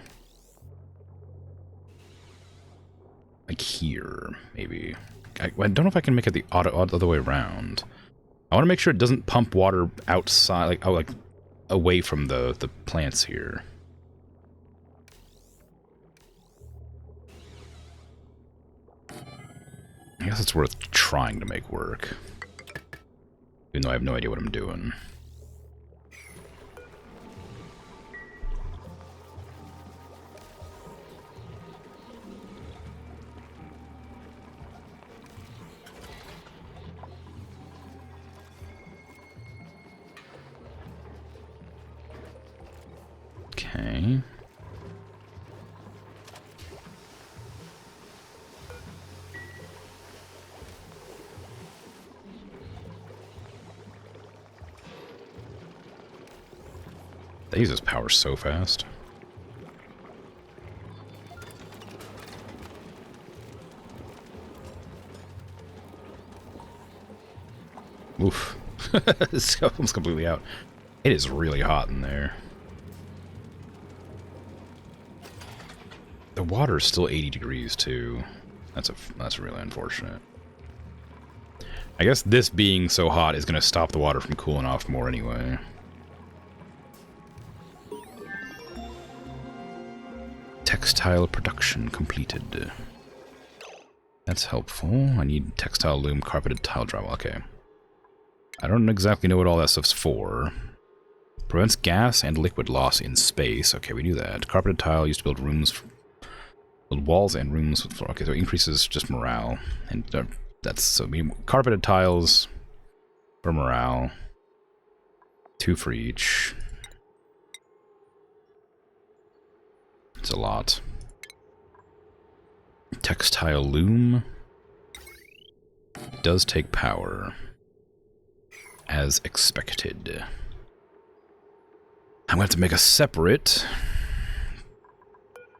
Like here, maybe. I don't know if I can make it the other way around. I want to make sure it doesn't pump water outside, like away from the plants here. I guess it's worth trying to make work. Even though I have no idea what I'm doing. Okay. That uses power so fast. Oof. It's almost completely out. It is really hot in there. The water is still 80 degrees too. That's really unfortunate. I guess this being so hot is going to stop the water from cooling off more anyway. Textile production completed. That's helpful. I need textile loom, carpeted tile drywall. Okay. I don't exactly know what all that stuff's for. Prevents gas and liquid loss in space. Okay, we do that. Carpeted tile used to build Build walls and rooms with floor. Okay, so it increases just morale. And that's, so carpeted tiles for morale. 2 for each. It's a lot. Textile loom. It does take power. As expected. I'm going to have to make a separate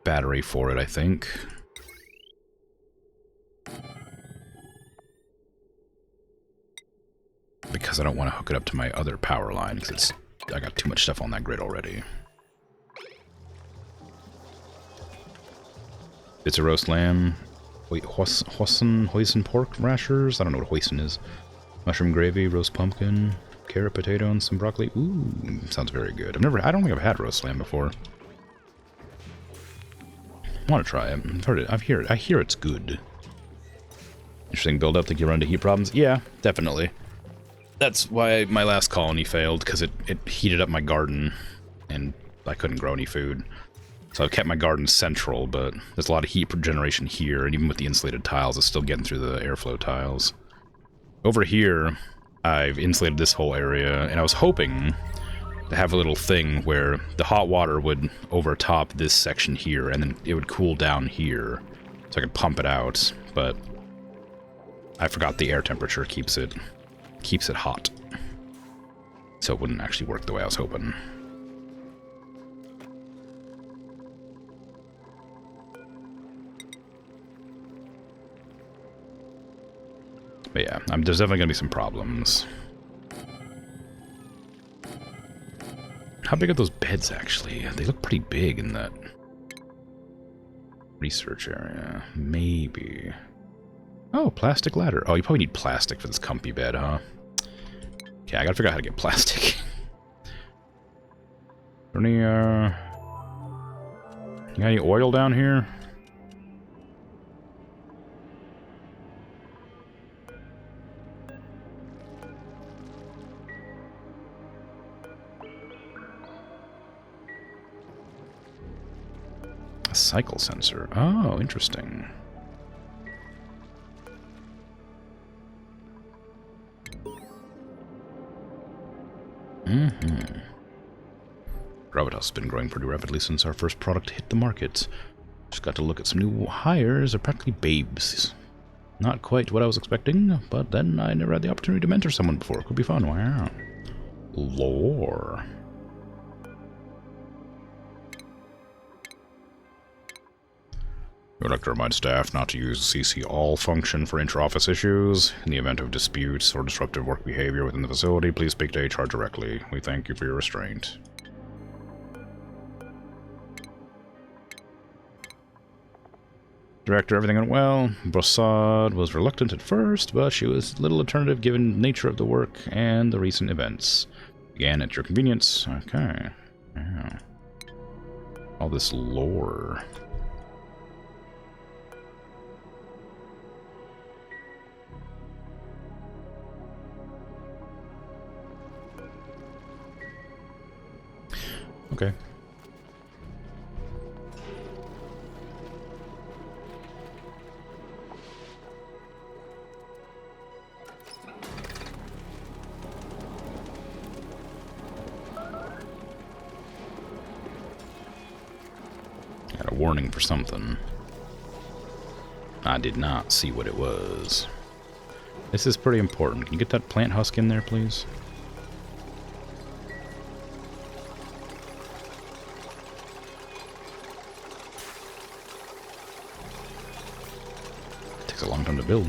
battery for it, I think. Because I don't want to hook it up to my other power line, because I got too much stuff on that grid already. Bits of roast lamb. Wait, hoisin pork rashers? I don't know what hoisin is. Mushroom gravy, roast pumpkin, carrot, potato, and some broccoli. Ooh, sounds very good. I don't think I've had roast lamb before. I want to try it. I've heard it. I hear it's good. Interesting build up. Think you run into heat problems? Yeah, definitely. That's why my last colony failed, because it heated up my garden, and I couldn't grow any food. So I've kept my garden central, but there's a lot of heat generation here, and even with the insulated tiles, it's still getting through the airflow tiles. Over here, I've insulated this whole area, and I was hoping to have a little thing where the hot water would overtop this section here, and then it would cool down here, so I could pump it out, but I forgot the air temperature keeps it hot. So it wouldn't actually work the way I was hoping. But yeah, there's definitely going to be some problems. How big are those beds, actually? They look pretty big in that research area. Maybe. Oh, plastic ladder. Oh, you probably need plastic for this comfy bed, huh? Okay, I gotta figure out how to get plastic. You got any oil down here? A cycle sensor. Oh, interesting. Gravitas has been growing pretty rapidly since our first product hit the market. Just got to look at some new hires. They're practically babes. Not quite what I was expecting, but then I never had the opportunity to mentor someone before. Could be fun. Wow. Lore. We would like to remind staff not to use the CC all function for intra-office issues. In the event of disputes or disruptive work behavior within the facility, please speak to HR directly. We thank you for your restraint. Director, everything went well. Brossard was reluctant at first, but she was little alternative given the nature of the work and the recent events. Again, at your convenience. Okay. Yeah. All this lore. Okay. Got a warning for something. I did not see what it was. This is pretty important. Can you get that plant husk in there, please? Takes a long time to build.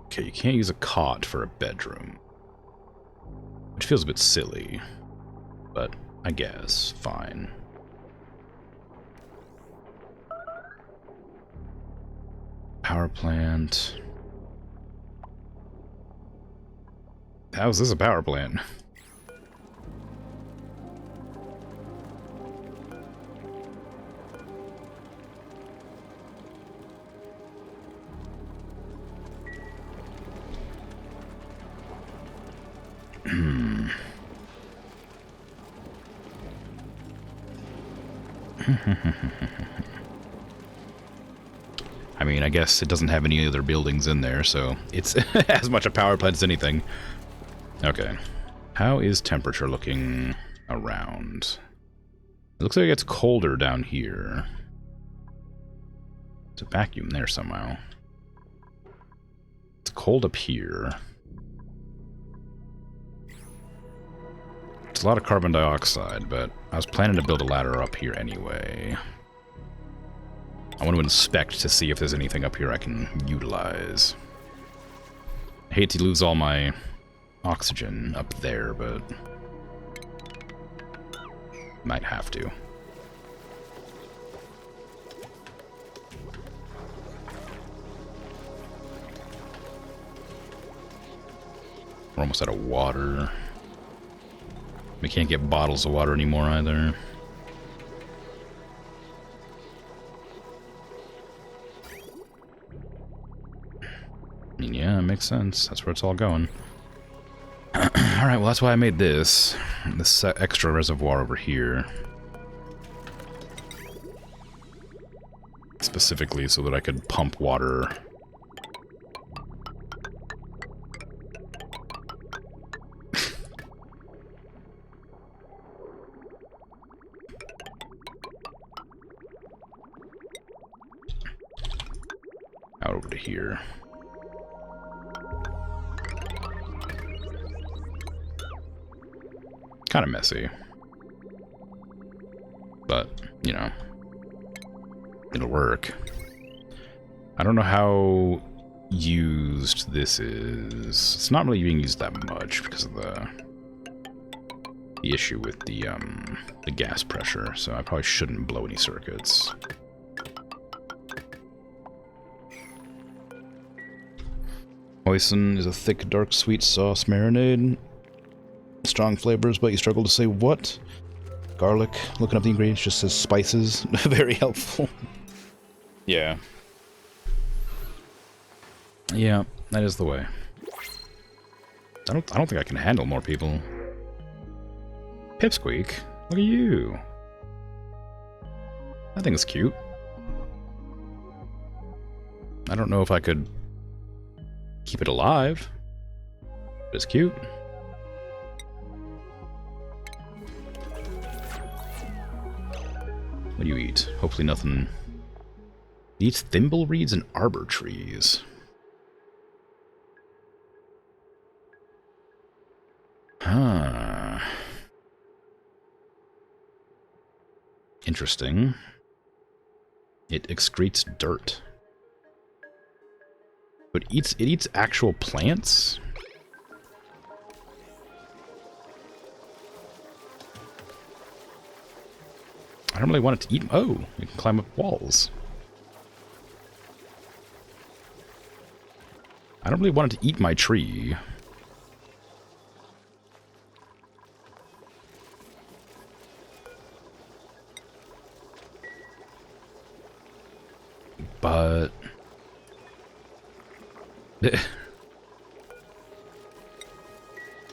Okay, you can't use a cot for a bedroom. Which feels a bit silly. But I guess, fine. Power plant. How is this a power plant? I mean, I guess it doesn't have any other buildings in there, so it's as much a power plant as anything. Okay. How is temperature looking around? It looks like it's colder down here. It's a vacuum there somehow. It's cold up here. It's a lot of carbon dioxide, but I was planning to build a ladder up here anyway. I want to inspect to see if there's anything up here I can utilize. I hate to lose all my oxygen up there, but might have to. We're almost out of water. We can't get bottles of water anymore either. I mean, yeah, it makes sense. That's where it's all going. Alright, well that's why I made this extra reservoir over here. Specifically so that I could pump water. Out over to here. Kind of messy, but you know, it'll work. I don't know how used this is. It's not really being used that much because of the issue with the gas pressure, so I probably shouldn't blow any circuits. Hoisin is a thick, dark, sweet sauce marinade. Strong flavors, but you struggle to say what. Garlic. Looking up the ingredients just says spices. Very helpful. Yeah. Yeah, that is the way. I don't think I can handle more people. Pipsqueak, look at you. That thing's cute. I don't know if I could keep it alive, but it's cute. What do you eat? Hopefully nothing. It eats thimble reeds and arbor trees. Huh. Interesting. It excretes dirt. But it eats actual plants? I don't really want it to eat. Oh, you can climb up walls. I don't really want it to eat my tree. But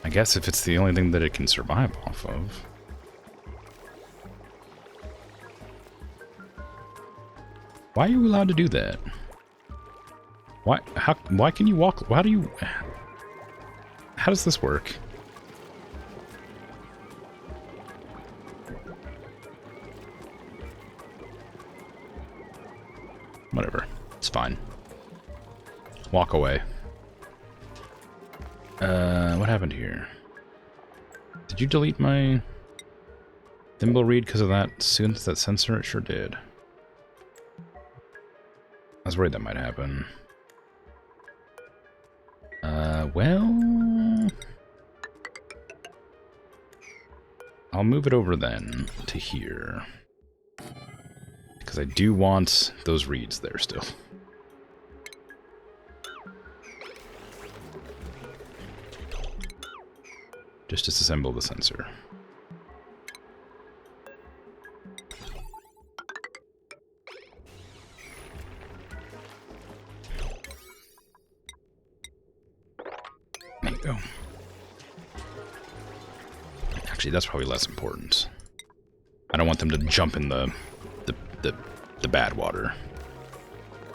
I guess if it's the only thing that it can survive off of. Why are you allowed to do that? Why? How? Why can you walk? How do you? How does this work? Whatever. It's fine. Walk away. What happened here? Did you delete my thimble reed because of that sensor? It sure did. I was worried that might happen. Well... I'll move it over then to here. Because I do want those reeds there still. Just disassemble the sensor. There you go. Actually, that's probably less important. I don't want them to jump in the the bad water.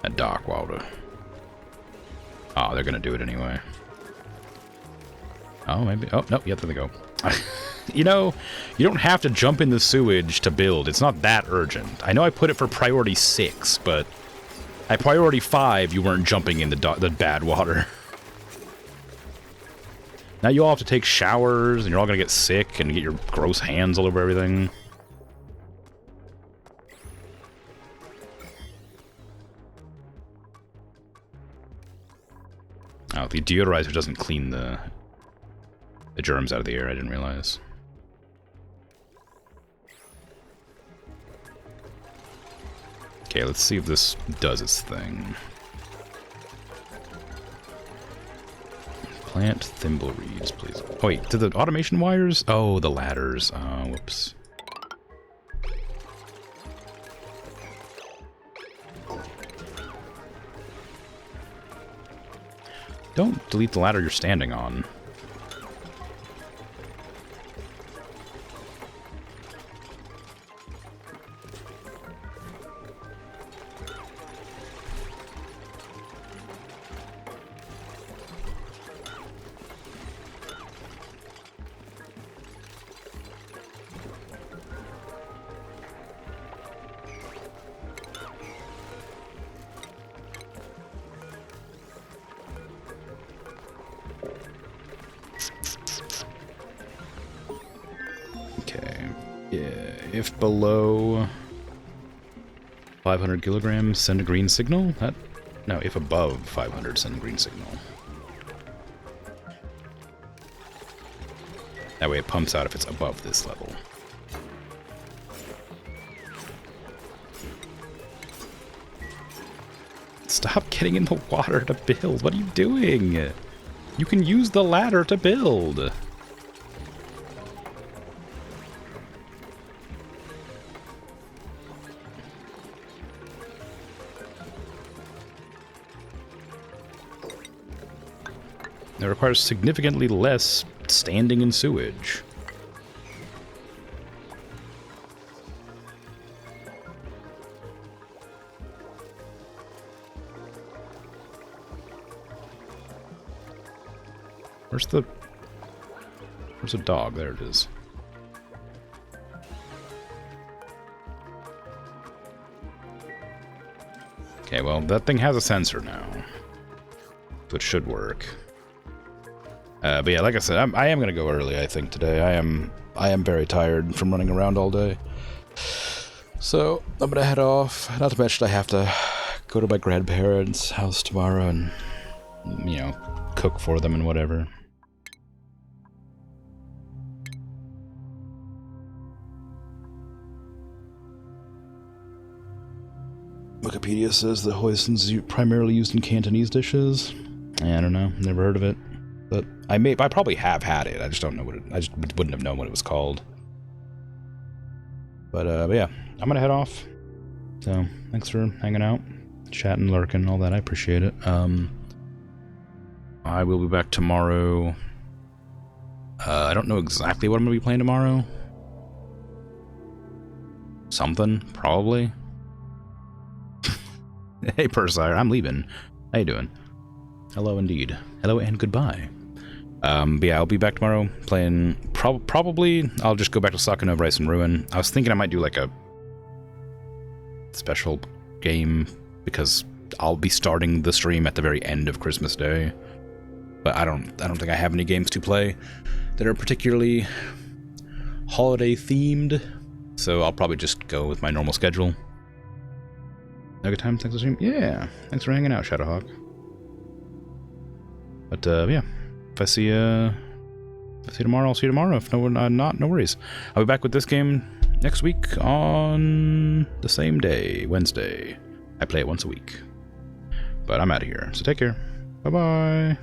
That dark water. Oh, they're gonna do it anyway. Oh, maybe. Oh, no, yeah, there they go. You know, you don't have to jump in the sewage to build. It's not that urgent. I know I put it for priority 6, but at priority 5, you weren't jumping in the bad water. Now you all have to take showers, and you're all gonna get sick and get your gross hands all over everything. Oh, the deodorizer doesn't clean the germs out of the air, I didn't realize. Okay, let's see if this does its thing. Plant thimble reeds, please. Oh wait, did the automation wires? Oh, the ladders. Oh, whoops. Don't delete the ladder you're standing on. If below 500 kilograms, send a green signal? No, if above 500, send a green signal. That way it pumps out if it's above this level. Stop getting in the water to build. What are you doing? You can use the ladder to build. It requires significantly less standing in sewage. Where's a dog? There it is. Okay, well, that thing has a sensor now, so it should work. But yeah, like I said, I am gonna go early, I think, today. I am very tired from running around all day. So, I'm gonna head off. Not to mention I have to go to my grandparents' house tomorrow and, you know, cook for them and whatever. Wikipedia says the hoisin's primarily used in Cantonese dishes. I don't know, never heard of it. But I probably have had it. I just don't know I just wouldn't have known what it was called. But yeah, I'm gonna head off. So thanks for hanging out, chatting, lurking, all that. I appreciate it. I will be back tomorrow. I don't know exactly what I'm gonna be playing tomorrow. Something, probably. Hey, Persire, I'm leaving. How you doing? Hello, indeed. Hello and goodbye. But yeah, I'll be back tomorrow playing. Probably I'll just go back to Sakuna of Rice and Ruin. I was thinking I might do like a special game because I'll be starting the stream at the very end of Christmas Day. But I don't think I have any games to play that are particularly holiday themed. So I'll probably just go with my normal schedule. Have a good time? Thanks for stream. Yeah, thanks for hanging out, Shadowhawk. But yeah, if I see you tomorrow, I'll see you tomorrow. If not, no worries. I'll be back with this game next week on the same day, Wednesday. I play it once a week. But I'm out of here, so take care. Bye-bye.